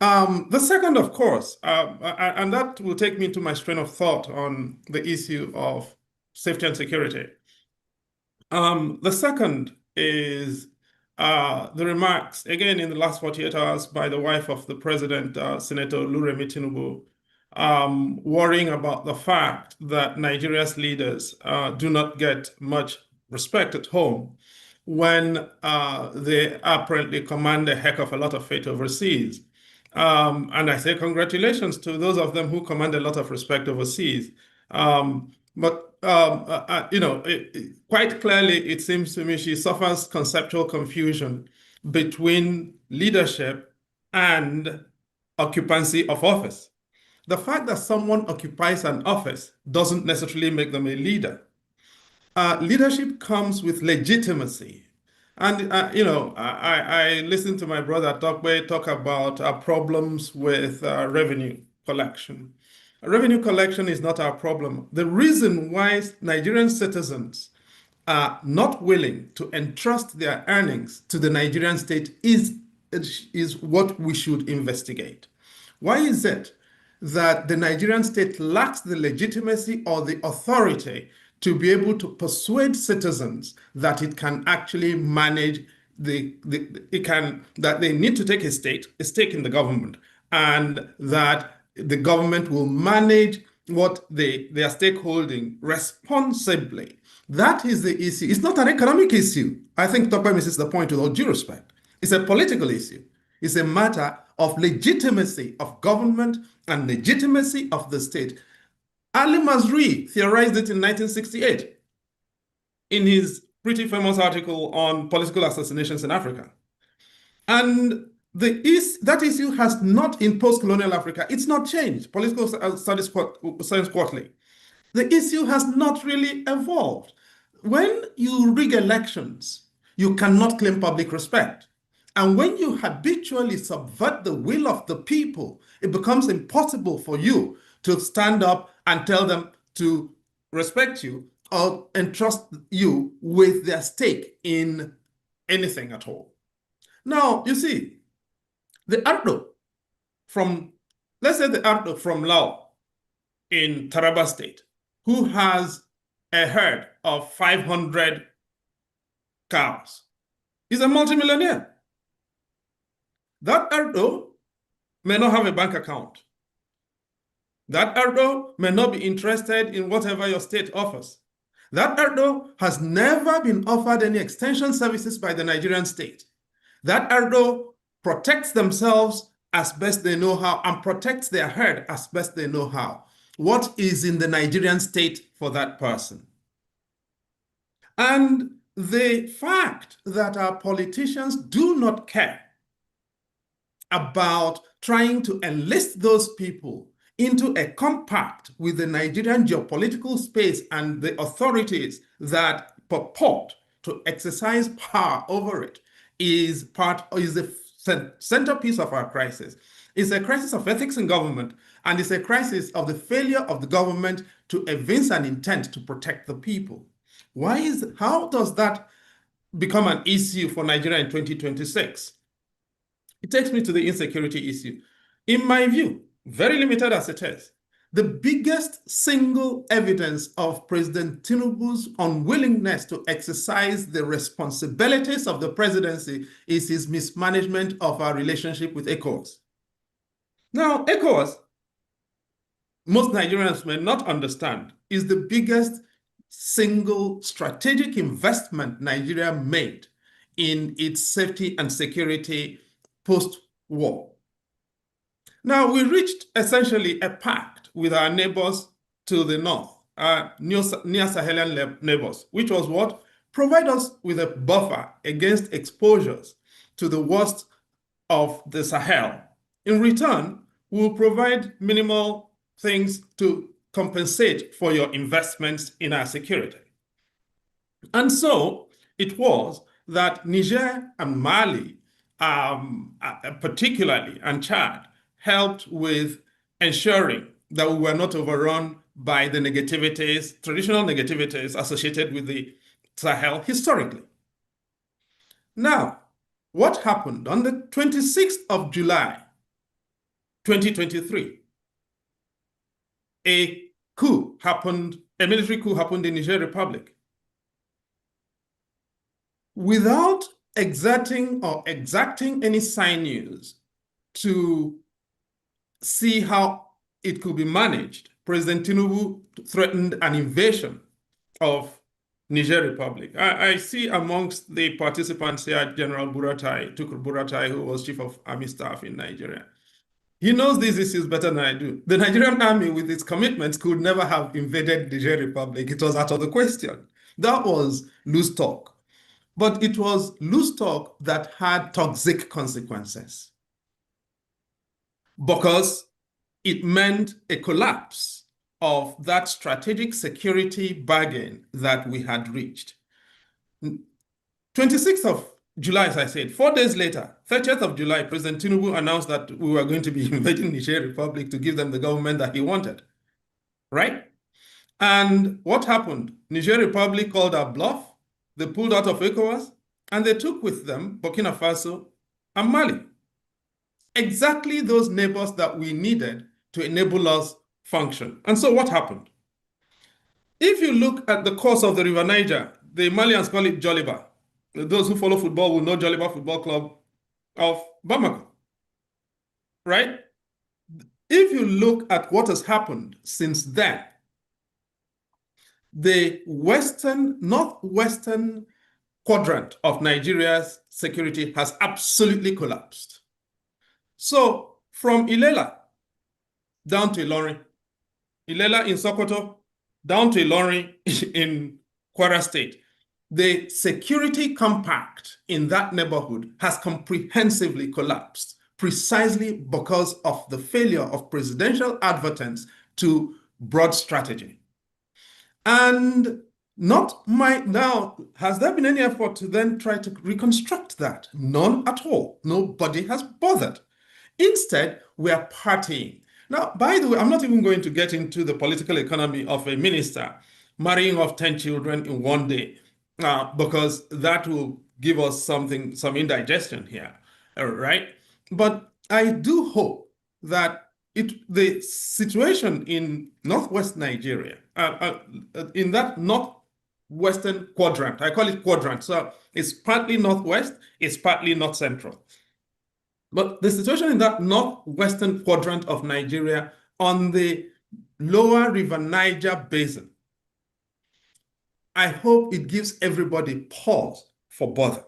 The second, of course, and that will take me to my strain of thought on the issue of safety and security. The second is the remarks, again, in the last 48 hours by the wife of the president, Senator Oluremi Tinubu, worrying about the fact that Nigeria's leaders do not get much respect at home when they apparently command a heck of a lot of fate overseas. And I say congratulations to those of them who command a lot of respect overseas. But quite clearly, it seems to me she suffers conceptual confusion between leadership and occupancy of office. the fact that someone occupies an office doesn't necessarily make them a leader. Leadership comes with legitimacy. And, I listened to my brother Tope talk about our problems with revenue collection. Revenue collection is not our problem. The reason why Nigerian citizens are not willing to entrust their earnings to the Nigerian state is what we should investigate. Why is it that the Nigerian state lacks the legitimacy or the authority to be able to persuade citizens that it can actually manage that they need to take a stake in the government, and that the government will manage what they are stakeholding responsibly? That is the issue. It's not an economic issue. I think Tope misses the point with all due respect. It's a political issue. It's a matter of legitimacy of government and legitimacy of the state. Ali Mazrui theorized it in 1968 in his pretty famous article on political assassinations in Africa. And that issue has not, in post-colonial Africa, it's not changed. Political Studies Science Quarterly. The issue has not really evolved. When you rig elections, you cannot claim public respect. And when you habitually subvert the will of the people, it becomes impossible for you to stand up and tell them to respect you or entrust you with their stake in anything at all. Now, you see, the Ardo let's say the Ardo from Lao in Taraba State, who has a herd of 500 cows, is a multimillionaire. That Ardo may not have a bank account. That Ardo may not be interested in whatever your state offers. That Ardo has never been offered any extension services by the Nigerian state. That Ardo protects themselves as best they know how and protects their herd as best they know how. What is in the Nigerian state for that person? And the fact that our politicians do not care about trying to enlist those people into a compact with the Nigerian geopolitical space and the authorities that purport to exercise power over it is the centerpiece of our crisis. It's a crisis of ethics in government, and it's a crisis of the failure of the government to evince an intent to protect the people. How does that become an issue for Nigeria in 2026? It takes me to the insecurity issue. In my view, very limited as it is, the biggest single evidence of President Tinubu's unwillingness to exercise the responsibilities of the presidency is his mismanagement of our relationship with ECOWAS. Now, ECOWAS, most Nigerians may not understand, is the biggest single strategic investment Nigeria made in its safety and security post-war. Now, we reached essentially a pact with our neighbors to the north, near Sahelian neighbors, which was what? Provide us with a buffer against exposures to the worst of the Sahel. In return, we'll provide minimal things to compensate for your investments in our security. And so it was that Niger and Mali, particularly, and Chad, helped with ensuring that we were not overrun by the negativities, traditional negativities associated with the Sahel historically. Now, what happened on the 26th of July, 2023? A military coup happened in Niger Republic. Without exerting or exacting any sinews to see how it could be managed, President Tinubu threatened an invasion of Niger Republic. I see amongst the participants here General Tukur Buratai, who was Chief of Army Staff in Nigeria. He knows these issues better than I do. The Nigerian army, with its commitments, could never have invaded Niger Republic. It was out of the question. That was loose talk. But it was loose talk that had toxic consequences. Because it meant a collapse of that strategic security bargain that we had reached. 26th of July, as I said, 4 days later, 30th of July, President Tinubu announced that we were going to be invading Niger Republic to give them the government that he wanted, right? And what happened? Niger Republic called our bluff, they pulled out of ECOWAS, and they took with them Burkina Faso and Mali. Exactly those neighbors that we needed to enable us function. And so what happened? If you look at the course of the River Niger, the Malians call it Joliba. Those who follow football will know Joliba Football Club of Bamako, right? If you look at what has happened since then, the northwestern quadrant of Nigeria's security has absolutely collapsed. So from Ilela down to Ilorin, Ilela in Sokoto, down to Ilorin in Kwara State, the security compact in that neighborhood has comprehensively collapsed precisely because of the failure of presidential advertence to broad strategy. And now, has there been any effort to then try to reconstruct that? None at all. Nobody has bothered. Instead, we are partying. Now, by the way, I'm not even going to get into the political economy of a minister marrying off 10 children in one day, because that will give us some indigestion here, right? But I do hope that the situation in northwest Nigeria, in that northwestern quadrant, I call it quadrant, so it's partly northwest, it's partly north central. But the situation in that northwestern quadrant of Nigeria on the lower River Niger basin, I hope it gives everybody pause for bother.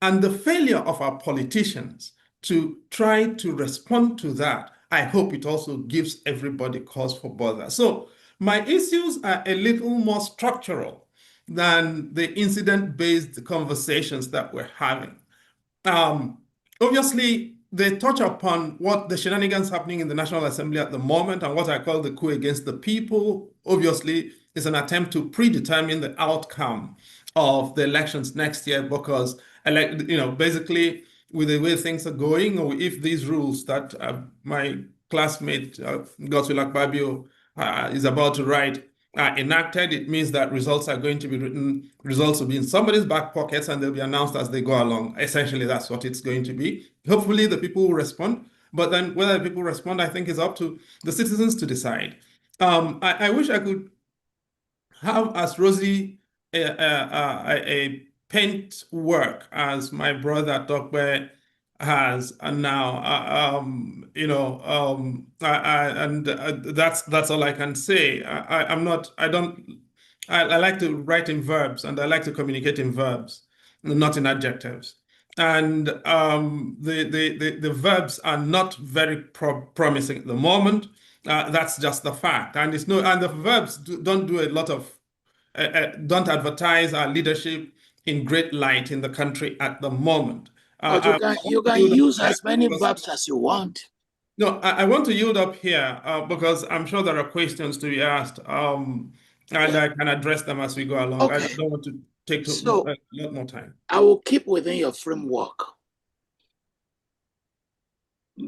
And the failure of our politicians to try to respond to that, I hope it also gives everybody cause for bother. So my issues are a little more structural than the incident-based conversations that we're having. Obviously, they touch upon what the shenanigans happening in the National Assembly at the moment and what I call the coup against the people. Obviously, is an attempt to predetermine the outcome of the elections next year because, basically, with the way things are going, or if these rules that my classmate, Godswill Akpabio, is about to write are enacted, it means that results are going to be written, results will be in somebody's back pockets and they'll be announced as they go along. Essentially, that's what it's going to be. Hopefully, the people will respond. But then whether people respond, I think is up to the citizens to decide. I wish I could have as rosy a paint work as my brother Tope has now, that's all I can say. I like to write in verbs and I like to communicate in verbs, not in adjectives. And the verbs are not very promising at the moment. That's just the fact, and the verbs don't do a lot of don't advertise our leadership in great light in the country at the moment. But you can use as many verbs as you want. No, I want to yield up here because I'm sure there are questions to be asked, and I can address them as we go along. Okay. I don't want to take a lot more time. I will keep within your framework,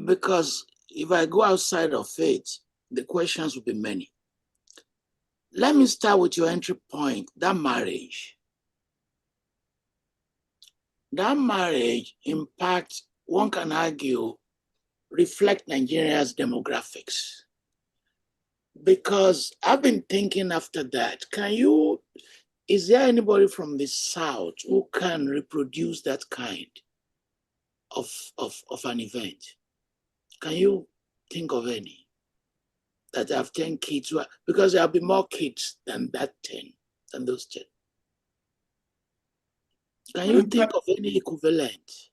because if I go outside of it, the questions will be many. Let me start with your entry point, that marriage. That marriage, in fact, one can argue, reflect Nigeria's demographics. Because I've been thinking after that, is there anybody from the South who can reproduce that kind of an event? Can you think of any that have 10 kids? Because there'll be more kids than those 10. Can you think of any equivalent?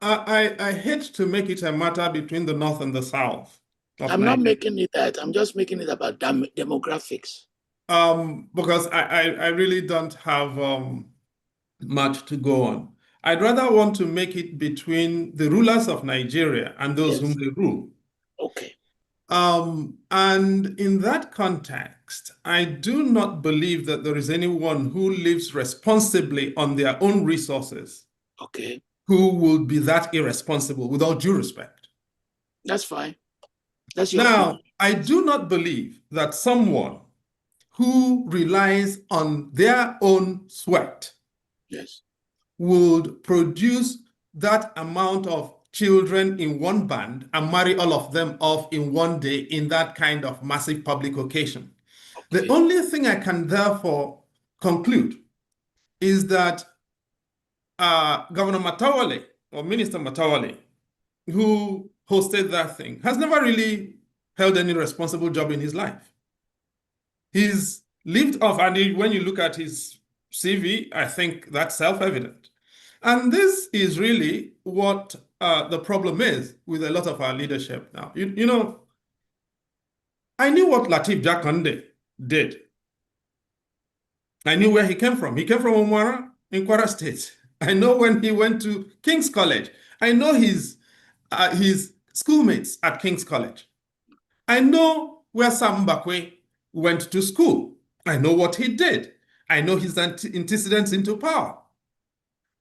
I hate to make it a matter between the North and the South. I'm not making it that. I'm just making it about demographics. Because I really don't have much to go on. I'd rather want to make it between the rulers of Nigeria and those whom they rule. And in that context, I do not believe that there is anyone who lives responsibly on their own resources who will be that irresponsible, with all due respect. That's fine. That's your Now, point. I do not believe that someone who relies on their own sweat would produce that amount of children in one band and marry all of them off in one day in that kind of massive public occasion. The only thing I can therefore conclude is that Governor Matawale, or Minister Matawale, who hosted that thing, has never really held any responsible job in his life. He's lived off, and when you look at his CV, I think that's self-evident. And this is really what the problem is with a lot of our leadership now. You know, I knew what Lateef Jakande did. I knew where he came from. He came from Omara in Kwara State. I know when he went to King's College. I know his schoolmates at King's College. I know where Sam Mbakwe went to school. I know what he did. I know his antecedents into power.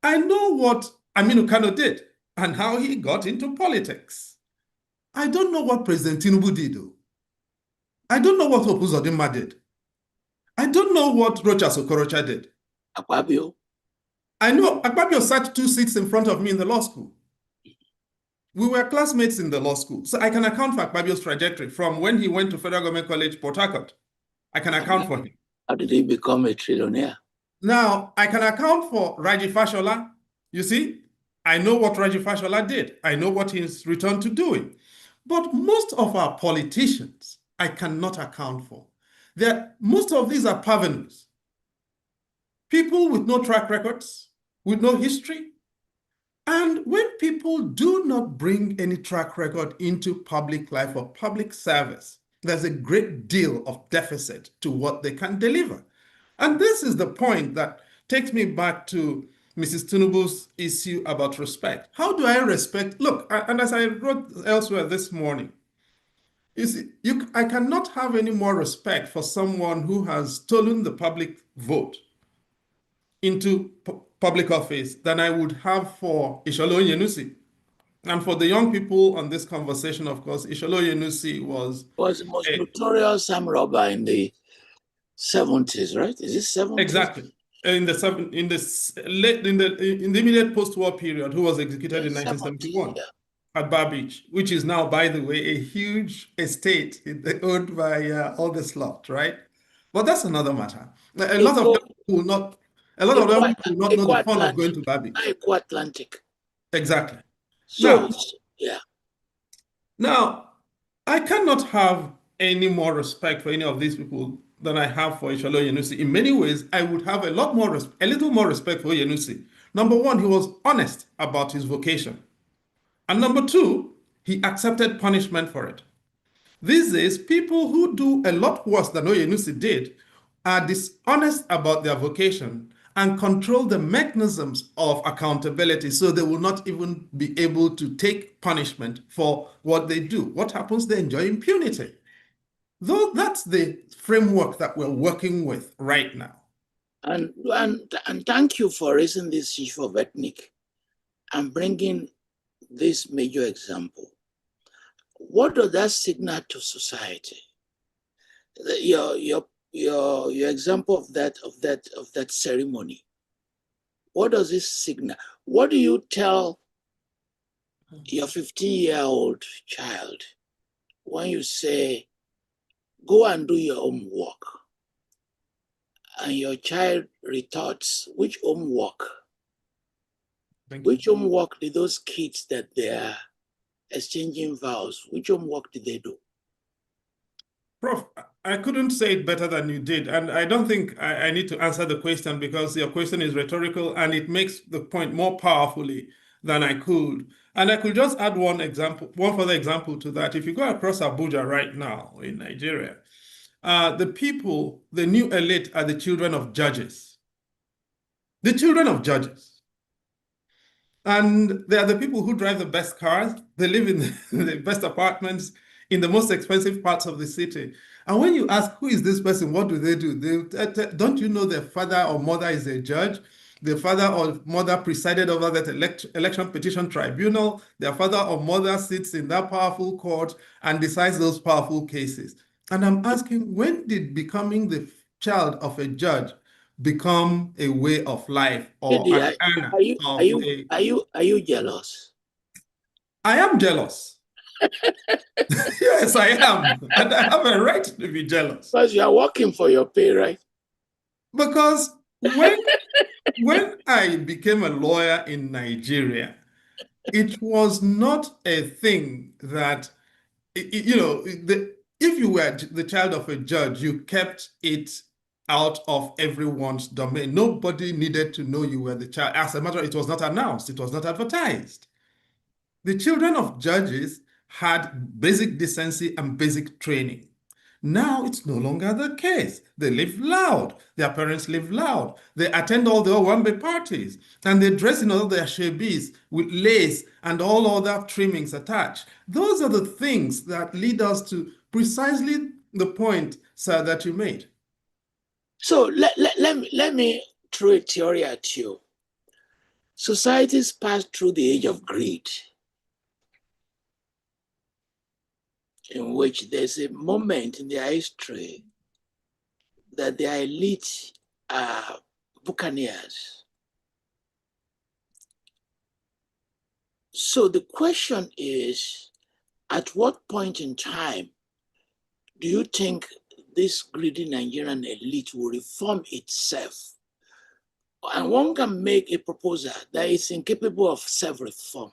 I know what Aminu Kano did and how he got into politics. I don't know what President Tinubu did, though. I don't know what Opuzodinma did. I don't know what Rochas Okorocha did. Akpabio. I know Akpabio sat 2 seats in front of me in the law school. We were classmates in the law school. So I can account for Akpabio's trajectory from when he went to Federal Government College, Port Harcourt. I can account for him. How did he become a trillionaire? Now, I can account for Raji Fashola. You see, I know what Raji Fashola did. I know what he's returned to doing. But most of our politicians, I cannot account for. Most of these are parvenus. People with no track records, with no history. And when people do not bring any track record into public life or public service, there's a great deal of deficit to what they can deliver. And this is the point that takes me back to Mrs. Tinubu's issue about respect. How do I respect? Look, and as I wrote elsewhere this morning, you see, I cannot have any more respect for someone who has stolen the public vote into public office than I would have for Isholo Yenusi. And for the young people on this conversation, of course, Isholo Yenusi was the most notorious armed robber in the 70s, right? Is it 70s? Exactly. In the immediate post-war period, who was executed in 1971 at Bar Beach, which is now, by the way, a huge estate owned by August Lot, right? But that's another matter. A lot of them will not know the fun of going to Bar Beach. Eco-Atlantic. Exactly. So, Now, I cannot have any more respect for any of these people than I have for Isholo Yenusi. In many ways, I would have a little more respect for Yenusi. Number one, he was honest about his vocation. And number two, he accepted punishment for it. These days, people who do a lot worse than Yenusi did are dishonest about their vocation and control the mechanisms of accountability so they will not even be able to take punishment for what they do. What happens? They enjoy impunity. Though that's the framework that we're working with right now. And thank you for raising this issue of ethnic and bringing this major example. What does that signal to society? Your example of that ceremony. What does this signal? What do you tell your 15-year-old child when you say, go and do your homework? And your child retorts, which homework? Which homework did those kids that they are exchanging vows, which homework did they do? Prof, I couldn't say it better than you did. And I don't think I need to answer the question because your question is rhetorical and it makes the point more powerfully than I could. And I could just add one further example to that. If you go across Abuja right now in Nigeria, the new elite are the children of judges. The children of judges. And they are the people who drive the best cars. They live in the best apartments. in the most expensive parts of the city. And when you ask, who is this person? What do? Don't you know their father or mother is a judge? Their father or mother presided over that election petition tribunal. Their father or mother sits in that powerful court and decides those powerful cases. And I'm asking, when did becoming the child of a judge become a way of life or Chidi, an honor are you jealous? I am jealous. Yes, I am. And I have a right to be jealous. Because you are working for your pay, right? Because when I became a lawyer in Nigeria, it was not a thing that, you know, if you were the child of a judge, you kept it out of everyone's domain. Nobody needed to know you were the child. As a matter of fact, it was not announced. It was not advertised. The children of judges had basic decency and basic training. Now it's no longer the case. They live loud. Their parents live loud. They attend all the Owambe parties and they dress in all their shebis with lace and all other trimmings attached. Those are the things that lead us to precisely the point, sir, that you made. So let me throw a theory at you. Societies pass through the age of greed, in which there's a moment in their history that their elite are buccaneers. So the question is, at what point in time do you think this greedy Nigerian elite will reform itself? And one can make a proposal that is incapable of self-reform.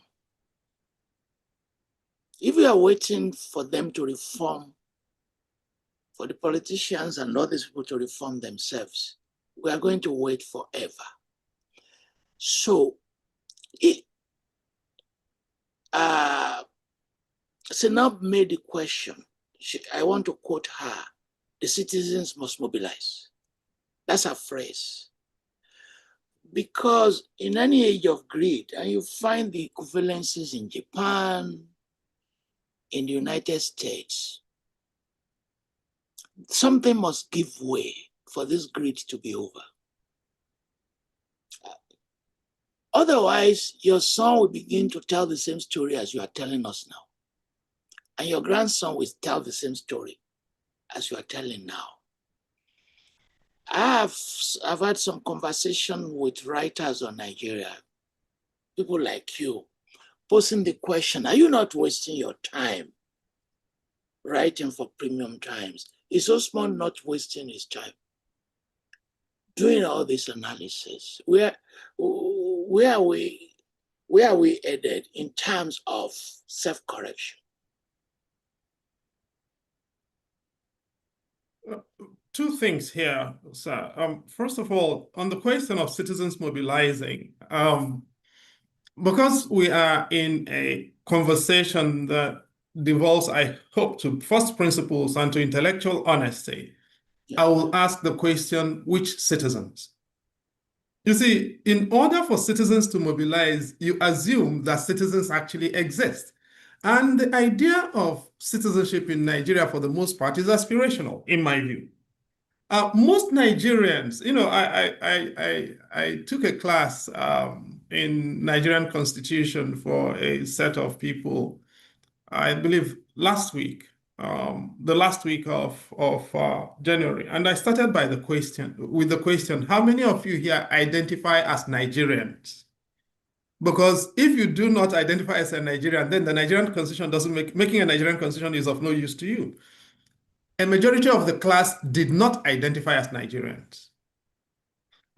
If we are waiting for them to reform, for the politicians and all these people to reform themselves, we are going to wait forever. So, Zainab made the question. I want to quote her: "The citizens must mobilize." That's her phrase. Because in any age of greed, and you find the equivalences in Japan, in the United States, something must give way for this greed to be over. Otherwise, your son will begin to tell the same story as you are telling us now. And your grandson will tell the same story as you are telling now. I've had some conversation with writers on Nigeria, people like you, posing the question, are you not wasting your time writing for Premium Times? Is Osmund not wasting his time doing all this analysis? Where are we headed in terms of self-correction? Two things here, sir. First of all, on the question of citizens mobilizing, because we are in a conversation that devolves, I hope, to first principles and to intellectual honesty, yeah, I will ask the question, which citizens? You see, in order for citizens to mobilize, you assume that citizens actually exist. And the idea of citizenship in Nigeria, for the most part, is aspirational, in my view. Most Nigerians, you know, I took a class in Nigerian Constitution for a set of people, I believe last week, the last week of January, and I started with the question, how many of you here identify as Nigerians? Because if you do not identify as a Nigerian, then the Nigerian Constitution doesn't making a Nigerian Constitution is of no use to you. A majority of the class did not identify as Nigerians.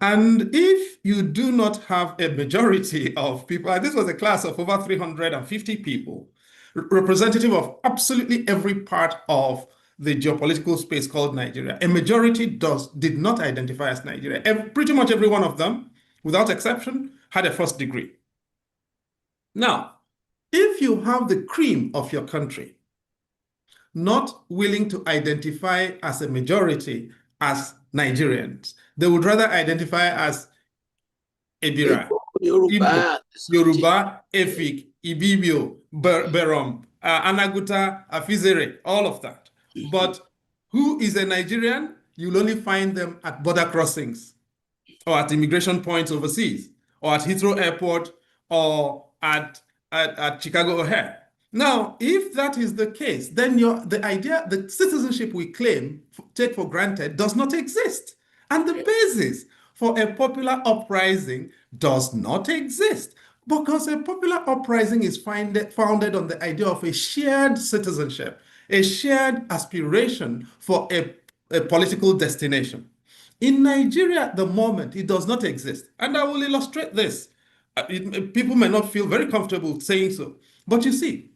And if you do not have a majority of people, and this was a class of over 350 people, representative of absolutely every part of the geopolitical space called Nigeria, a majority did not identify as Nigeria. Pretty much every one of them, without exception, had a first degree. Now, if you have the cream of your country not willing to identify as a majority as Nigerians, they would rather identify as Ebira, Yoruba, Yoruba, Efik, Ibibio, Berom, Anaguta, Afizere, all of that. But who is a Nigerian? You'll only find them at border crossings or at immigration points overseas or at Heathrow Airport or at Chicago O'Hare. Now, if that is the case, then the citizenship we take for granted does not exist. And the basis for a popular uprising does not exist, because a popular uprising is founded on the idea of a shared citizenship, a shared aspiration for a political destination. In Nigeria at the moment, it does not exist. And I will illustrate this. People may not feel very comfortable saying so. But you see,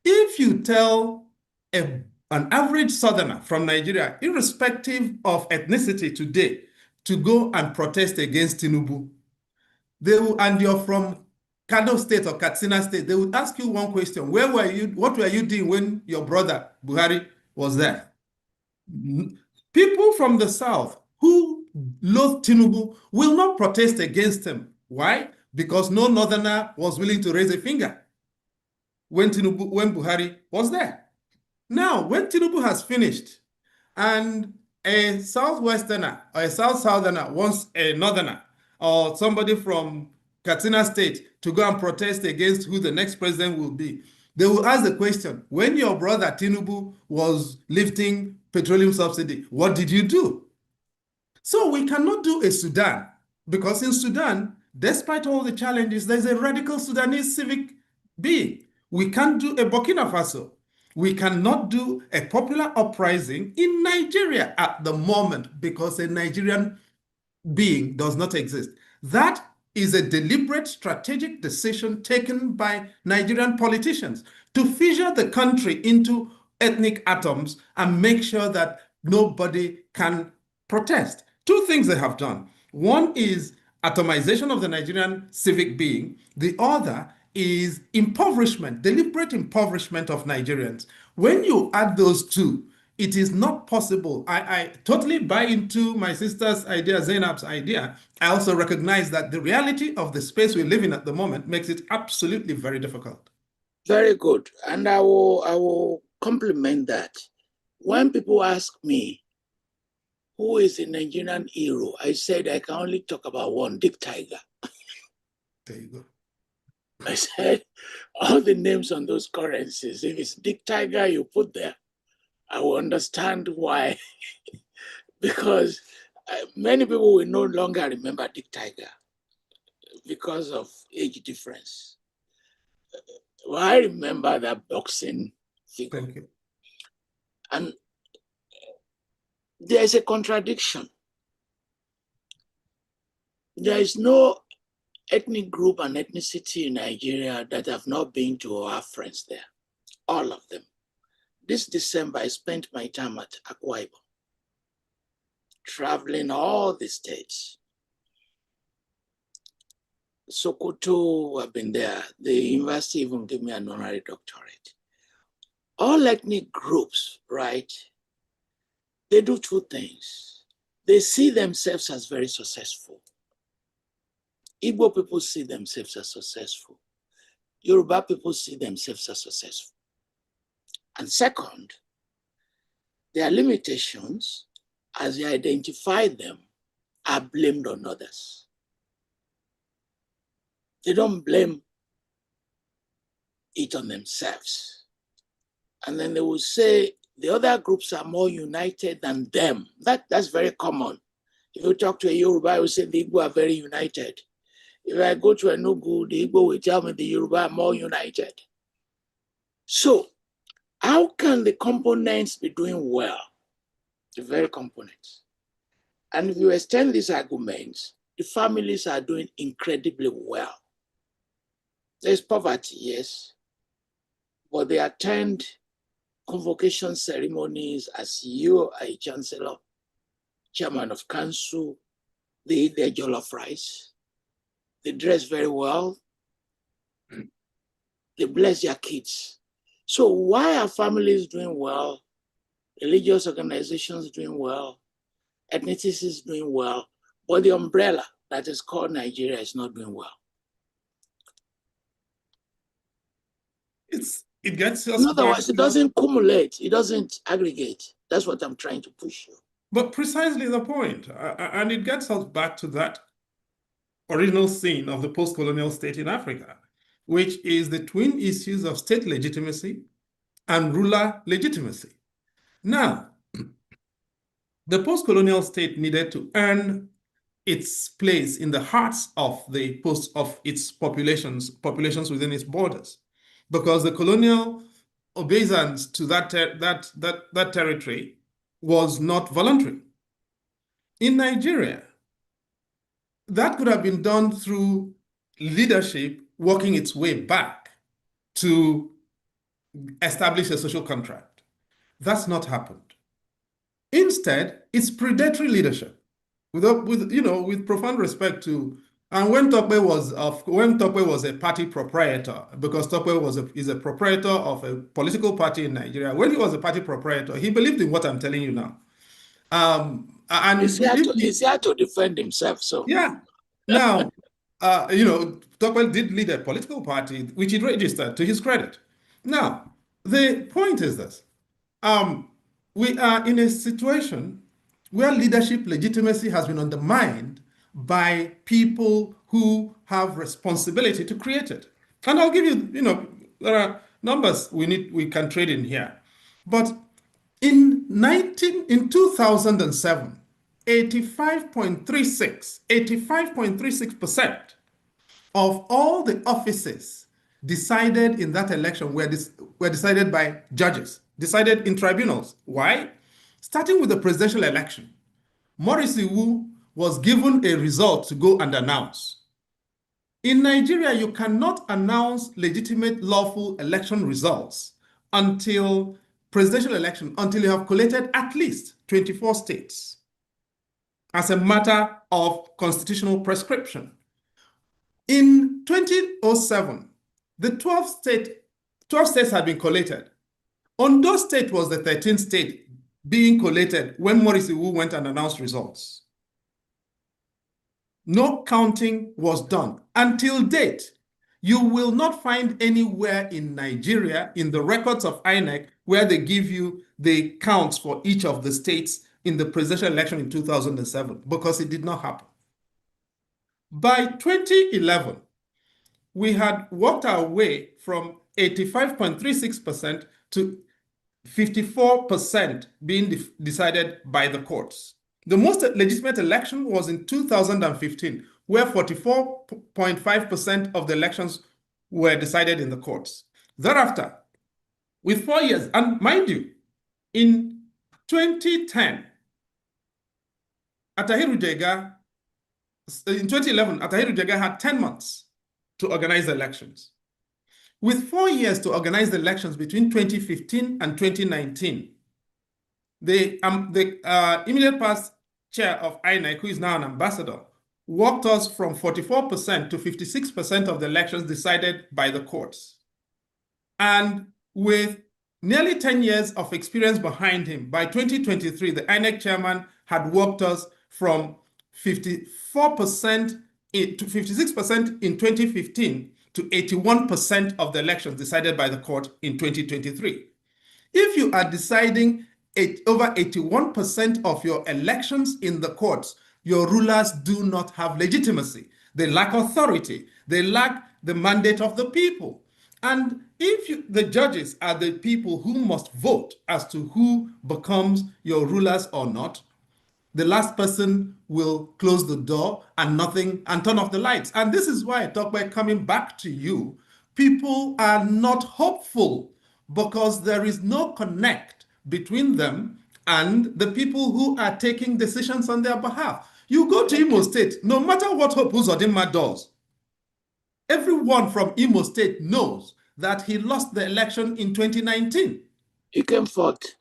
if you tell an average Southerner from Nigeria, irrespective of ethnicity today, to go and protest against Tinubu, and you're from Kano State or Katsina State, they would ask you one question: where were you? What were you doing when your brother Buhari was there? People from the South who loathe Tinubu will not protest against him. Why? Because no Northerner was willing to raise a finger when Buhari was there. Now, when Tinubu has finished and a Southwesterner or a Southerner wants a Northerner or somebody from Katsina State to go and protest against who the next president will be, they will ask the question: when your brother Tinubu was lifting petroleum subsidy, what did you do? So we cannot do a Sudan, because in Sudan, despite all the challenges, there's a radical Sudanese civic being. We can't do a Burkina Faso. We cannot do a popular uprising in Nigeria at the moment, because a Nigerian being does not exist. That is a deliberate strategic decision taken by Nigerian politicians to fissure the country into ethnic atoms and make sure that nobody can protest. Two things they have done. One is atomization of the Nigerian civic being. The other is impoverishment, deliberate impoverishment of Nigerians. When you add those two, it is not possible. I totally buy into my sister's idea, Zainab's idea. I also recognize that the reality of the space we live in at the moment makes it absolutely very difficult. Very good. And I will compliment that. When people ask me, who is a Nigerian hero, I said I can only talk about one, Dick Tiger. There you go. I said all the names on those currencies, if it's Dick Tiger you put there, I will understand why. Because many people will no longer remember Dick Tiger because of age difference. Well, I remember that boxing figure. Thank you. And there is a contradiction. There is no ethnic group and ethnicity in Nigeria that have not been to or have friends there. All of them. This December, I spent my time at Akwa Ibom, traveling all the states. Sokoto, I've been there. The university even gave me an honorary doctorate. All ethnic groups, right? They do two things. They see themselves as very successful. Igbo people see themselves as successful. Yoruba people see themselves as successful. And second, their limitations, as they identify them, are blamed on others. They don't blame it on themselves. And then they will say the other groups are more united than them. That's very common. If you talk to a Yoruba, I will say the Igbo are very united. If I go to Enugu, the Igbo will tell me the Yoruba are more united. So, how can the components be doing well? The very components. And if you extend these arguments, the families are doing incredibly well. There's poverty, yes, but they attend convocation ceremonies as you are a chancellor, chairman of council. They eat their jollof rice. They dress very well. They bless their kids. So why are families doing well? Religious organizations doing well? Ethnicities doing well? But the umbrella that is called Nigeria is not doing well. It gets us In other back words, it to, doesn't cumulate, it doesn't aggregate. That's what I'm trying to push you. but precisely the point. And it gets us back to that original scene of the post-colonial state in Africa, which is the twin issues of state legitimacy and ruler legitimacy. Now, the post-colonial state needed to earn its place in the hearts of its populations within its borders, because the colonial obeisance to that territory was not voluntary. In Nigeria, that could have been done through leadership working its way back to establish a social contract. That's not happened. Instead, it's predatory leadership. With profound respect to, and when Tope was a party proprietor, because Tope is a proprietor of a political party in Nigeria. When he was a party proprietor, he believed in what I'm telling you now. And he's here to defend himself. So yeah. Now, Tope did lead a political party, which he registered to his credit. Now, the point is this. We are in a situation where leadership legitimacy has been undermined by people who have responsibility to create it. And I'll give you, there are numbers we can trade in here. But in 2007, 85.36% of all the offices decided in that election were decided by judges, decided in tribunals. Why? Starting with the presidential election, Maurice Iwu was given a result to go and announce. In Nigeria, you cannot announce legitimate, lawful election results until presidential election, until you have collated at least 24 states as a matter of constitutional prescription. In 2007, the 12 states had been collated. Ondo State was the 13th state being collated when Maurice Iwu went and announced results. No counting was done. Until date, you will not find anywhere in Nigeria, in the records of INEC, where they give you the counts for each of the states in the presidential election in 2007, because it did not happen. By 2011, we had walked our way from 85.36% to 54% being decided by the courts. The most legitimate election was in 2015, where 44.5% of the elections were decided in the courts. Thereafter, with 4 years, and mind you, in 2010, in 2011, Atahiru Jega had 10 months to organize the elections. With 4 years to organize the elections between 2015 and 2019, the immediate past chair of INEC, who is now an ambassador, walked us from 44% to 56% of the elections decided by the courts. And with nearly 10 years of experience behind him, by 2023, the INEC chairman had walked us from 54% to 56% in 2015 to 81% of the elections decided by the court in 2023. If you are deciding over 81% of your elections in the courts, your rulers do not have legitimacy. They lack authority. They lack the mandate of the people. And if the judges are the people who must vote as to who becomes your rulers or not, the last person will close the door and turn off the lights. And this is why I talk about coming back to you. People are not hopeful because there is no connect between them and the people who are taking decisions on their behalf. You go to Imo State, no matter what Hope Uzodinma does, everyone from Imo State knows that he lost the election in 2019. He came forth.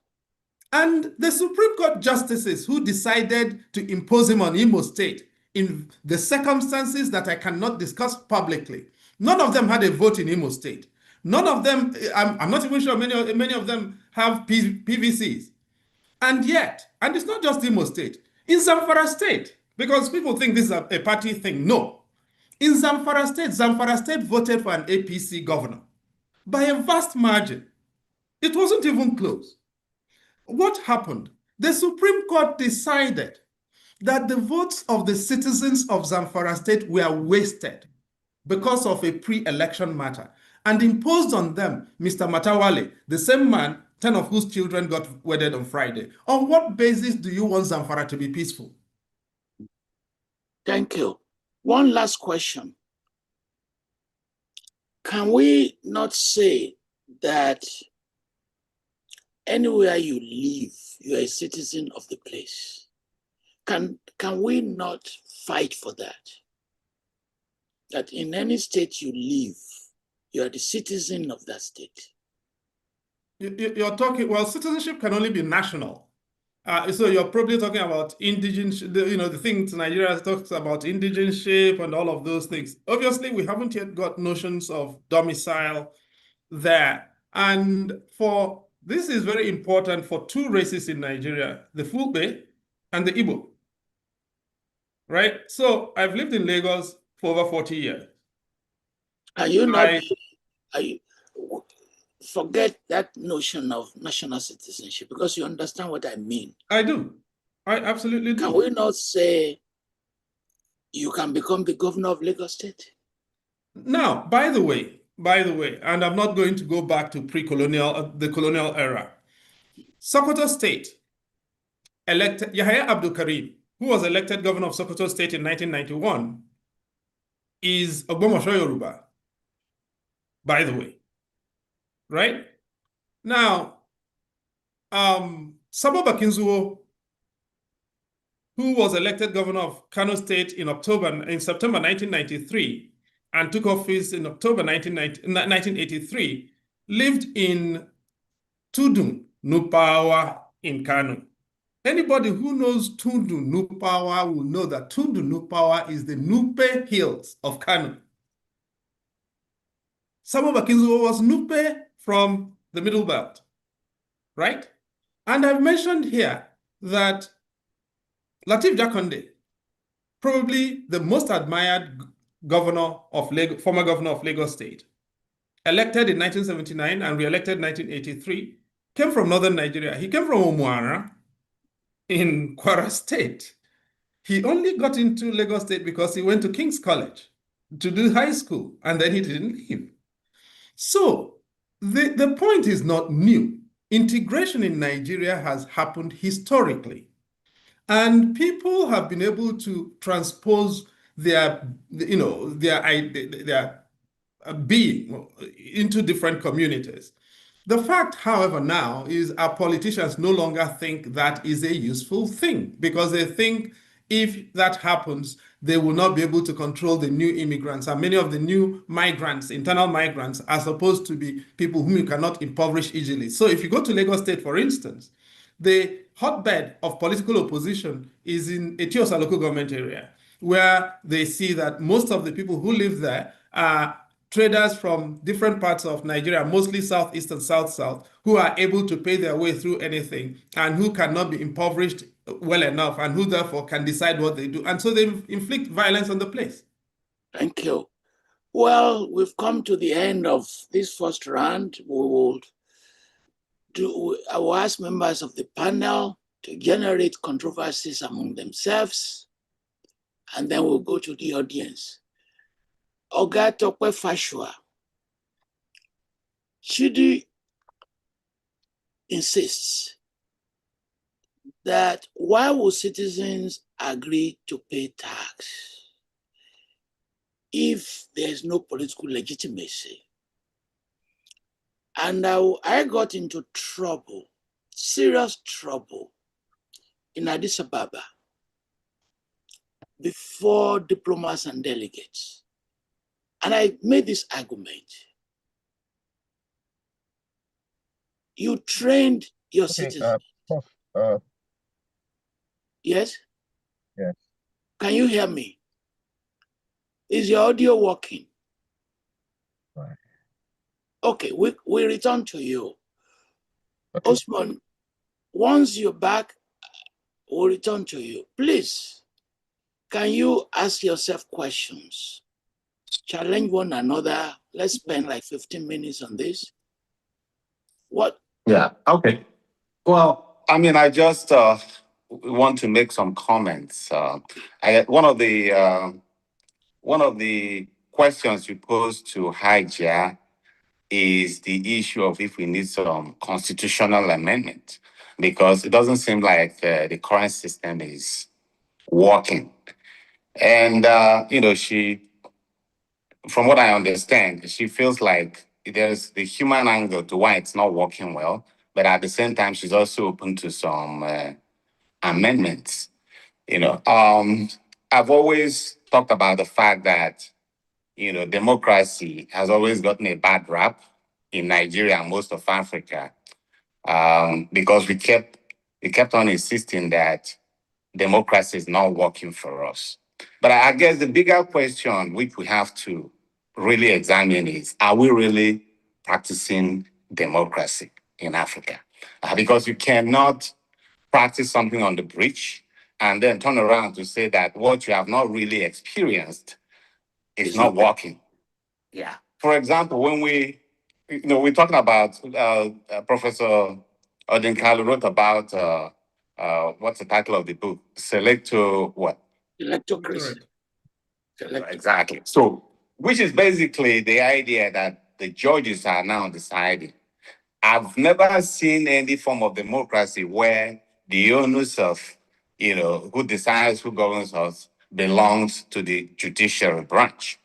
And the Supreme Court justices who decided to impose him on Imo State in the circumstances that I cannot discuss publicly, none of them had a vote in Imo State. None of them, I'm not even sure many of them have PVCs. And yet, and it's not just Imo State, in Zamfara State, because people think this is a party thing. No. In Zamfara State voted for an APC governor. by a vast margin. It wasn't even close. What happened? The Supreme Court decided that the votes of the citizens of Zamfara State were wasted because of a pre-election matter and imposed on them Mr. Matawale, the same man, 10 of whose children got wedded on Friday. On what basis do you want Zamfara to be peaceful? Thank you. One last question. Can we not say that anywhere you live, you're a citizen of the place? Can we not fight for that? That in any state you live, you are the citizen of that state. You're talking, well, citizenship can only be national. So you're probably talking about indigenous, the things Nigeria talks about indigenship and all of those things. Obviously, we haven't yet got notions of domicile there. And this is very important for two races in Nigeria, the Fulbe and the Igbo. Right? So I've lived in Lagos for over 40 years. Are you not, forget that notion of national citizenship, because you understand what I mean. I do. I absolutely do. Can we not say you can become the governor of Lagos State? Now, by the way, and I'm not going to go back to pre-colonial, the colonial era. Sokoto State elected Yahya Abdul Karim, who was elected governor of Sokoto State in 1991, is Ogbomosho Yoruba, by the way. Right? Now, Sabo Bakinzuo, who was elected governor of Kano State in September 1993 and took office in October 1983, lived in Tudun, Nupawa in Kano. Anybody who knows Tudun, Nupawa will know that Tudun, Nupawa is the Nupe Hills of Kano. Sabo Bakinzuo was Nupe from the Middle Belt, right? And I've mentioned here that Lateef Jakonde, probably the most admired former governor of Lagos State, elected in 1979 and re-elected in 1983, came from northern Nigeria. He came from Omuara in Kwara State. He only got into Lagos State because he went to King's College to do high school, and then he didn't leave. So the point is not new. Integration in Nigeria has happened historically. And people have been able to transpose their being into different communities. The fact, however, now is our politicians no longer think that is a useful thing, because they think if that happens, they will not be able to control the new immigrants. And many of the new migrants, internal migrants, are supposed to be people whom you cannot impoverish easily. So if you go to Lagos State, for instance, the hotbed of political opposition is in Etiosa local government area, where they see that most of the people who live there are traders from different parts of Nigeria, mostly southeast and south-south, who are able to pay their way through anything and who cannot be impoverished well enough and who therefore can decide what they do. And so they inflict violence on the place. Thank you. Well, we've come to the end of this first round. I will ask members of the panel to generate controversies among themselves, and then we'll go to the audience. Oga Tope Fasua, Chidi insists that why would citizens agree to pay tax if there's no political legitimacy? And I got into trouble, serious trouble, in Addis Ababa before diplomats and delegates. And I made this argument. You trained your citizens. Prof, Yes? Yes. Can you hear me? Is your audio working? Right. Okay, we return to you. Okay. Osmund, once you're back, we'll return to you. Please, can you ask yourself questions? challenge one another. Let's spend like 15 minutes on this. What? Yeah, okay. Well, I mean, I just want to make some comments. One of the questions you posed to Hajia is the issue of if we need some constitutional amendment, because it doesn't seem like the current system is working. And, from what I understand, she feels like there's the human angle to why it's not working well, but at the same time, she's also open to some amendments. I've always talked about the fact that democracy has always gotten a bad rap in Nigeria and most of Africa, because we kept on insisting that democracy is not working for us. But I guess the bigger question which we have to really examine is, are we really practicing democracy in Africa? Because you cannot practice something on the bridge and then turn around to say that what you have not really experienced is not working. Yeah. For example, when we're talking about Professor Odinkalu wrote about what's the title of the book? Selecto what? Electocracy. Exactly. So, which is basically the idea that the judges are now deciding. I've never seen any form of democracy where the onus of, who decides who governs us belongs to the judiciary branch.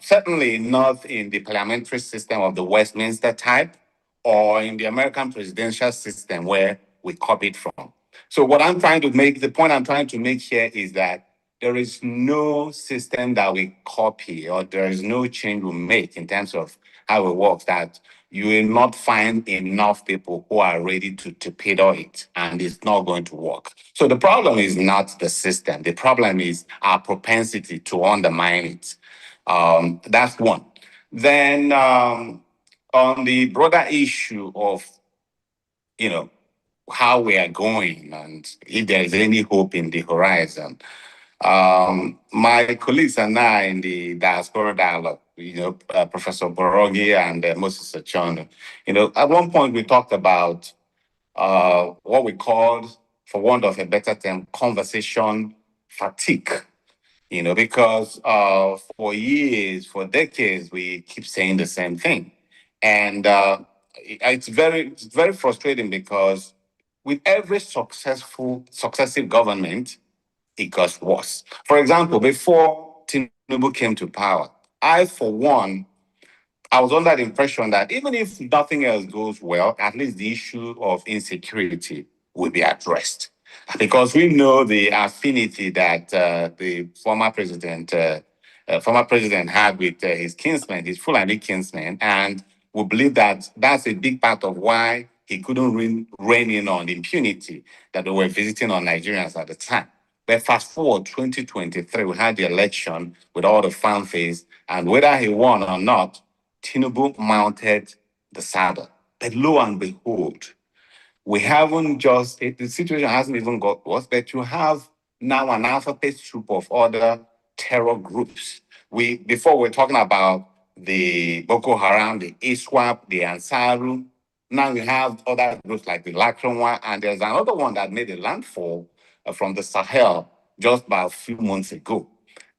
Certainly not in the parliamentary system of the Westminster type or in the American presidential system where we copied from. So the point I'm trying to make here is that there is no system that we copy, or there is no change we make in terms of how it works, that you will not find enough people who are ready to torpedo it, and it's not going to work. So the problem is not the system. The problem is our propensity to undermine it. That's one. Then on the broader issue of, how we are going and if there is any hope in the horizon, my colleagues and I in the diaspora dialogue, Professor Borogi and Moses Achono, at one point we talked about what we called, for want of a better term, conversation fatigue. Because for years, for decades, we keep saying the same thing, and it's very frustrating because with every successive government, it got worse. For example, before Tinubu came to power, for one, I was under the impression that even if nothing else goes well, at least the issue of insecurity will be addressed. Because we know the affinity that the former president had with his kinsmen, his Fulani kinsmen, and we believe that that's a big part of why he couldn't rein in on impunity that they were visiting on Nigerians at the time. But fast forward 2023, we had the election with all the fanfares, and whether he won or not, Tinubu mounted the saddle. But lo and behold, we haven't the situation hasn't even got worse, but you have now an alphabet soup of other terror groups. Before we're talking about the Boko Haram, the ISWAP, the Ansaru. Now you have other groups like the Lakronwa, and there's another one that made a landfall from the Sahel just about a few months ago.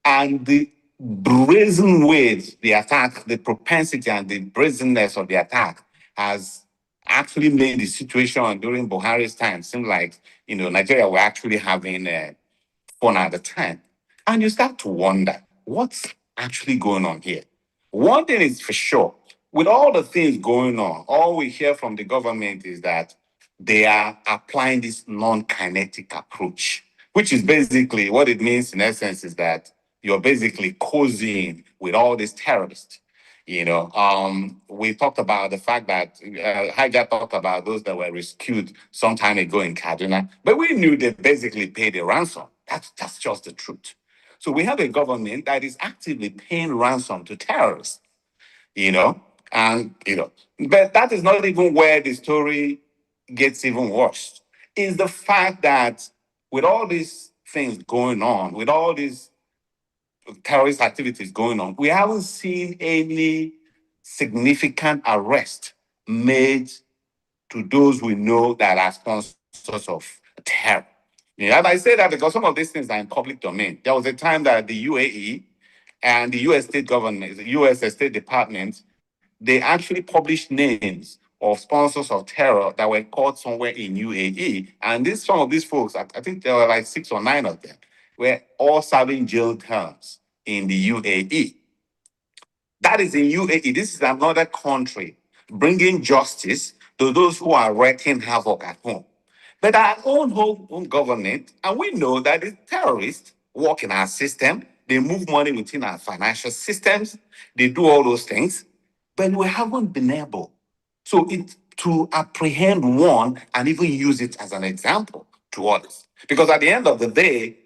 And the brazen ways the attack, the propensity and the brazenness of the attack has actually made the situation during Buhari's time seem like, Nigeria were actually having fun at the time. And you start to wonder, what's actually going on here? One thing is for sure, with all the things going on, all we hear from the government is that they are applying this non-kinetic approach, which is basically what it means in essence is that you're basically cozying with all these terrorists. We talked about the fact that Haja talked about those that were rescued some time ago in Kaduna, but we knew they basically paid a ransom. That's just the truth. So we have a government that is actively paying ransom to terrorists, but that is not even where the story gets even worse. Is the fact that with all these things going on, with all these terrorist activities going on, we haven't seen any significant arrest made to those we know that are sponsors of terror. And I say that because some of these things are in public domain. There was a time that the UAE and the US state government, the US State Department, they actually published names of sponsors of terror that were caught somewhere in UAE. And some of these folks, I think there were like 6 or 9 of them, were all serving jail terms in the UAE. That is in UAE. This is another country bringing justice to those who are wreaking havoc at home. But our own government, and we know that the terrorists work in our system, they move money within our financial systems, they do all those things, but we haven't been able to apprehend one and even use it as an example to others. Because at the end of the day,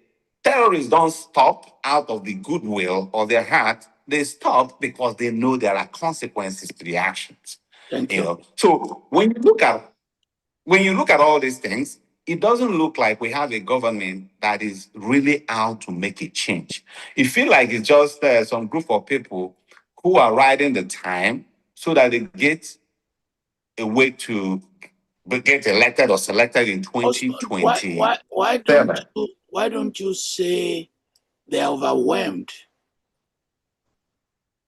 terrorists don't stop out of the goodwill of their heart. They stop because they know there are consequences to the actions. Thank you. So when you look at all these things, it doesn't look like we have a government that is really out to make a change. It feels like it's just some group of people who are riding the time so that they get a way to get elected or selected in 2020. Why don't you say they're overwhelmed?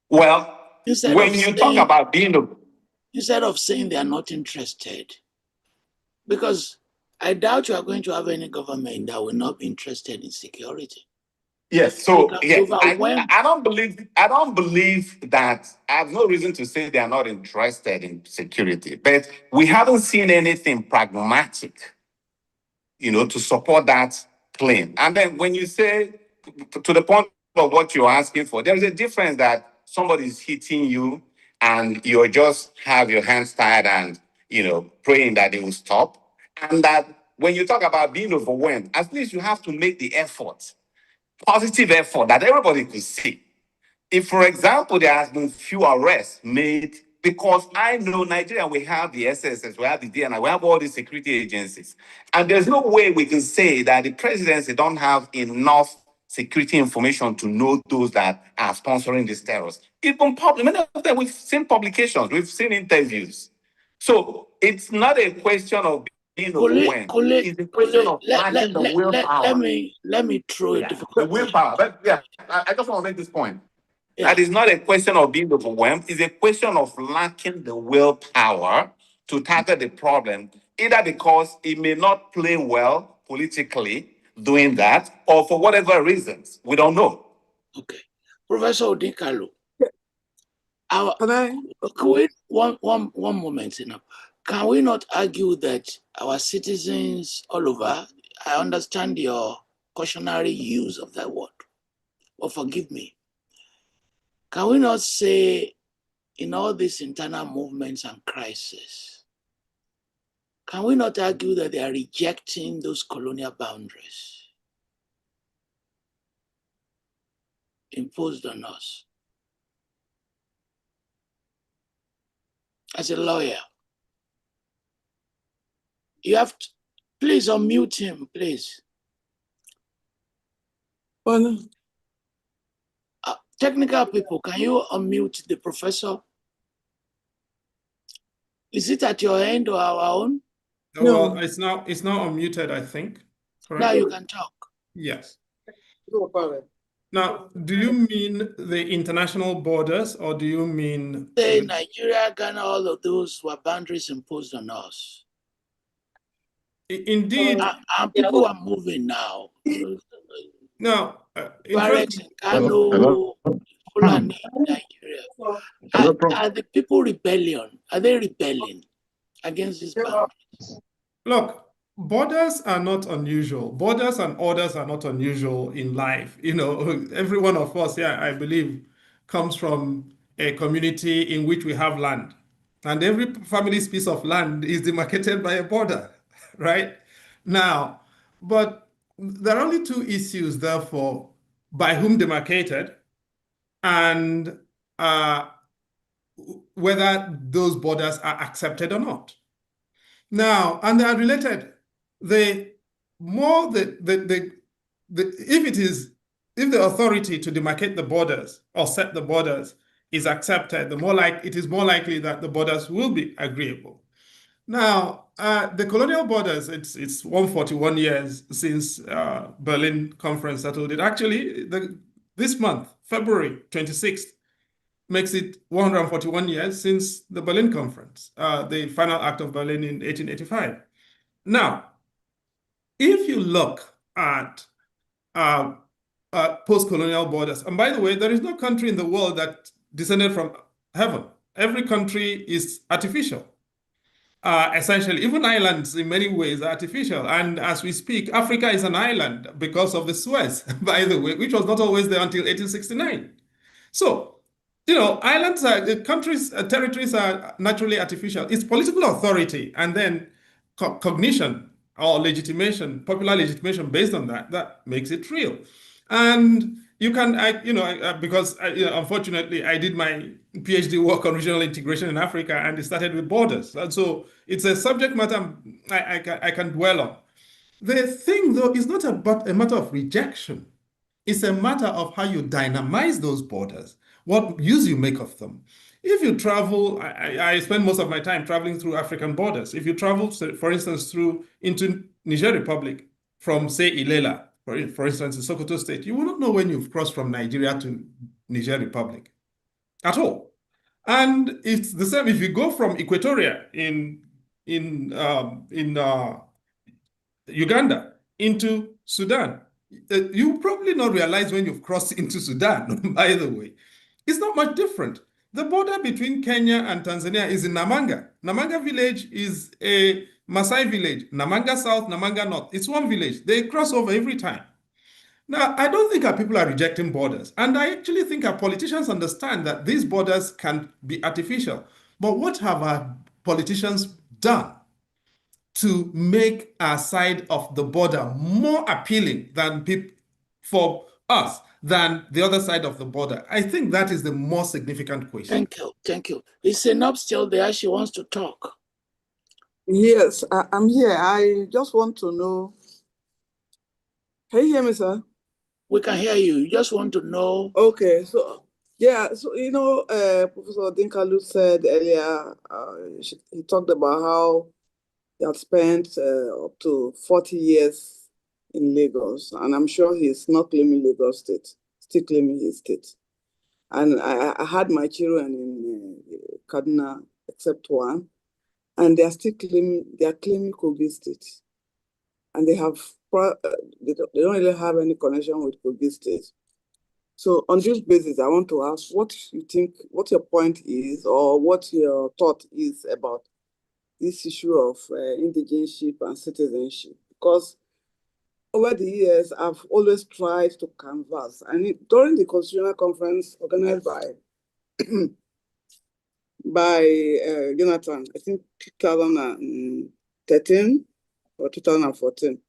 Well, when you talk about instead of saying they are not interested, because I doubt you are going to have any government that will not be interested in security. Yes, so yes, I don't believe that. I have no reason to say they are not interested in security, but we haven't seen anything pragmatic, to support that claim. And then when you say, to the point of what you're asking for, there's a difference that somebody is hitting you and you just have your hands tied and, praying that they will stop. And that when you talk about being overwhelmed, at least you have to make the effort, positive effort that everybody could see. If, for example, there has been few arrests made, because I know Nigeria, we have the SSS, we have the DNI, we have all these security agencies. And there's no way we can say that the presidency don't have enough security information to know those that are sponsoring these terrorists. Even many of them, we've seen publications, we've seen interviews. So it's not a question of being overwhelmed. It's a question of lacking the willpower. Let me throw it. The willpower. But I just want to make this point. Yeah. That is not a question of being overwhelmed. It's a question of lacking the willpower to tackle the problem, either because it may not play well politically doing that, or for whatever reasons. We don't know. Okay. Professor Odinkalu, one moment, can we not argue that our citizens all over, I understand your cautionary use of that word, but forgive me, can we not say in all these internal movements and crises, can we not argue that they are rejecting those colonial boundaries imposed on us? As a lawyer, you have to, please unmute him, please. Well, technical people, can you unmute the professor? Is it at your end or our own? No. Well, it's now unmuted, I think. Correct? Now you can talk. Yes. Now, do you mean the international borders, or do you mean Nigeria, Ghana, all of those were boundaries imposed on us? Indeed. And people are moving now. No, Barracks in Kano, Fulani, Nigeria. Are the people rebellion? Are they rebelling against these boundaries? Look, borders are not unusual. Borders and orders are not unusual in life. Every one of us, I believe, comes from a community in which we have land. And every family's piece of land is demarcated by a border, right? Now, but there are only two issues, therefore, by whom demarcated and whether those borders are accepted or not. Now, and they are related. If it is if the authority to demarcate the borders or set the borders is accepted, it is more likely that the borders will be agreeable. Now, the colonial borders, it's 141 years since Berlin Conference settled it. Actually, this month, February 26th, makes it 141 years since the Berlin Conference, the final act of Berlin in 1885. Now, if you look at post-colonial borders, and by the way, there is no country in the world that descended from heaven. Every country is artificial. Essentially, even islands in many ways are artificial. And as we speak, Africa is an island because of the Suez, by the way, which was not always there until 1869. So, islands countries, territories are naturally artificial. It's political authority and then cognition or legitimation, popular legitimation based on that makes it real. And you can, because unfortunately I did my PhD work on regional integration in Africa, and it started with borders. And so it's a subject matter I can dwell on. The thing, though, is not about a matter of rejection. It's a matter of how you dynamize those borders, what use you make of them. If you travel, I spend most of my time traveling through African borders. If you travel, for instance, into Niger Republic from, say, Ilela, for instance, in Sokoto State, you will not know when you've crossed from Nigeria to Niger Republic at all. And it's the same if you go from Equatoria in Uganda into Sudan. You probably not realize when you've crossed into Sudan, by the way. It's not much different. The border between Kenya and Tanzania is in Namanga. Namanga village is a Maasai village. Namanga South, Namanga North. It's one village. They cross over every time. Now, I don't think our people are rejecting borders. And I actually think our politicians understand that these borders can be artificial. But what have our politicians done to make our side of the border more appealing for us than the other side of the border? I think that is the more significant question. Thank you. Is Zainab still there? She wants to talk. Yes, I'm here. I just want to know. Can you hear me, sir? We can hear you. You just want to know. Okay, so yeah, so Professor Odinkalu said earlier, he talked about how he had spent up to 40 years in Lagos, and I'm sure he's not claiming Lagos State, still claiming his state. And I had my children in Kaduna, except one, and they are still claiming Kogi State, and they don't really have any connection with Kogi State. So on this basis, I want to ask what your point is, or what your thought is about this issue of indigenship and citizenship, because over the years, I've always tried to canvass. And during the Constitutional Conference organized by Jonathan, I think 2013 or 2014.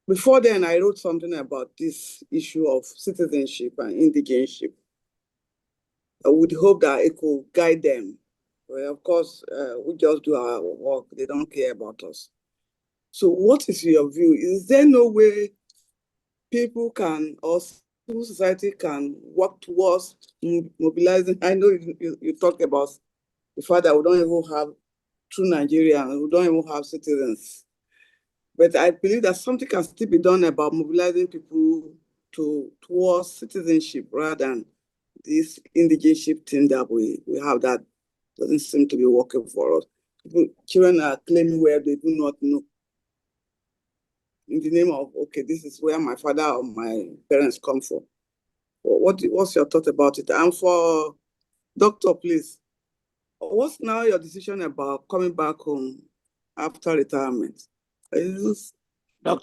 Before then, I wrote something about this issue of citizenship and indigenship. I would hope that it could guide them. Well, of course, we just do our work. They don't care about us. So what is your view? Is there no way people can, or civil society can work towards mobilizing? I know you talk about the fact that we don't even have true Nigerians, we don't even have citizens. But I believe that something can still be done about mobilizing people towards citizenship rather than this indigenship thing that we have that doesn't seem to be working for us. Children are claiming where they do not know. In the name of, okay, this is where my father or my parents come from. What's your thought about it? And for Doctor, please, what's now your decision about coming back home after retirement? Are you still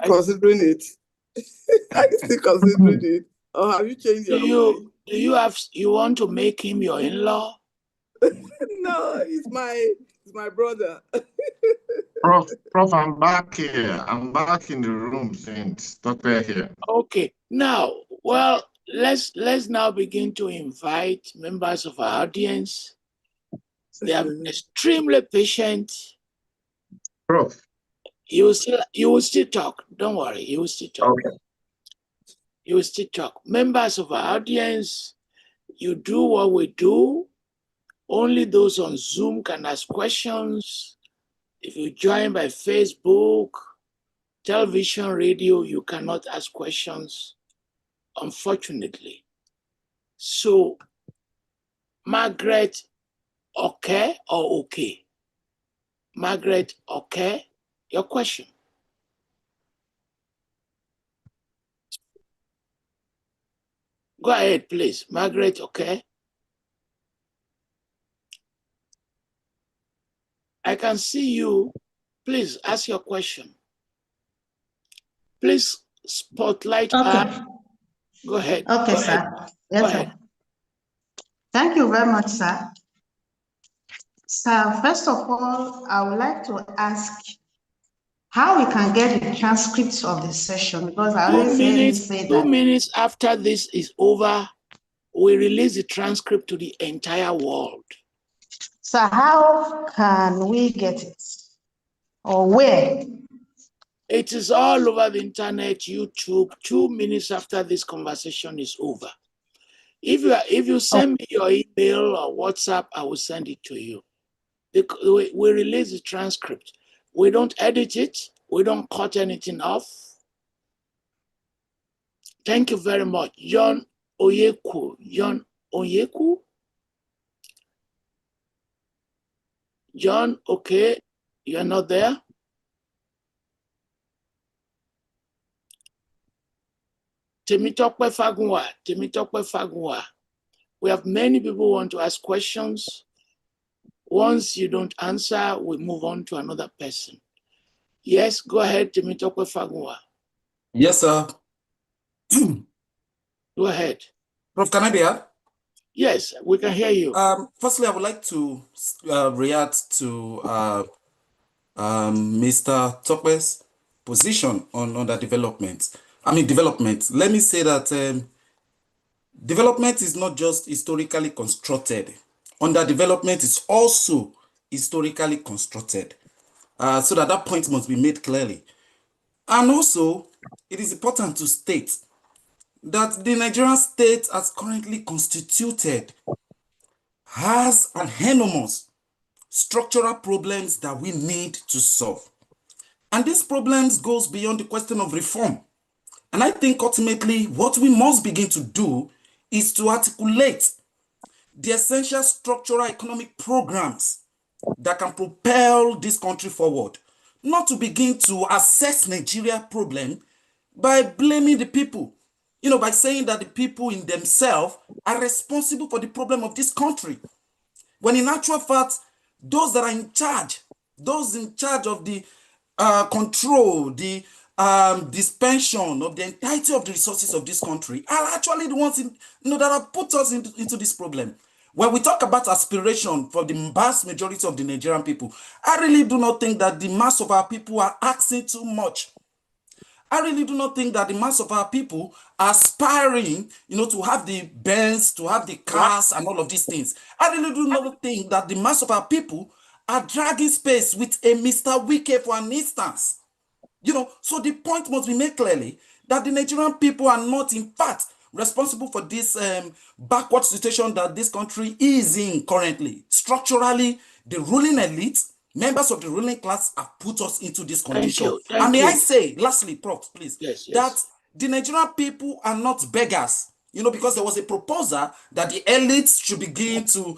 considering it? Are you still considering it? Or have you changed your mind? You want to make him your in-law? No, he's my brother. Prof, I'm back here. I'm back in the room since Tope here. Okay. Now, well, let's now begin to invite members of our audience. They are extremely patient. Prof. You will still talk. Don't worry, you will still talk. Okay. you will still talk. Members of our audience, you do what we do. Only those on Zoom can ask questions. If you join by Facebook, television, radio, you cannot ask questions, unfortunately. So, Margaret, okay or okay? Margaret, okay? Your question. Go ahead, please. Margaret, okay? I can see you. Please ask your question. Please spotlight her. Go ahead. Okay, Go sir. ahead. Yes, Go sir. ahead. Thank you very much, sir. Sir, first of all, I would like to ask how we can get the transcripts of the session, because I always say 2 that. minutes after this is over, we release the transcript to the entire world. So how can we get it? Or where? It is all over the internet, YouTube, 2 minutes after this conversation is over. If you send me your email or WhatsApp, I will send it to you. We release the transcript. We don't edit it. We don't cut anything off. Thank you very much. John Oyeku. John Oyeku? John, okay. You're not there? Temitope Fagunwa. Temitope Fagunwa. We have many people who want to ask questions. Once you don't answer, we move on to another person. Yes, go ahead, Temitope Fagunwa. Yes, sir. Go ahead. Prof, can I be heard? Yes, we can hear you. Firstly, I would like to react to Mr. Tope's position on the development. Development. Let me say that development is not just historically constructed. Underdevelopment is also historically constructed. So that point must be made clearly. And also, it is important to state that the Nigerian state as currently constituted has an enormous structural problems that we need to solve. And these problems goes beyond the question of reform. And I think ultimately what we must begin to do is to articulate the essential structural economic programs that can propel this country forward, not to begin to assess Nigeria problem by blaming the people, by saying that the people in themselves are responsible for the problem of this country. When in actual fact, those that are in charge, those in charge of the control, the dispensation of the entirety of the resources of this country are actually the ones that have put us into this problem. When we talk about aspiration for the vast majority of the Nigerian people, I really do not think that the mass of our people are asking too much. I really do not think that the mass of our people are aspiring, to have the Benz, to have the cars and all of these things. I really do not think that the mass of our people are dragging space with a Mr. Wike, for an instance. So the point must be made clearly that the Nigerian people are not, in fact, responsible for this backward situation that this country is in currently. Structurally, the ruling elite, members of the ruling class have put us into this condition. Thank you. I say, lastly, Prof, please, yes. that the Nigerian people are not beggars, because there was a proposal that the elites should begin to,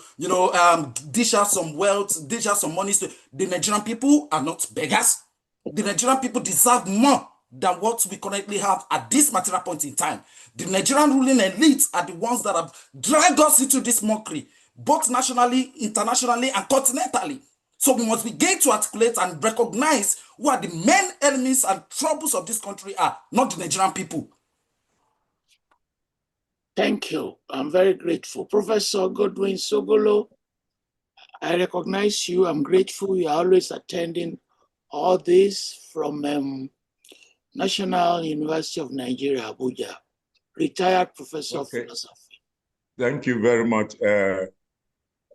dish out some wealth, dish out some money. The Nigerian people are not beggars. The Nigerian people deserve more than what we currently have at this material point in time. The Nigerian ruling elites are the ones that have dragged us into this mockery, both nationally, internationally, and continentally. So we must begin to articulate and recognize who are the main enemies and troubles of this country are, not the Nigerian people. Thank you. I'm very grateful. Professor Godwin Sogolo, I recognize you. I'm grateful. You're always attending all this from National University of Nigeria, Abuja, retired professor of philosophy. Thank you very much. I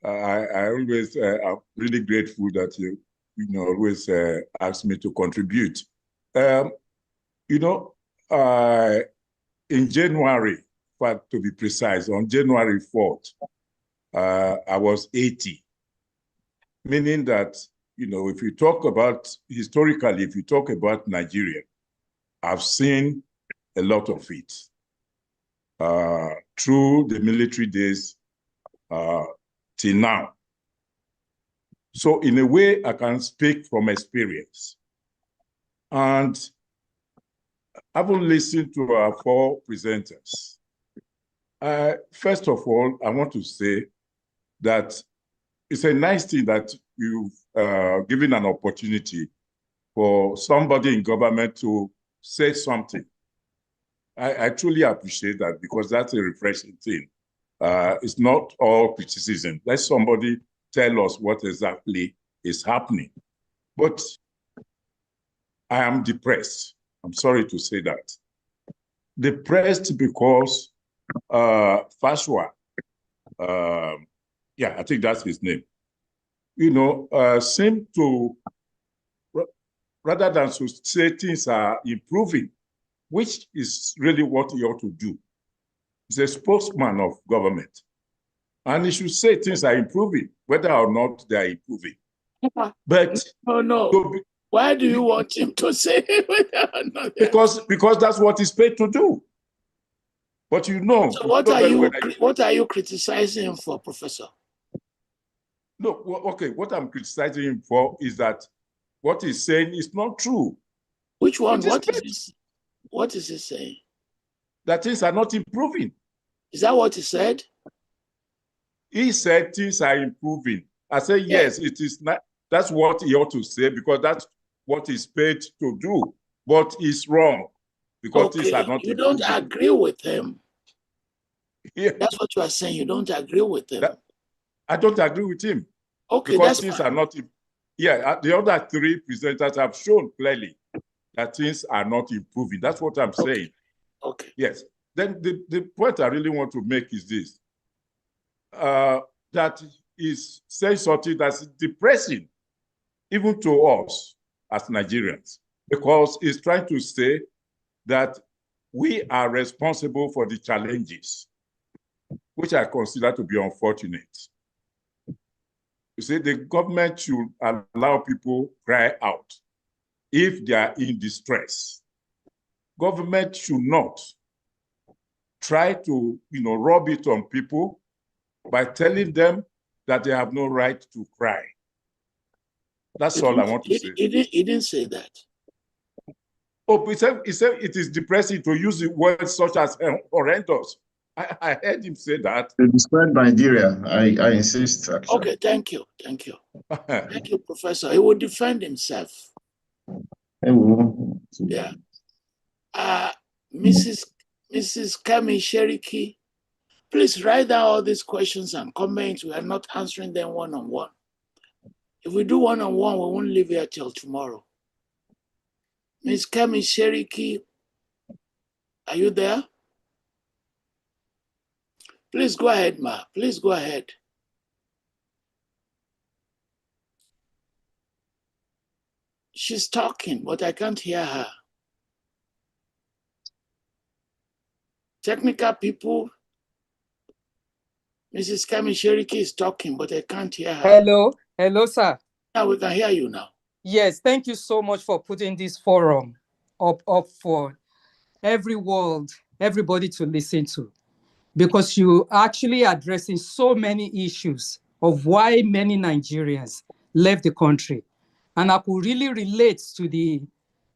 always am really grateful that you always ask me to contribute. in January, to be precise, on January 4th, I was 80, meaning that, if you talk about, historically, if you talk about Nigeria, I've seen a lot of it through the military days till now. So in a way, I can speak from experience. And having listened to our 4 presenters, first of all, I want to say that it's a nice thing that you've given an opportunity for somebody in government to say something. I truly appreciate that, because that's a refreshing thing. It's not all criticism. Let somebody tell us what exactly is happening. But I am depressed. I'm sorry to say that. Depressed because Fasua, I think that's his name, seem to, rather than to say things are improving, which is really what he ought to do. He's a spokesman of government, and he should say things are improving, whether or not they are improving. But no. Why do you want him to say whether or not? Because that's what he's paid to do. But So what are you criticizing him for, Professor? No, okay. What I'm criticizing him for is that what he's saying is not true. Which one? What is he saying? That things are not improving. Is that what he said? He said things are improving. I say yes, it is not. That's what he ought to say, because that's what he's paid to do. But he's wrong, because things are not improving. You don't agree with him. Yeah. That's what you are saying. You don't agree with him. I don't agree with him. Okay, because things are not. Yeah, the other 3 presenters have shown clearly that things are not improving. That's what I'm saying. Okay. Yes. Then the point I really want to make is this. That is saying something that's depressing, even to us as Nigerians, because it's trying to say that we are responsible for the challenges, which I consider to be unfortunate. You see, the government should allow people cry out if they are in distress. Government should not try to, rub it on people by telling them that they have no right to cry. That's all I want to say. He didn't say that. Oh, he said it is depressing to use the words such as horrendous. I heard him say that. To describe Nigeria, I insist, actually. Okay, thank you. Thank you, Professor. He will defend himself. Yeah. Mrs. Kemi Sheriki, please write down all these questions and comments. We are not answering them one-on-one. If we do one-on-one, we won't leave here till tomorrow. Ms. Kemi Sheriki, are you there? Please go ahead, ma. Please go ahead. She's talking, but I can't hear her. Technical people, Mrs. Kemi Sheriki is talking, but I can't hear her. Hello, sir. Now we can hear you now. Yes, thank you so much for putting this forum up for everybody to listen to, because you actually addressing so many issues of why many Nigerians left the country. And I could really relate to the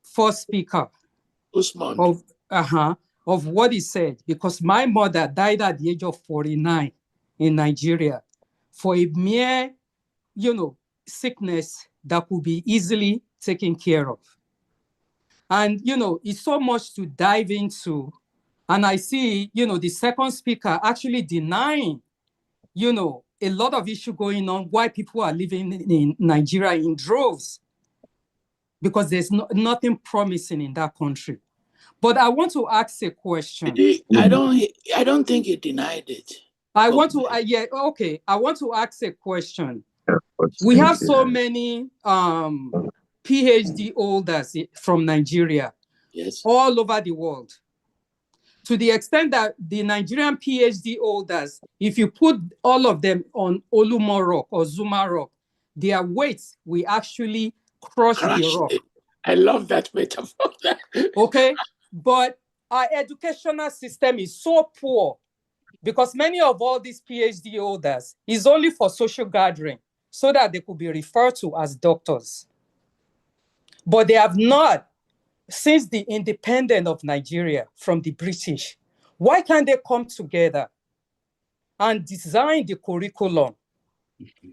first speaker Osmund. Of what he said, because my mother died at the age of 49 in Nigeria for a mere, sickness that could be easily taken care of. And, it's so much to dive into. And I see, the second speaker actually denying, a lot of issue going on, why people are living in Nigeria in droves, because there's nothing promising in that country. But I want to ask a question. I don't think he denied it. I want to ask a question. We have so many PhD holders from Nigeria, yes, all over the world. to the extent that the Nigerian PhD holders, if you put all of them on Olumo Rock or Zuma Rock, their weights will actually crush the rock. I love that metaphor. Okay, but our educational system is so poor because many of all these PhD holders is only for social gathering so that they could be referred to as doctors. But they have not, since the independence of Nigeria from the British. Why can't they come together and design the curriculum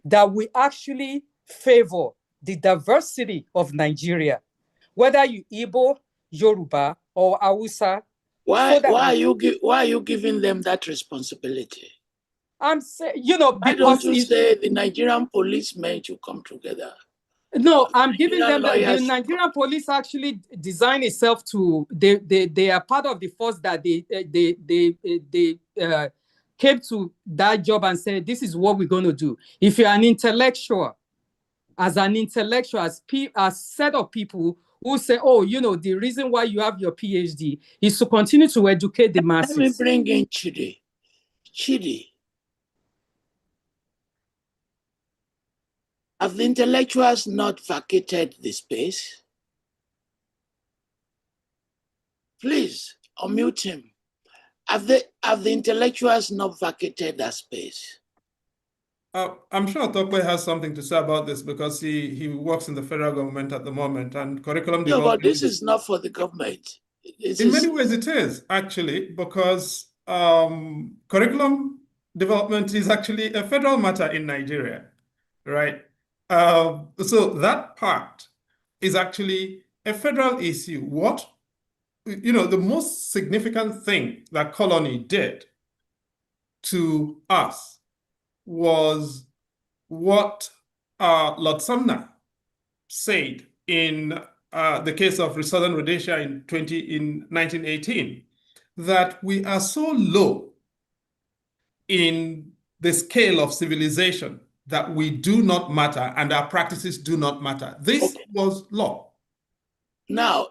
that will actually favor the diversity of Nigeria, whether you Igbo, Yoruba, or Hausa? Why are you giving them that responsibility? I'm saying, you know, why because don't you say the Nigerian policemen should come together? No, I'm giving them that the Nigerian police actually design itself to they are part of the force that they came to that job and said, this is what we're going to do. If you're an intellectual, as set of people who say, oh, you know, the reason why you have your PhD is to continue to educate the masses. Let me bring in Chidi. Chidi, have the intellectuals not vacated the space? Please unmute him. Have the intellectuals not vacated that space? I'm sure Tope has something to say about this because he works in the federal government at the moment, and curriculum development. No, but this is not for the government. In many ways it is, actually, because curriculum development is actually a federal matter in Nigeria, right? So that part is actually a federal issue. The most significant thing that Colony did to us was what Lord Sumner said in the case of Southern Rhodesia in 1918, that we are so low in the scale of civilization that we do not matter and our practices do not matter. This was law. Now,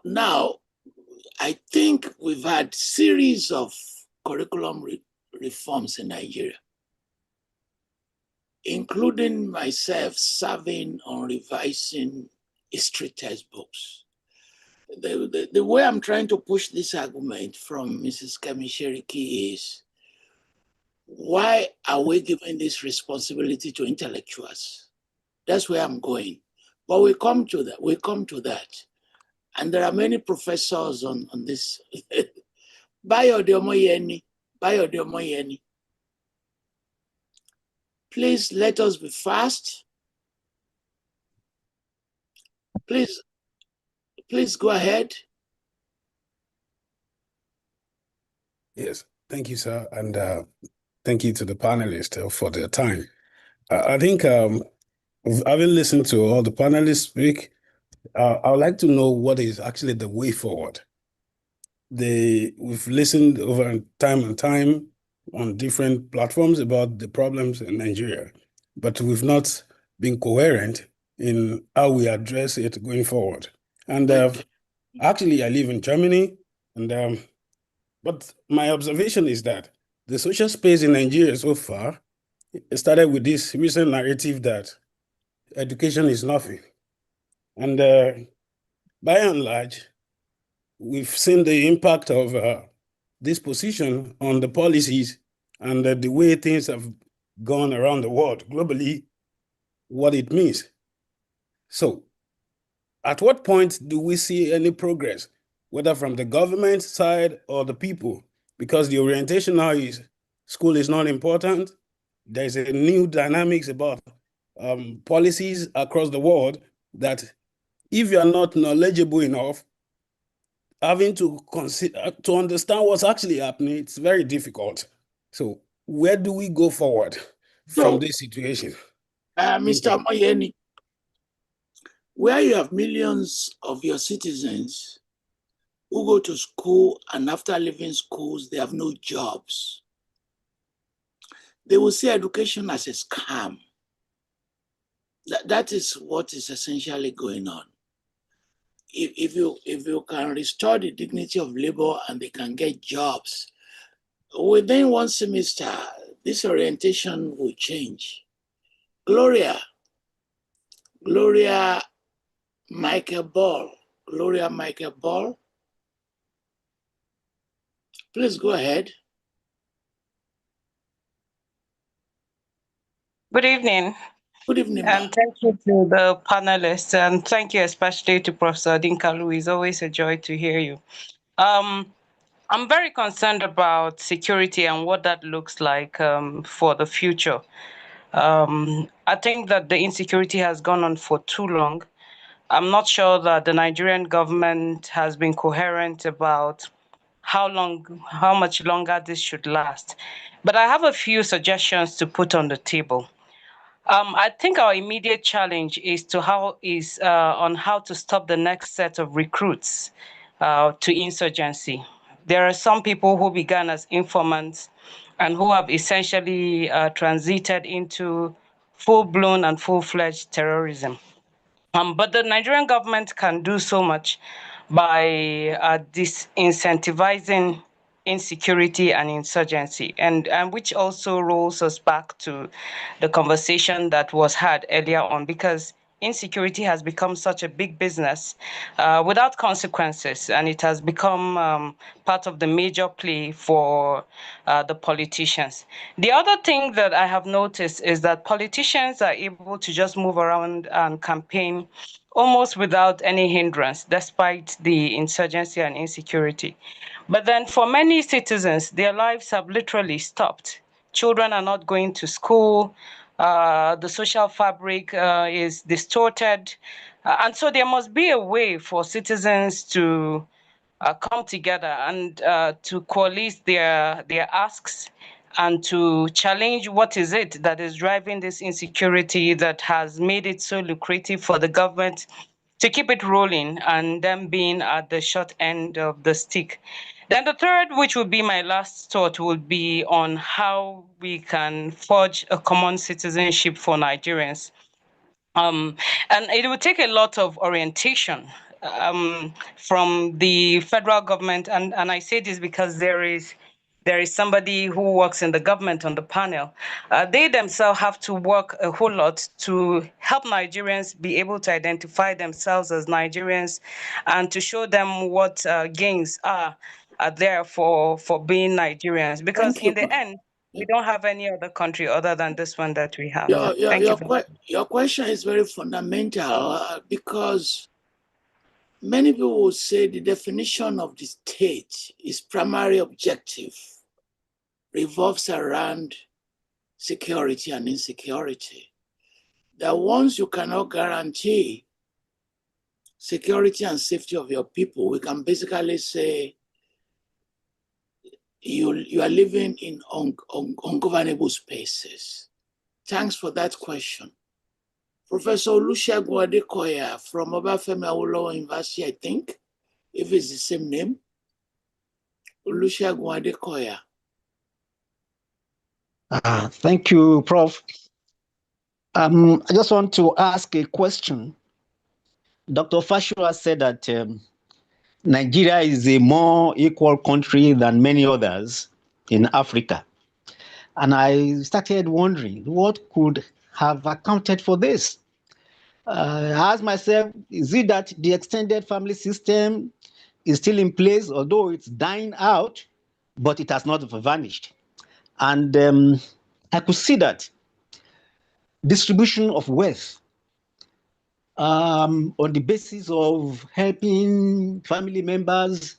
I think we've had series of curriculum reforms in Nigeria, including myself serving on revising history textbooks. The way I'm trying to push this argument from Mrs. Kemi Sheriki is, why are we giving this responsibility to intellectuals? That's where I'm going. But we come to that. And there are many professors on this. Bayo Deomoyeni. Please let us be fast. Please go ahead. Yes, thank you, sir. And thank you to the panelists for their time. I think having listened to all the panelists speak, I would like to know what is actually the way forward. We've listened over time and time on different platforms about the problems in Nigeria, but we've not been coherent in how we address it going forward. And actually, I live in Germany, and but my observation is that the social space in Nigeria so far started with this recent narrative that education is nothing. And by and large, we've seen the impact of this position on the policies and the way things have gone around the world globally, what it means. So at what point do we see any progress, whether from the government side or the people? Because the orientation now is school is not important. There's a new dynamics about policies across the world that if you're not knowledgeable enough, having to consider to understand what's actually happening, it's very difficult. So where do we go forward from this situation? Mr. Moyeni, where you have millions of your citizens who go to school and after leaving schools, they have no jobs. They will see education as a scam. That is what is essentially going on. If you can restore the dignity of labor and they can get jobs within one semester, this orientation will change. Gloria Michael Ball. Gloria Michael Ball. Please go ahead. Good evening. Good evening, and thank you to the panelists, and thank you especially to Professor Odinkalu. It's always a joy to hear you. I'm very concerned about security and what that looks like for the future. I think that the insecurity has gone on for too long. I'm not sure that the Nigerian government has been coherent about how much longer this should last. But I have a few suggestions to put on the table. I think our immediate challenge is on how to stop the next set of recruits to insurgency. There are some people who began as informants and who have essentially transited into full-blown and full-fledged terrorism. But the Nigerian government can do so much by disincentivizing insecurity and insurgency, and which also rolls us back to the conversation that was had earlier on, because insecurity has become such a big business without consequences, and it has become part of the major play for the politicians. The other thing that I have noticed is that politicians are able to just move around and campaign almost without any hindrance, despite the insurgency and insecurity. But then for many citizens, their lives have literally stopped. Children are not going to school, the social fabric is distorted. And so there must be a way for citizens to come together and to coalesce their asks and to challenge what is it that is driving this insecurity that has made it so lucrative for the government to keep it rolling and them being at the short end of the stick. Then the third, which would be my last thought, would be on how we can forge a common citizenship for Nigerians. And it will take a lot of orientation from the federal government. And I say this because there is somebody who works in the government on the panel. They themselves have to work a whole lot to help Nigerians be able to identify themselves as Nigerians and to show them what gains are there for being Nigerians. Because in the end, we don't have any other country other than this one that we have. Thank you. Your question is very fundamental because many people will say the definition of the state, its primary objective, revolves around security and insecurity. That once you cannot guarantee security and safety of your people, we can basically say you are living in ungovernable spaces. Thanks for that question. Professor Olusegun Adekoya from Obafemi Awolowo University, I think, if it's the same name. Olusegun Adekoya. Thank you, Prof. I just want to ask a question. Dr. Fasua said that Nigeria is a more equal country than many others in Africa. And I started wondering what could have accounted for this. I asked myself, is it that the extended family system is still in place, although it's dying out, but it has not vanished? And I could see that distribution of wealth on the basis of helping family members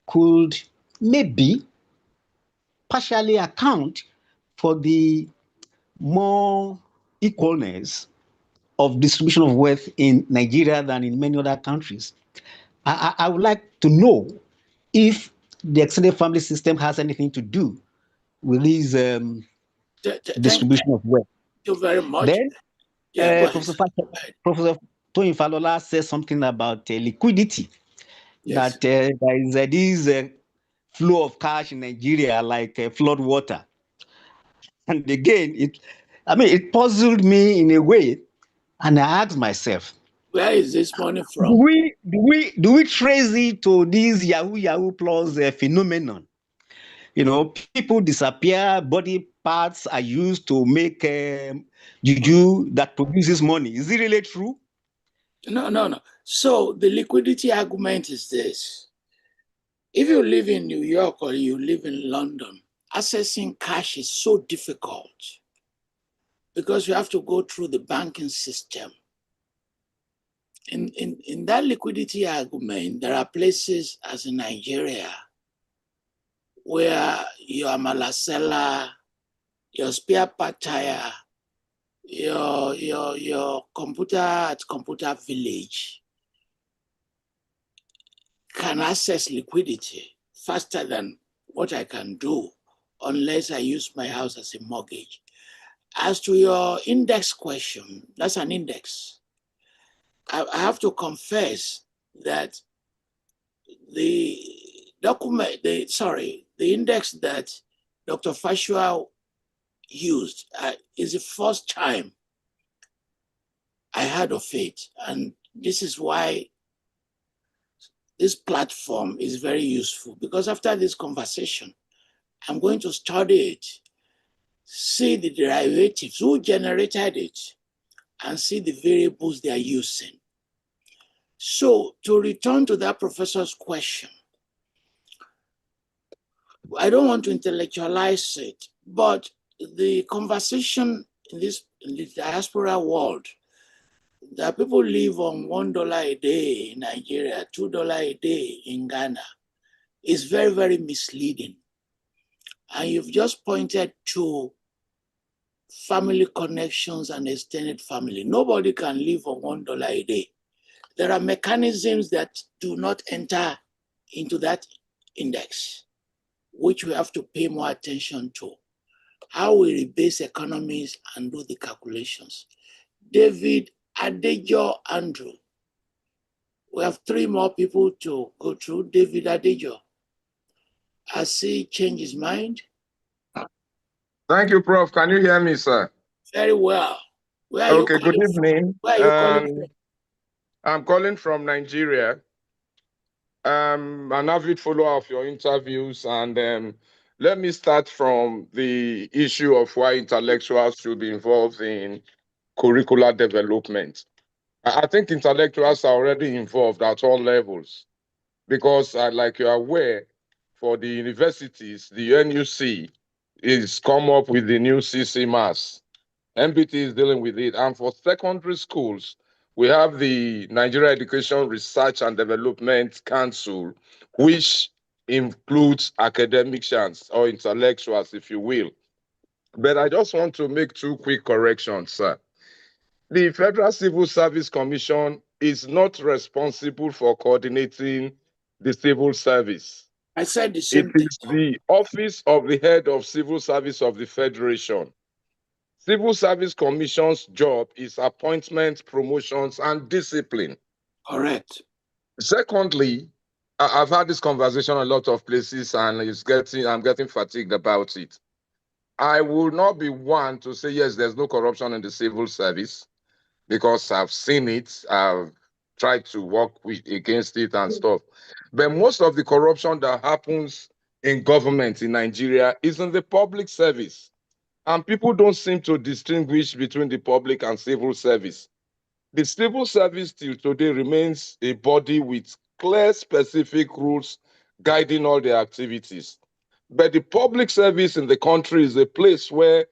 could maybe partially account for the more equalness of distribution of wealth in Nigeria than in many other countries. I would like to know if the extended family system has anything to do with this distribution of wealth. Thank you very much. Then, Professor Toyin Falola says something about liquidity, yes. That there is this flow of cash in Nigeria like flood water. And again, it puzzled me in a way, and I asked myself, where is this money from? Do we trace it to this Yahoo Plus phenomenon? people disappear, body parts are used to make juju that produces money. Is it really true? No. So the liquidity argument is this. If you live in New York or you live in London, accessing cash is so difficult because you have to go through the banking system. In that liquidity argument, there are places as in Nigeria where your malasela, your spare part tire, your computer at computer village can access liquidity faster than what I can do unless I use my house as a mortgage. As to your index question, that's an index. I have to confess that the index that Dr. Fasua used is the first time I heard of it. And this is why this platform is very useful, because after this conversation, I'm going to study it, see the derivatives, who generated it, and see the variables they are using. So to return to that professor's question, I don't want to intellectualize it, but the conversation in the diaspora world, that people live on $1 a day in Nigeria, $2 a day in Ghana, is very, very misleading. And you've just pointed to family connections and extended family. Nobody can live on $1 a day. There are mechanisms that do not enter into that index, which we have to pay more attention to. How we rebase economies and do the calculations. David, Adejo, Andrew. We have 3 more people to go through. David Adejo. Has he changed his mind? Thank you, Prof. Can you hear me, sir? Very well. Where are you calling good evening. from? Where are you calling from? I'm calling from Nigeria. I'm an avid follower of your interviews, and let me start from the issue of why intellectuals should be involved in curricular development. I think intellectuals are already involved at all levels because, like you're aware, for the universities, the NUC is come up with the new CC Mass. MBT is dealing with it. And for secondary schools, we have the Nigeria Education Research and Development Council, which includes academicians or intellectuals, if you will. But I just want to make 2 quick corrections, sir. The Federal Civil Service Commission is not responsible for coordinating the civil service. I said the same It thing. is the Office of the Head of Civil Service of the Federation. Civil Service Commission's job is appointments, promotions, and discipline. Correct. Secondly, I've had this conversation a lot of places, and I'm getting fatigued about it. I will not be one to say, yes, there's no corruption in the civil service, because I've seen it. I've tried to work against it and stuff. But most of the corruption that happens in government in Nigeria is in the public service. And people don't seem to distinguish between the public and civil service. The civil service till today remains a body with clear, specific rules guiding all their activities. But the public service in the country is a place where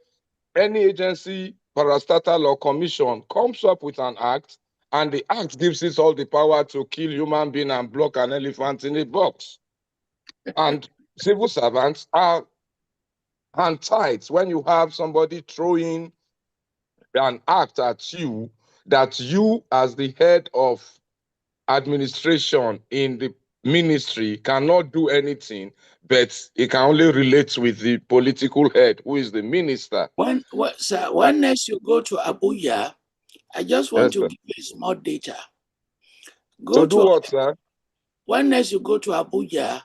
any agency, parastatal or commission comes up with an act, and the act gives it all the power to kill human being and block an elephant in a box. And civil servants are hand tied when you have somebody throwing an act at you that you, as the head of administration in the ministry, cannot do anything, but it can only relate with the political head, who is the minister. When next you go to Abuja, I just want to give you small data. So do what, sir? When next you go to Abuja,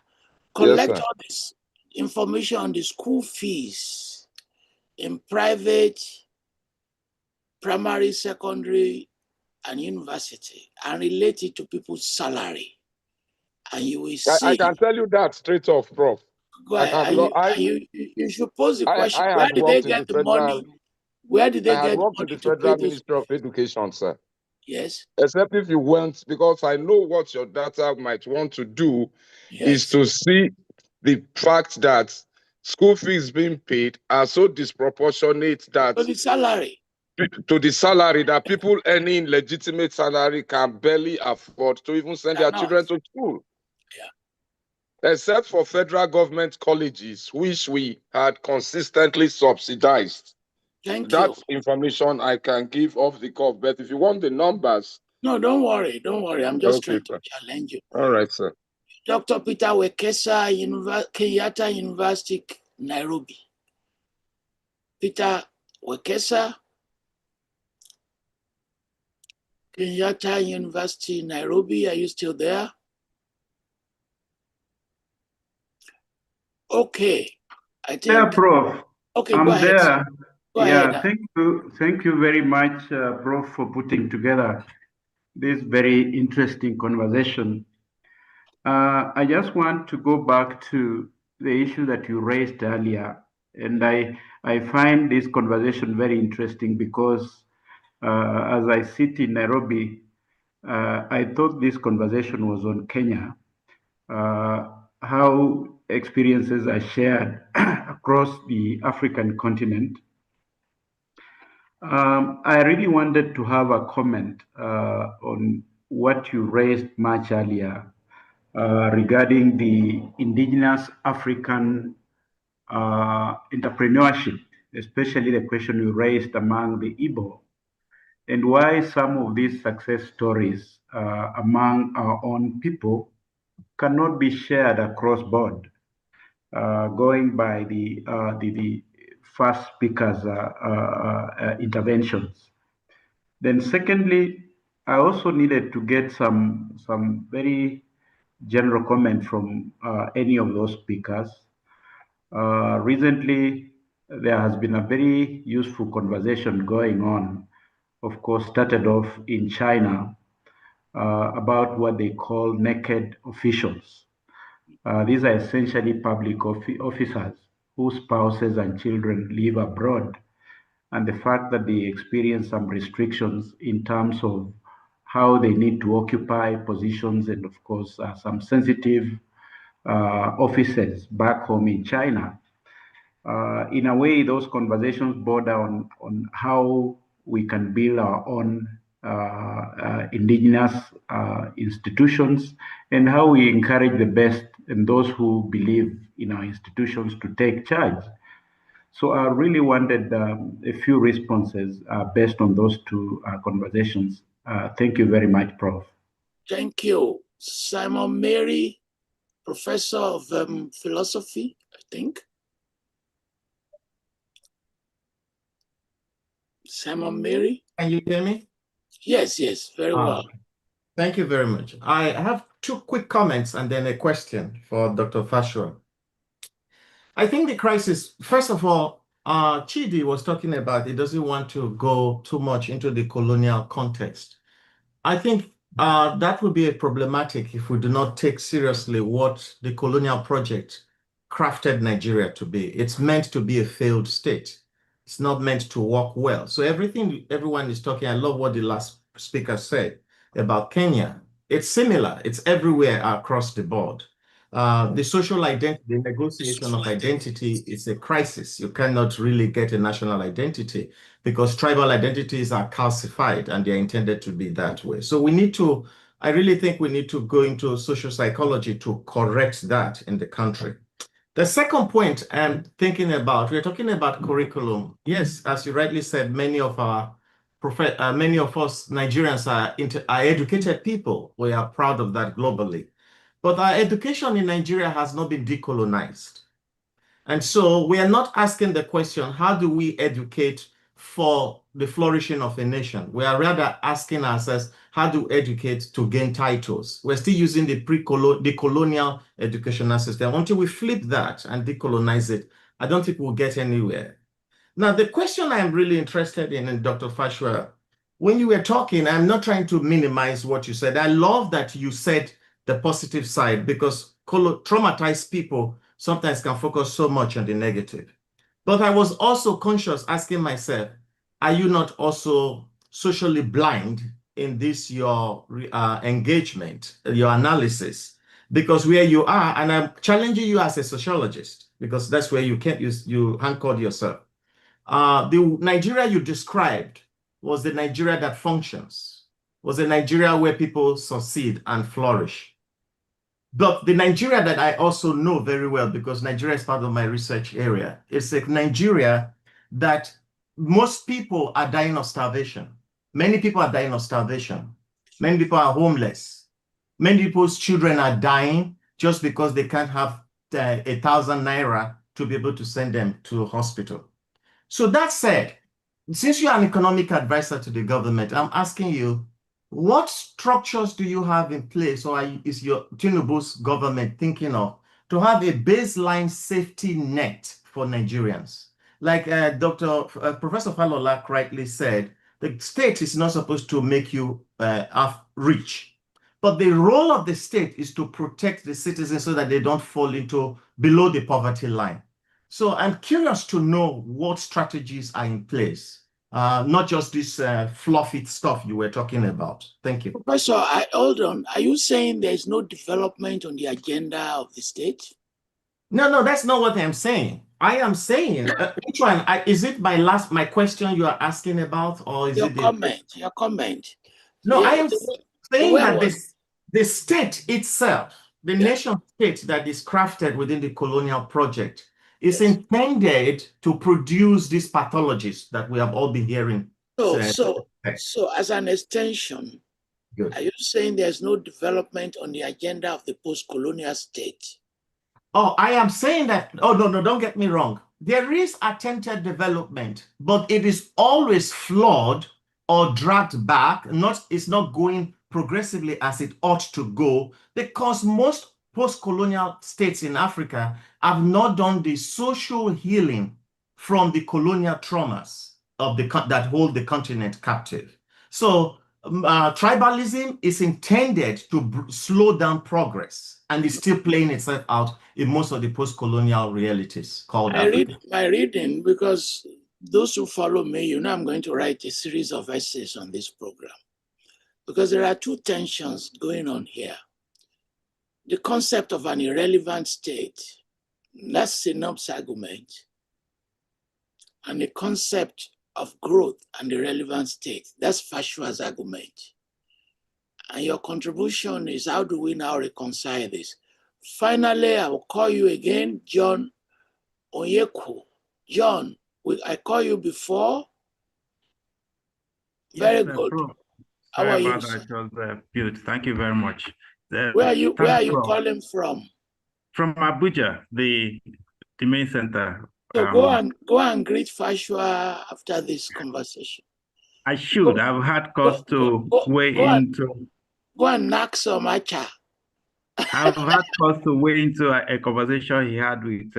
collect all this information on the school fees in private, primary, secondary, and university, and relate it to people's salary. And you will see. I can tell you that straight off, Prof. Go ahead. You should pose the question. I Where had did they worked in get the the money? Where did they I had get the worked in money the to pay Federal those? Ministry of Education, sir. Yes. Except if you went, because I know what your data might want to do is Yes. to see the fact that school fees being paid are so disproportionate that So the salary. to the salary that people earning legitimate salary can barely afford to even send their children to school. Yeah. Except for federal government colleges, which we had consistently subsidized. Thank you. That's information I can give off the cuff, but if you want the numbers. No, don't worry. Don't worry. I'm just trying to challenge you. All right, sir. Dr. Peter Wekesa, Kenyatta University, Nairobi. Peter Wekesa, Kenyatta University, Nairobi. Are you still there? Okay, I think. Yeah, Prof. Okay, I'm go ahead. there. Go ahead. Thank you very much, Prof, for putting together this very interesting conversation. I just want to go back to the issue that you raised earlier, and I find this conversation very interesting because as I sit in Nairobi, I thought this conversation was on Kenya. How experiences are shared across the African continent. I really wanted to have a comment on what you raised much earlier regarding the indigenous African entrepreneurship, especially the question you raised among the Igbo, and why some of these success stories among our own people cannot be shared across board. Going by the first speaker's interventions. Then secondly, I also needed to get some very general comment from any of those speakers. Recently, there has been a very useful conversation going on, of course, started off in China about what they call naked officials. These are essentially public officers whose spouses and children live abroad, and the fact that they experience some restrictions in terms of how they need to occupy positions and, of course, some sensitive offices back home in China. In a way, those conversations border on how we can build our own indigenous institutions and how we encourage the best and those who believe in our institutions to take charge. So I really wanted a few responses based on those two conversations. Thank you very much, Prof. Thank you. Simon Mary, Professor of Philosophy, I think. Simon Mary. Can you hear me? Yes, very well. Thank you very much. I have two quick comments and then a question for Dr. Fasua. I think the crisis, first of all, Chidi was talking about he doesn't want to go too much into the colonial context. I think that would be a problematic if we do not take seriously what the colonial project crafted Nigeria to be. It's meant to be a failed state. It's not meant to work well. So everything everyone is talking, I love what the last speaker said about Kenya. It's similar. It's everywhere across the board. The social identity, the negotiation of identity is a crisis. You cannot really get a national identity because tribal identities are calcified and they're intended to be that way. So we need to, I really think we need to go into social psychology to correct that in the country. The second point I'm thinking about, we're talking about curriculum. Yes, as you rightly said, many of us Nigerians are educated people. We are proud of that globally. But our education in Nigeria has not been decolonized. And so we are not asking the question, how do we educate for the flourishing of a nation? We are rather asking ourselves, how do we educate to gain titles? We're still using the colonial educational system. Until we flip that and decolonize it, I don't think we'll get anywhere. Now, the question I'm really interested in Dr. Fasua, when you were talking, I'm not trying to minimize what you said. I love that you said the positive side because traumatized people sometimes can focus so much on the negative. But I was also conscious asking myself, are you not also socially blind in this your engagement, your analysis? Because where you are, and I'm challenging you as a sociologist, because that's where you can't use, you anchored yourself. The Nigeria you described was the Nigeria that functions, was a Nigeria where people succeed and flourish. But the Nigeria that I also know very well, because Nigeria is part of my research area, is a Nigeria that most people are dying of starvation. Many people are dying of starvation. Many people are homeless. Many people's children are dying just because they can't have 1,000 naira to be able to send them to a hospital. So that said, since you're an economic advisor to the government, I'm asking you, what structures do you have in place, or is your Tinubu's government thinking of to have a baseline safety net for Nigerians? Like Professor Falola rightly said, the state is not supposed to make you rich, but the role of the state is to protect the citizens so that they don't fall into below the poverty line. So I'm curious to know what strategies are in place. Not just this fluffy stuff you were talking about. Thank you. Professor, hold on. Are you saying there's no development on the agenda of the state? No, that's not what I'm saying. I am saying, which one? Is it my question you are asking about, or is your it comment? Your comment. No, yeah, I am saying that the state itself, the nation state that is crafted within the colonial project, is intended to produce these pathologies that we have all been hearing. So as an extension, are you saying there's no development on the agenda of the post-colonial state? Oh, I am saying that, no, don't get me wrong. There is attempted development, but it is always flawed or dragged back. It's not going progressively as it ought to go, because most post-colonial states in Africa have not done the social healing from the colonial traumas of that hold the continent captive. So tribalism is intended to slow down progress, and is still playing itself out in most of the post-colonial realities called Africa. My reading, because those who follow me, you know I'm going to write a series of essays on this program, because there are two tensions going on here. The concept of an irrelevant state, that's Zainab's argument, and the concept of growth and the relevant state, that's Fasua's argument. And your contribution is, how do we now reconcile this? Finally, I will call you again, John Onyeku. John, I called you before. Very good. How are you, sir? It was good. Thank you very much. Where are you calling from? From Abuja, the main center. So go and greet Fasua after this conversation. I should. I've had cause to weigh into. Go and knock some acha. I've had cause to weigh into a conversation he had with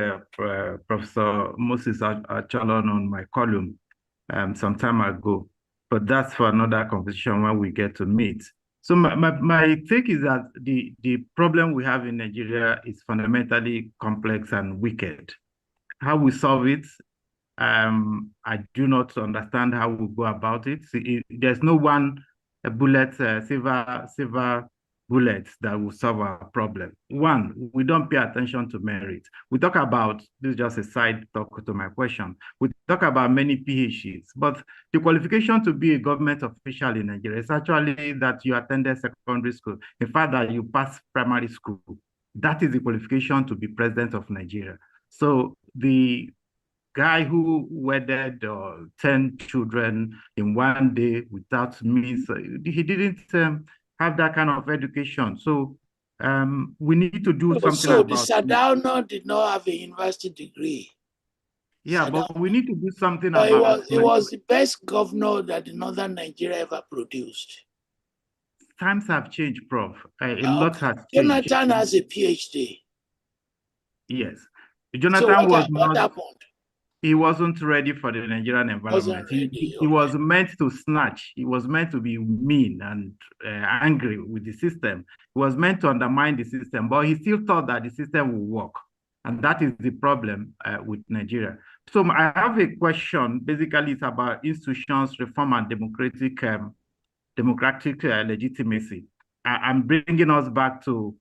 Professor Moses Achalon on my column some time ago. But that's for another conversation when we get to meet. So my take is that the problem we have in Nigeria is fundamentally complex and wicked. How we solve it, I do not understand how we go about it. There's no one silver bullet that will solve our problem. One, we don't pay attention to merit. We talk about, this is just a side talk to my question, we talk about many PhDs, but the qualification to be a government official in Nigeria is actually that you attended secondary school. In fact, that you passed primary school. That is the qualification to be president of Nigeria. So the guy who wedded 10 children in one day without means, he didn't have that kind of education. So we need to do something about it. So the Sardauna did not have a university degree. Yeah, but we need to do something about it. It was the best governor that the Northern Nigeria ever produced. Times have changed, Prof. A lot has changed. Jonathan has a PhD. Yes. Jonathan what happened? He wasn't ready for the Nigerian environment. He was meant to snatch. He was meant to be mean and angry with the system. He was meant to undermine the system, but he still thought that the system would work. And that is the problem with Nigeria. So I have a question. Basically, it's about institutions, reform, and democratic legitimacy. I'm bringing us back to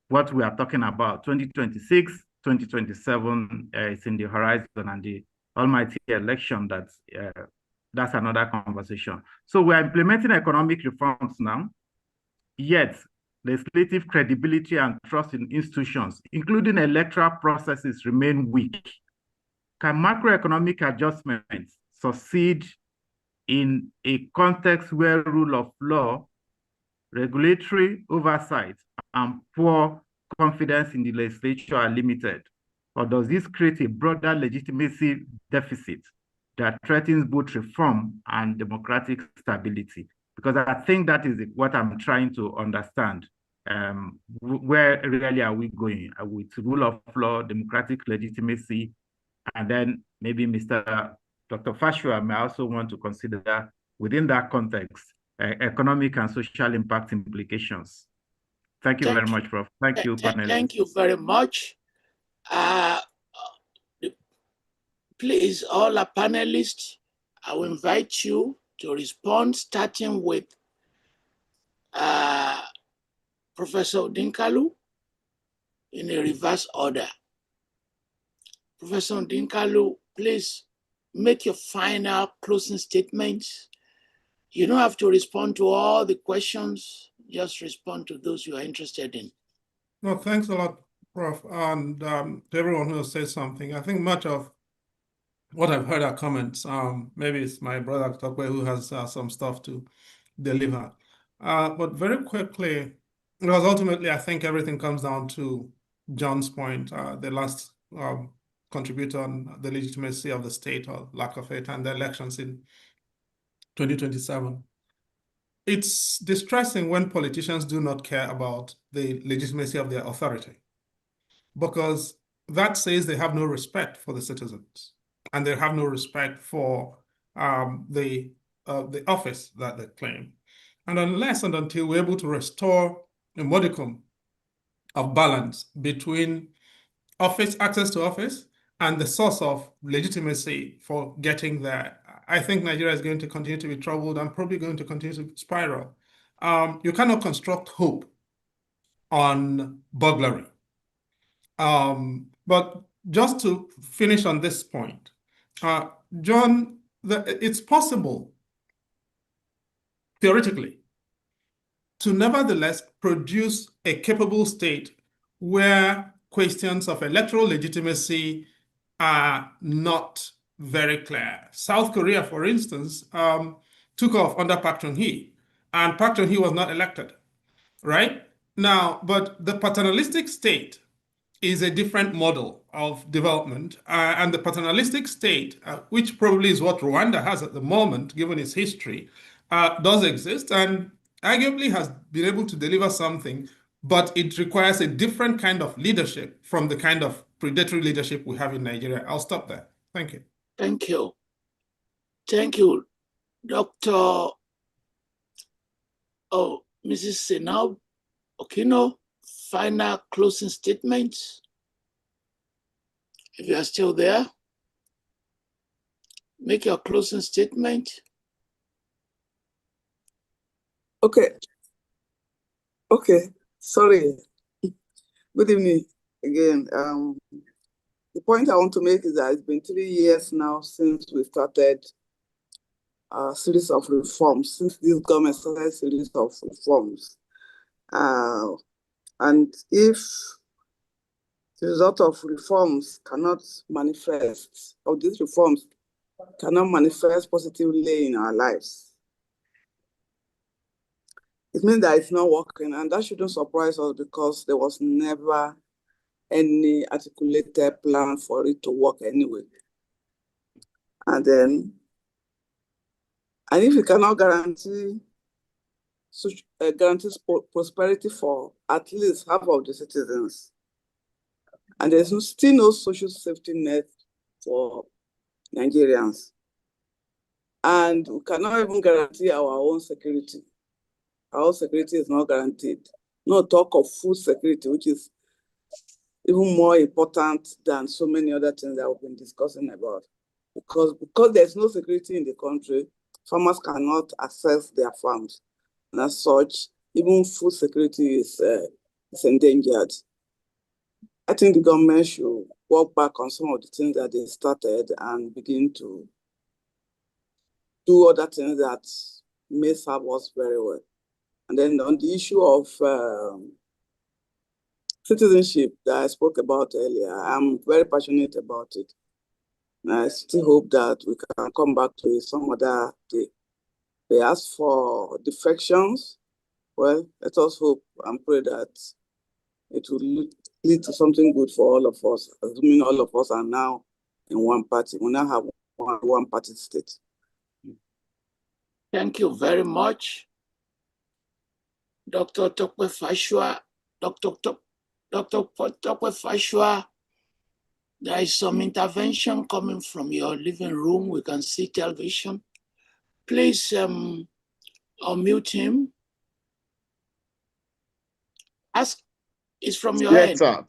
what we are talking about. 2026, 2027 is in the horizon, and the almighty election, that's another conversation. So we're implementing economic reforms now, yet legislative credibility and trust in institutions, including electoral processes, remain weak. Can macroeconomic adjustments succeed in a context where rule of law, regulatory oversight, and poor confidence in the legislature are limited? Or does this create a broader legitimacy deficit that threatens both reform and democratic stability? Because I think that is what I'm trying to understand. Where really are we going with rule of law, democratic legitimacy, and then maybe Dr. Fasua may also want to consider within that context economic and social impact implications. Thank you very much, Prof. Thank you, panelists. Thank you very much. Please, all our panelists, I will invite you to respond, starting with Professor Odinkalu in a reverse order. Professor Odinkalu, please make your final closing statements. You don't have to respond to all the questions, just respond to those you are interested in. No, thanks a lot, Prof. And to everyone who has said something. I think much of what I've heard are comments. Maybe it's my brother Tope who has some stuff to deliver. But very quickly, because ultimately I think everything comes down to John's point, the last contributor on the legitimacy of the state or lack of it, and the elections in 2027. It's distressing when politicians do not care about the legitimacy of their authority, because that says they have no respect for the citizens, and they have no respect for the office that they claim. And unless and until we're able to restore a modicum of balance between access to office and the source of legitimacy for getting there, I think Nigeria is going to continue to be troubled and probably going to continue to spiral. You cannot construct hope on burglary. But just to finish on this point, John, it's possible, theoretically, to nevertheless produce a capable state where questions of electoral legitimacy are not very clear. South Korea, for instance, took off under Park Chung-hee, and Park Chung-hee was not elected, right? Now, but the paternalistic state is a different model of development, and the paternalistic state, which probably is what Rwanda has at the moment, given its history, does exist and arguably has been able to deliver something, but it requires a different kind of leadership from the kind of predatory leadership we have in Nigeria. I'll stop there. Thank you. Thank you. Thank you, Dr. Mrs. Zainab Okino, final closing statements. If you are still there, make your closing statement. Okay. Sorry. Good evening again. The point I want to make is that it's been 3 years now since we started a series of reforms, since this government started a series of reforms. And if the result of reforms cannot manifest, or these reforms cannot manifest positively in our lives, it means that it's not working, and that shouldn't surprise us because there was never any articulated plan for it to work anyway. And if you cannot guarantee prosperity for at least half of the citizens, and there's still no social safety net for Nigerians, and we cannot even guarantee our own security. Our security is not guaranteed. No talk of food security, which is even more important than so many other things that we've been discussing about. Because there's no security in the country, farmers cannot access their farms. And as such, even food security is endangered. I think the government should work back on some of the things that they started and begin to do other things that may serve us very well. And then on the issue of citizenship that I spoke about earlier, I'm very passionate about it. And I still hope that we can come back to it some other day. They asked for defections. Well, let us hope and pray that it will lead to something good for all of us, assuming all of us are now in one party. We now have one party state. Thank you very much, Dr. Tope Fasua. Dr. Tope Fasua, there is some intervention coming from your living room. We can see television. Please unmute him. Ask, it's from your end. Yes, sir.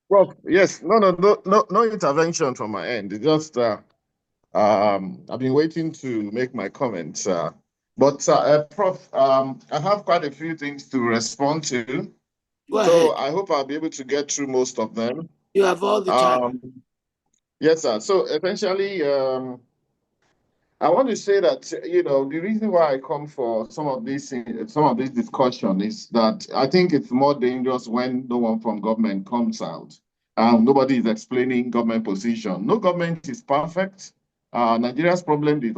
Prof, yes. No intervention from my end. It's just I've been waiting to make my comments. But Prof, I have quite a few things to respond to. Go ahead. So I hope I'll be able to get through most of them. You have all the time. Yes, sir. So essentially, I want to say that, you know, the reason why I come for some of this discussion is that I think it's more dangerous when no one from government comes out. Nobody is explaining government position. No government is perfect. Nigeria's problem is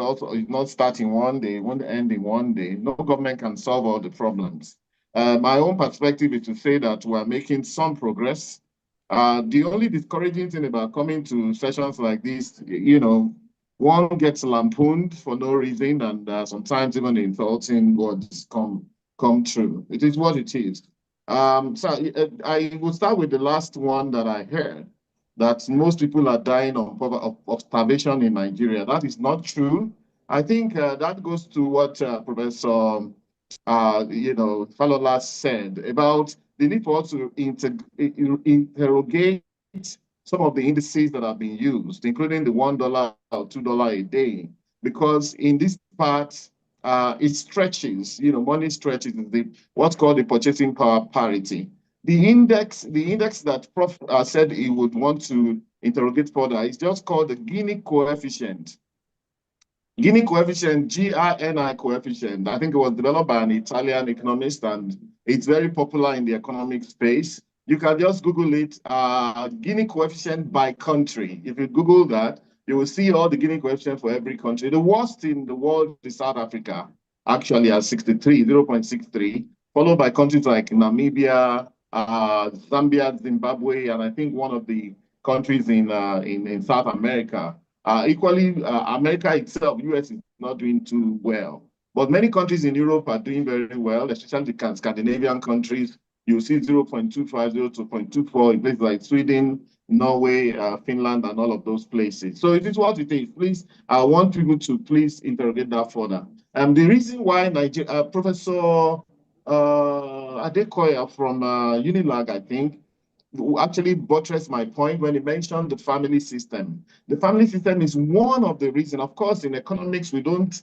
not starting one day, won't end in one day. No government can solve all the problems. My own perspective is to say that we're making some progress. The only discouraging thing about coming to sessions like this, you know, one gets lampooned for no reason, and sometimes even insulting words come true. It is what it is. So I will start with the last one that I heard, that most people are dying of starvation in Nigeria. That is not true. I think that goes to what Professor Falola said about the need for us to interrogate some of the indices that have been used, including the $1 or $2 a day, because in this part, it stretches, money stretches, what's called the purchasing power parity. The index that Prof said he would want to interrogate further is just called the Gini coefficient. Gini coefficient, GRNI coefficient, I think it was developed by an Italian economist, and it's very popular in the economic space. You can just Google it, Gini coefficient by country. If you Google that, you will see all the Gini coefficient for every country. The worst in the world is South Africa, actually at 0.63, followed by countries like Namibia, Zambia, Zimbabwe, and I think one of the countries in South America. Equally, America itself, US is not doing too well. But many countries in Europe are doing very well, especially the Scandinavian countries. You see 0.25, 0.24 in places like Sweden, Norway, Finland, and all of those places. So it is what it is. Please, I want people to please interrogate that further. The reason why Professor Adekoya from Unilag, I think, actually buttressed my point when he mentioned the family system. The family system is one of the reasons. Of course, in economics, we don't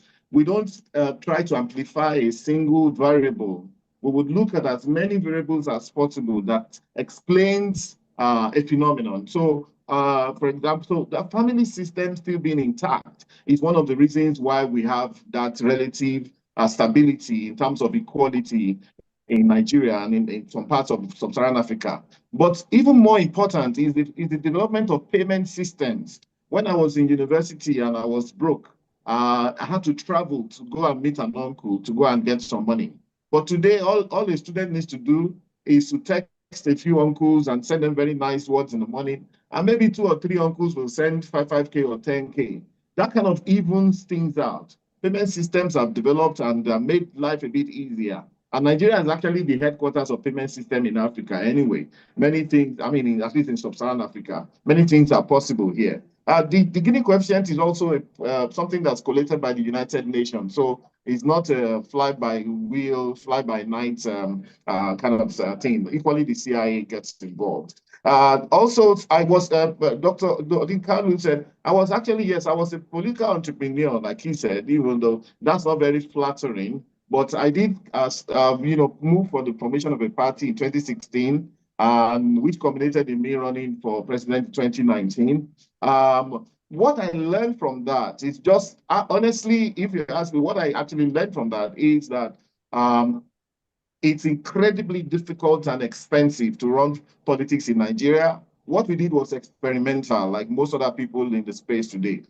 try to amplify a single variable. We would look at as many variables as possible that explains a phenomenon. So, for example, the family system still being intact is one of the reasons why we have that relative stability in terms of equality in Nigeria and in some parts of sub-Saharan Africa. But even more important is the development of payment systems. When I was in university and I was broke, I had to travel to go and meet an uncle to go and get some money. But today, all a student needs to do is to text a few uncles and send them very nice words in the morning, and maybe 2 or 3 uncles will send 5K or 10K. That kind of evens things out. Payment systems have developed and made life a bit easier. And Nigeria is actually the headquarters of payment system in Africa anyway. Many things, I mean, at least in sub-Saharan Africa, many things are possible here. The Gini coefficient is also something that's collated by the United Nations. So it's not a fly-by-wheel, fly-by-night kind of thing. Equally, the CIA gets involved. Also, I was, Dr. Odinkalu said, I was actually, yes, I was a political entrepreneur, like he said, even though that's not very flattering. But I did, move for the formation of a party in 2016, which culminated in me running for president in 2019. What I learned from that is just, honestly, if you ask me, what I actually learned from that is that it's incredibly difficult and expensive to run politics in Nigeria. What we did was experimental, like most other people in the space today.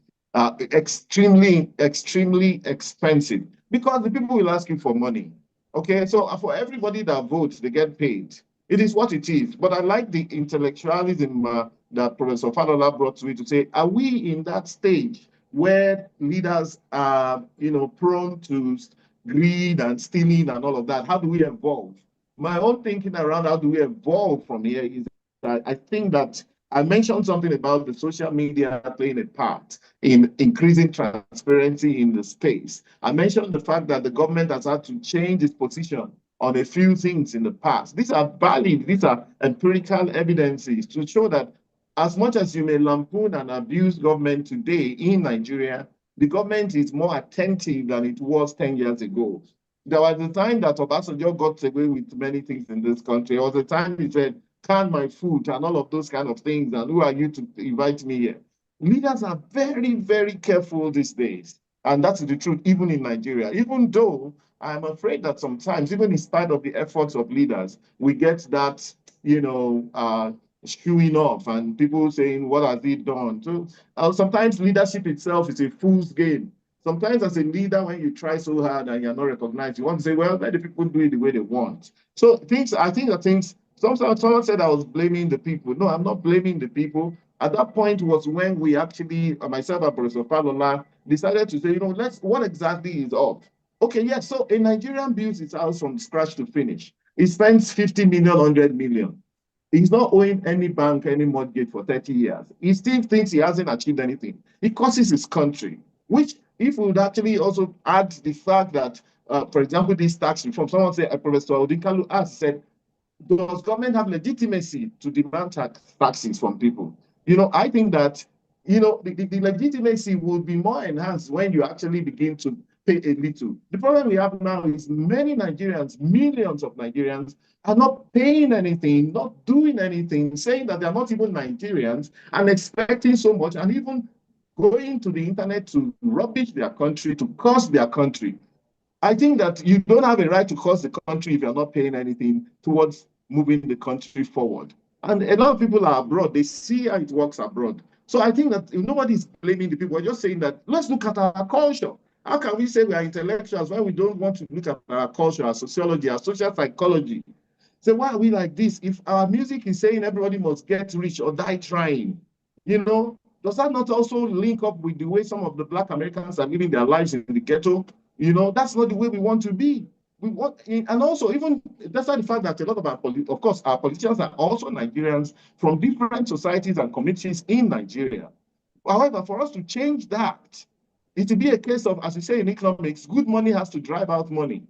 Extremely, extremely expensive because the people will ask you for money. Okay, so for everybody that votes, they get paid. It is what it is. But I like the intellectualism that Professor Falola brought to it to say, are we in that stage where leaders are, prone to greed and stealing and all of that? How do we evolve? My own thinking around how do we evolve from here is that I think that I mentioned something about the social media playing a part in increasing transparency in the space. I mentioned the fact that the government has had to change its position on a few things in the past. These are valid, these are empirical evidences to show that as much as you may lampoon and abuse government today in Nigeria, the government is more attentive than it was 10 years ago. There was a time that Obasanjo got away with many things in this country. There was a time he said, can my food and all of those kind of things, and who are you to invite me here? Leaders are very, very careful these days. And that's the truth, even in Nigeria. Even though I'm afraid that sometimes, even in spite of the efforts of leaders, we get that, skewing off and people saying, what has he done? So sometimes leadership itself is a fool's game. Sometimes as a leader, when you try so hard and you're not recognized, you want to say, well, let the people do it the way they want. So I think that things, someone said I was blaming the people. No, I'm not blaming the people. At that point was when we actually, myself and Professor Falola, decided to say, what exactly is up? Okay, yes, so a Nigerian builds his house from scratch to finish. He spends 50 million, 100 million. He's not owing any bank any mortgage for 30 years. He still thinks he hasn't achieved anything. He costs his country, which if we would actually also add the fact that, for example, this tax reform, someone said, Professor Odinkalu asked, said, does government have legitimacy to demand taxes from people? I think that, the legitimacy will be more enhanced when you actually begin to pay a little. The problem we have now is many Nigerians, millions of Nigerians, are not paying anything, not doing anything, saying that they're not even Nigerians and expecting so much, and even going to the internet to rubbish their country, to curse their country. I think that you don't have a right to curse the country if you're not paying anything towards moving the country forward. And a lot of people are abroad. They see how it works abroad. So I think that nobody's blaming the people. We're just saying that let's look at our culture. How can we say we are intellectuals when we don't want to look at our culture, our sociology, our social psychology? So why are we like this? If our music is saying everybody must get rich or die trying, does that not also link up with the way some of the Black Americans are living their lives in the ghetto? That's not the way we want to be. We want, and also even despite the fact that a lot of our politicians are also Nigerians from different societies and communities in Nigeria. However, for us to change that, it will be a case of, as we say in economics, good money has to drive out money.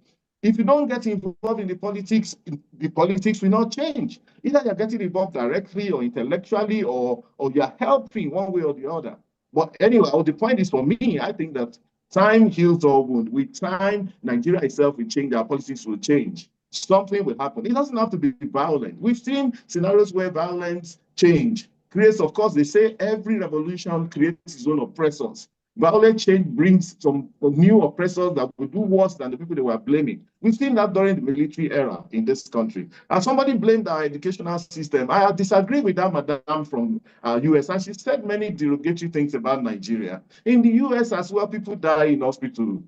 If you don't get involved in the politics will not change. Either you're getting involved directly or intellectually, or you're helping one way or the other. But anyway, the point is, for me, I think that time heals all wounds. With time, Nigeria itself will change, our policies will change. Something will happen. It doesn't have to be violent. We've seen scenarios where violence change creates, of course, they say every revolution creates its own oppressors. Violent change brings some new oppressors that will do worse than the people they were blaming. We've seen that during the military era in this country. And somebody blamed our educational system. I disagree with that madam from US, and she said many derogatory things about Nigeria. In the US as well, people die in hospital.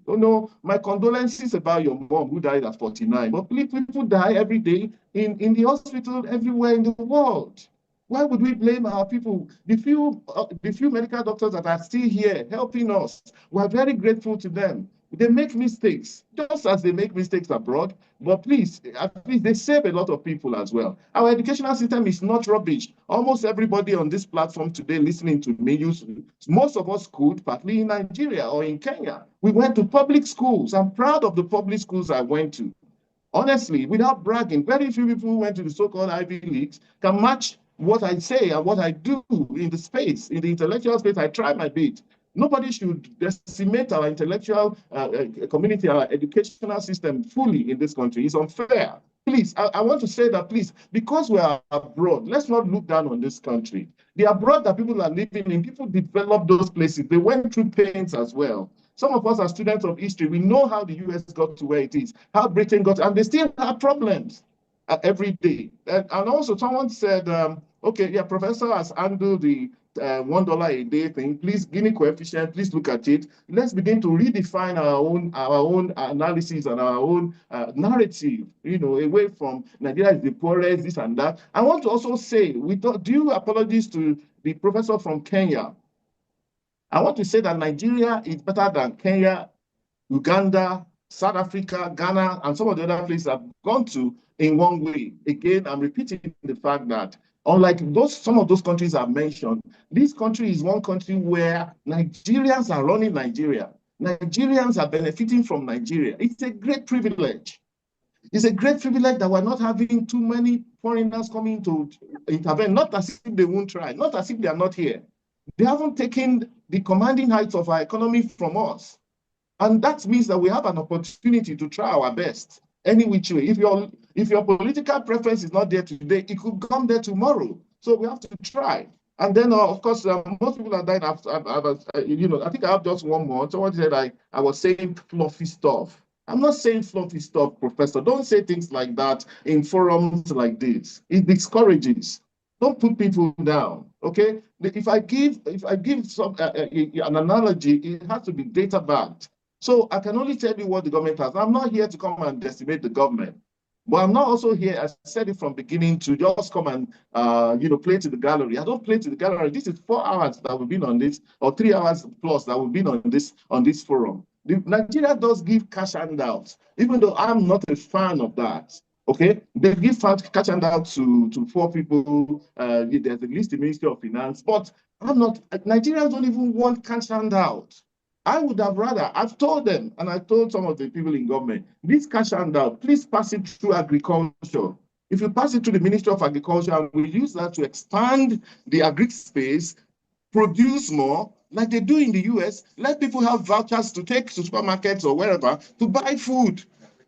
My condolences about your mom who died at 49. But people die every day in the hospital everywhere in the world. Why would we blame our people? The few medical doctors that are still here helping us, we're very grateful to them. They make mistakes, just as they make mistakes abroad, but please, at least they save a lot of people as well. Our educational system is not rubbish. Almost everybody on this platform today listening to me, most of us schooled partly in Nigeria or in Kenya. We went to public schools. I'm proud of the public schools I went to. Honestly, without bragging, very few people who went to the so-called Ivy Leagues can match what I say and what I do in the space, in the intellectual space. I try my bit. Nobody should decimate our intellectual community, our educational system fully in this country. It's unfair. Please, I want to say that, please, because we are abroad, let's not look down on this country. The abroad that people are living in, people developed those places. They went through pains as well. Some of us are students of history. We know how the US got to where it is, how Britain got, and they still have problems every day. And also someone said, okay, yeah, professor has handled the $1 a day thing. Please, Gini coefficient, please look at it. Let's begin to redefine our own analysis and our own narrative, you know, away from Nigeria is the poorest, this and that. I want to also say, with due apologies to the professor from Kenya, I want to say that Nigeria is better than Kenya, Uganda, South Africa, Ghana, and some of the other places I've gone to in one way. Again, I'm repeating the fact that unlike some of those countries I've mentioned, this country is one country where Nigerians are running Nigeria. Nigerians are benefiting from Nigeria. It's a great privilege. It's a great privilege that we're not having too many foreigners coming to intervene, not as if they won't try, not as if they are not here. They haven't taken the commanding heights of our economy from us. And that means that we have an opportunity to try our best any which way. If your political preference is not there today, it could come there tomorrow. So we have to try. And then, of course, most people are dying. You know, I think I have just one more. Someone said I was saying fluffy stuff. I'm not saying fluffy stuff, Professor. Don't say things like that in forums like this. It discourages. Don't put people down, okay? If I give some an analogy, it has to be data backed. So I can only tell you what the government has. I'm not here to come and decimate the government, but I'm not also here, I said it from beginning, to just come and you know, play to the gallery. I don't play to the gallery. This is 4 hours that we've been on this, or 3 hours plus that we've been on this forum. Nigeria does give cash handouts, even though I'm not a fan of that. Okay, they give cash handouts to poor people. There's at least the Ministry of Finance, but I'm not. Nigerians don't even want cash handout. I would have rather, I've told them, and I told some of the people in government, this cash handout, please pass it through agriculture. If you pass it to the Ministry of Agriculture, and we use that to expand the agri space, produce more, like they do in the US, let people have vouchers to take to supermarkets or wherever to buy food.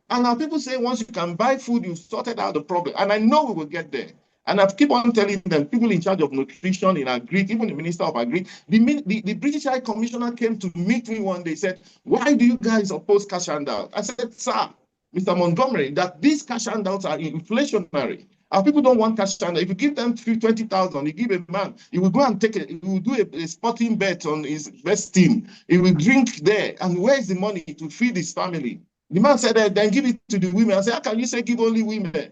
And now people say once you can buy food, you've sorted out the problem. And I know we will get there. And I keep on telling them, people in charge of nutrition in Agri, even the Minister of Agri, the British High Commissioner came to meet me one day, said, why do you guys oppose cash handout? I said, sir, Mr. Montgomery, that these cash handouts are inflationary. Our people don't want cash handout. If you give them 20,000, you give a man, he will go and take it, he will do a sporting bet on his best team. He will drink there. And where's the money to feed his family? The man said, then give it to the women. I said, how can you say give only women?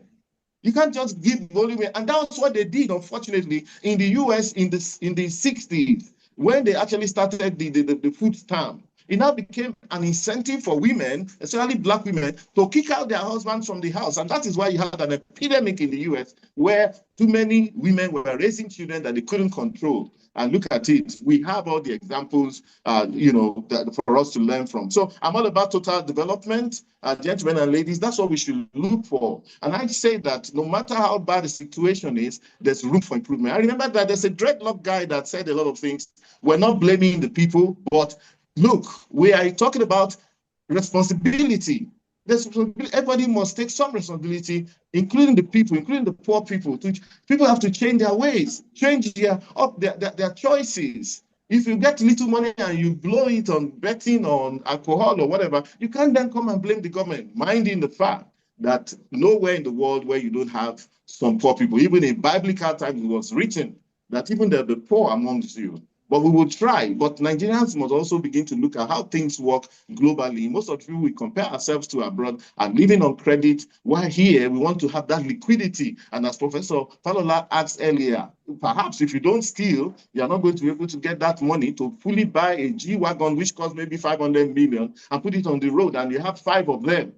You can't just give only women. And that's what they did, unfortunately, in the US in the 60s, when they actually started the food stamp. It now became an incentive for women, especially Black women, to kick out their husbands from the house. And that is why you had an epidemic in the US where too many women were raising children that they couldn't control. And look at it. We have all the examples, you know, for us to learn from. So I'm all about total development, gentlemen and ladies. That's what we should look for. And I say that no matter how bad the situation is, there's room for improvement. I remember that there's a dreadlock guy that said a lot of things. We're not blaming the people, but look, we are talking about responsibility. Everybody must take some responsibility, including the people, including the poor people. People have to change their ways, change their choices. If you get little money and you blow it on betting, on alcohol or whatever, you can't then come and blame the government, minding the fact that nowhere in the world where you don't have some poor people, even in biblical times it was written that even the poor amongst you. But we will try. But Nigerians must also begin to look at how things work globally. Most of you, we compare ourselves to abroad and living on credit, while here we want to have that liquidity. And as Professor Falola asked earlier, perhaps if you don't steal, you're not going to be able to get that money to fully buy a G-Wagon, which costs maybe 500 million, and put it on the road, and you have 5 of them.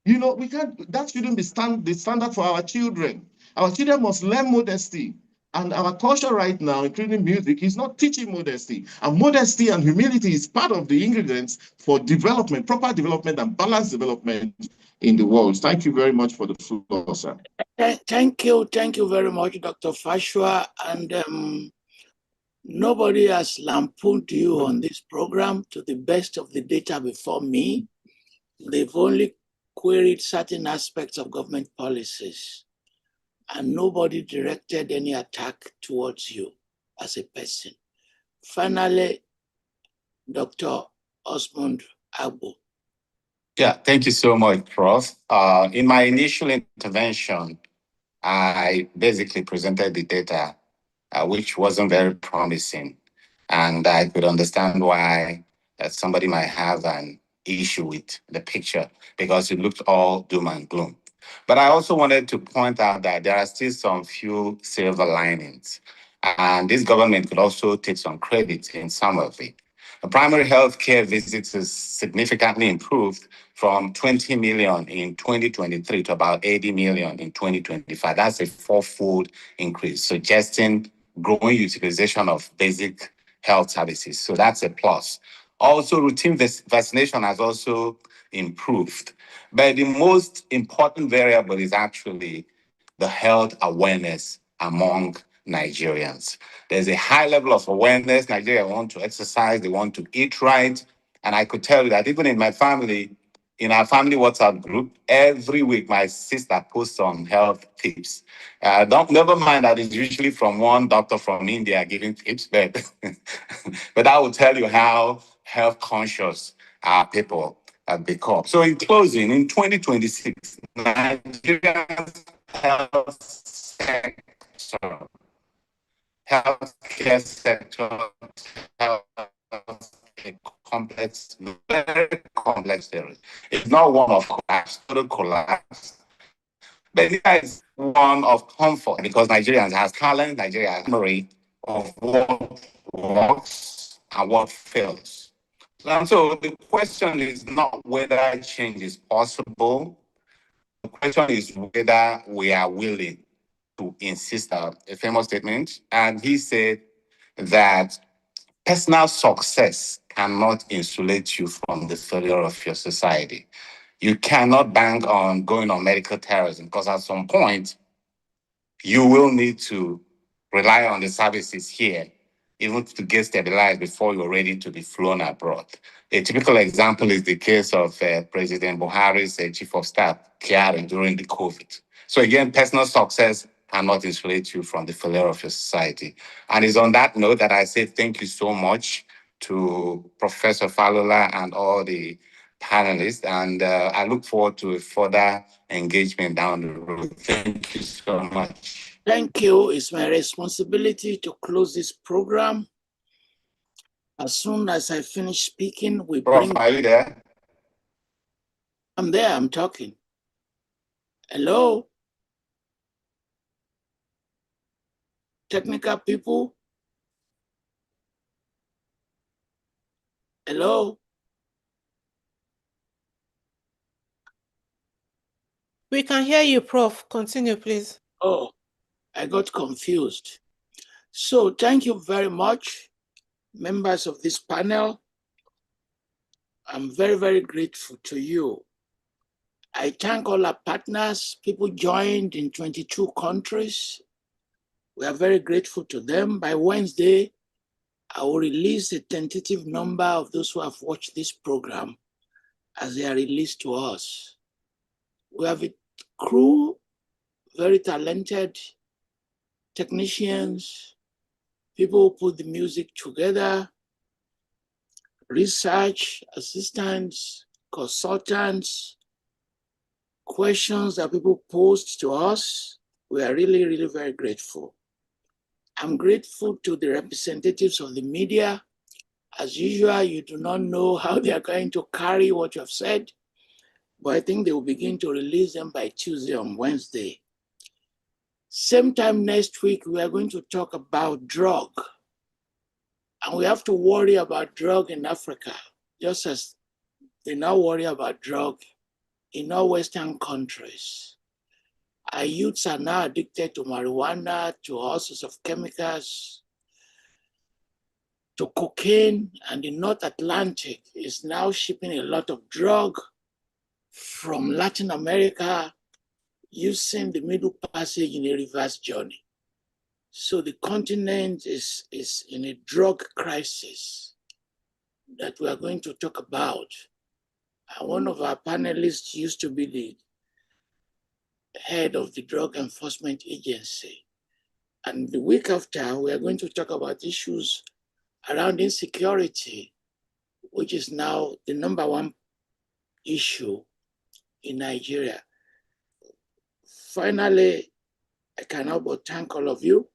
You know, we can't, that shouldn't be the standard for our children. Our children must learn modesty. And our culture right now, including music, is not teaching modesty. And modesty and humility is part of the ingredients for development, proper development and balanced development in the world. Thank you very much for the floor, sir. Thank you very much, Dr. Fasua. And nobody has lampooned you on this program to the best of the data before me. They've only queried certain aspects of government policies, and nobody directed any attack towards you as a person. Finally, Dr. Osmund Agbo. Yeah, thank you so much, Prof. In my initial intervention, I basically presented the data, which wasn't very promising. And I could understand why somebody might have an issue with the picture because it looked all doom and gloom. But I also wanted to point out that there are still some few silver linings. And this government could also take some credit in some of it. The primary health care visits is significantly improved from 20 million in 2023 to about 80 million in 2025. That's a fourfold increase, suggesting growing utilization of basic health services. So that's a plus. Also, routine vaccination has also improved. But the most important variable is actually the health awareness among Nigerians. There's a high level of awareness. Nigerians want to exercise, they want to eat right. And I could tell you that even in my family, in our family WhatsApp group, every week my sister posts on health tips. Never mind that it's usually from one doctor from India giving tips, but but I will tell you how health conscious our people have become. So in closing, in 2026, Nigeria's health sector, healthcare sector, health a complex, very complex area. It's not one of collapse, total collapse. But it is one of comfort because Nigerians have talent, Nigeria has memory of what works and what fails. And so the question is not whether change is possible. The question is whether we are willing to insist on a famous statement. And he said that personal success cannot insulate you from the failure of your society. You cannot bank on going on medical terrorism because at some point, you will need to rely on the services here, even to get stabilized before you're ready to be flown abroad. A typical example is the case of President Buhari's chief of staff, Kyari, during the COVID. So again, personal success cannot insulate you from the failure of your society. And it's on that note that I say thank you so much to Professor Falola and all the panelists. And I look forward to a further engagement down the road. Thank you so much. Thank you. It's my responsibility to close this program. As soon as I finish speaking, we Prof, are you there? I'm there, I'm talking. Hello? Technical people? Hello? We can hear you, Prof. Continue, please. Oh, I got confused. So thank you very much, members of this panel. I'm very, very grateful to you. I thank all our partners. People joined in 22 countries. We are very grateful to them. By Wednesday, I will release a tentative number of those who have watched this program as they are released to us. We have a crew, very talented technicians, people who put the music together, research assistants, consultants, questions that people post to us. We are really, really very grateful. I'm grateful to the representatives of the media. As usual, you do not know how they are going to carry what you have said, but I think they will begin to release them by Tuesday or Wednesday. Same time next week, we are going to talk about drug. And we have to worry about drug in Africa, just as they now worry about drug in all Western countries. Our youths are now addicted to marijuana, to all sorts of chemicals, to cocaine, and the North Atlantic is now shipping a lot of drug from Latin America using the Middle Passage in a reverse journey. So the continent is in a drug crisis that we are going to talk about. One of our panelists used to be the head of the Drug Enforcement Agency. And the week after, we are going to talk about issues around insecurity, which is now the #1 issue in Nigeria. Finally, I cannot but thank all of you.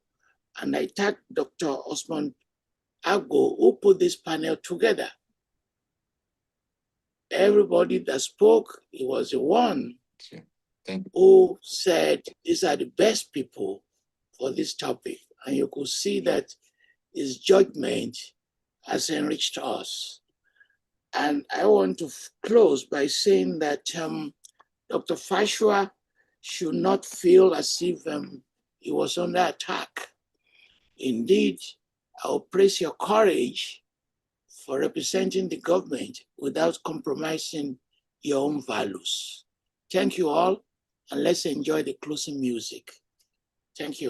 And I thank Dr. Osmund Agbo, who put this panel together. Everybody that spoke, he was the one who said these are the best people for this topic. And you could see that his judgment has enriched us. And I want to close by saying that Dr. Fasua should not feel as if he was under attack. Indeed, I will praise your courage for representing the government without compromising your own values. Thank you all, and let's enjoy the closing music. Thank you.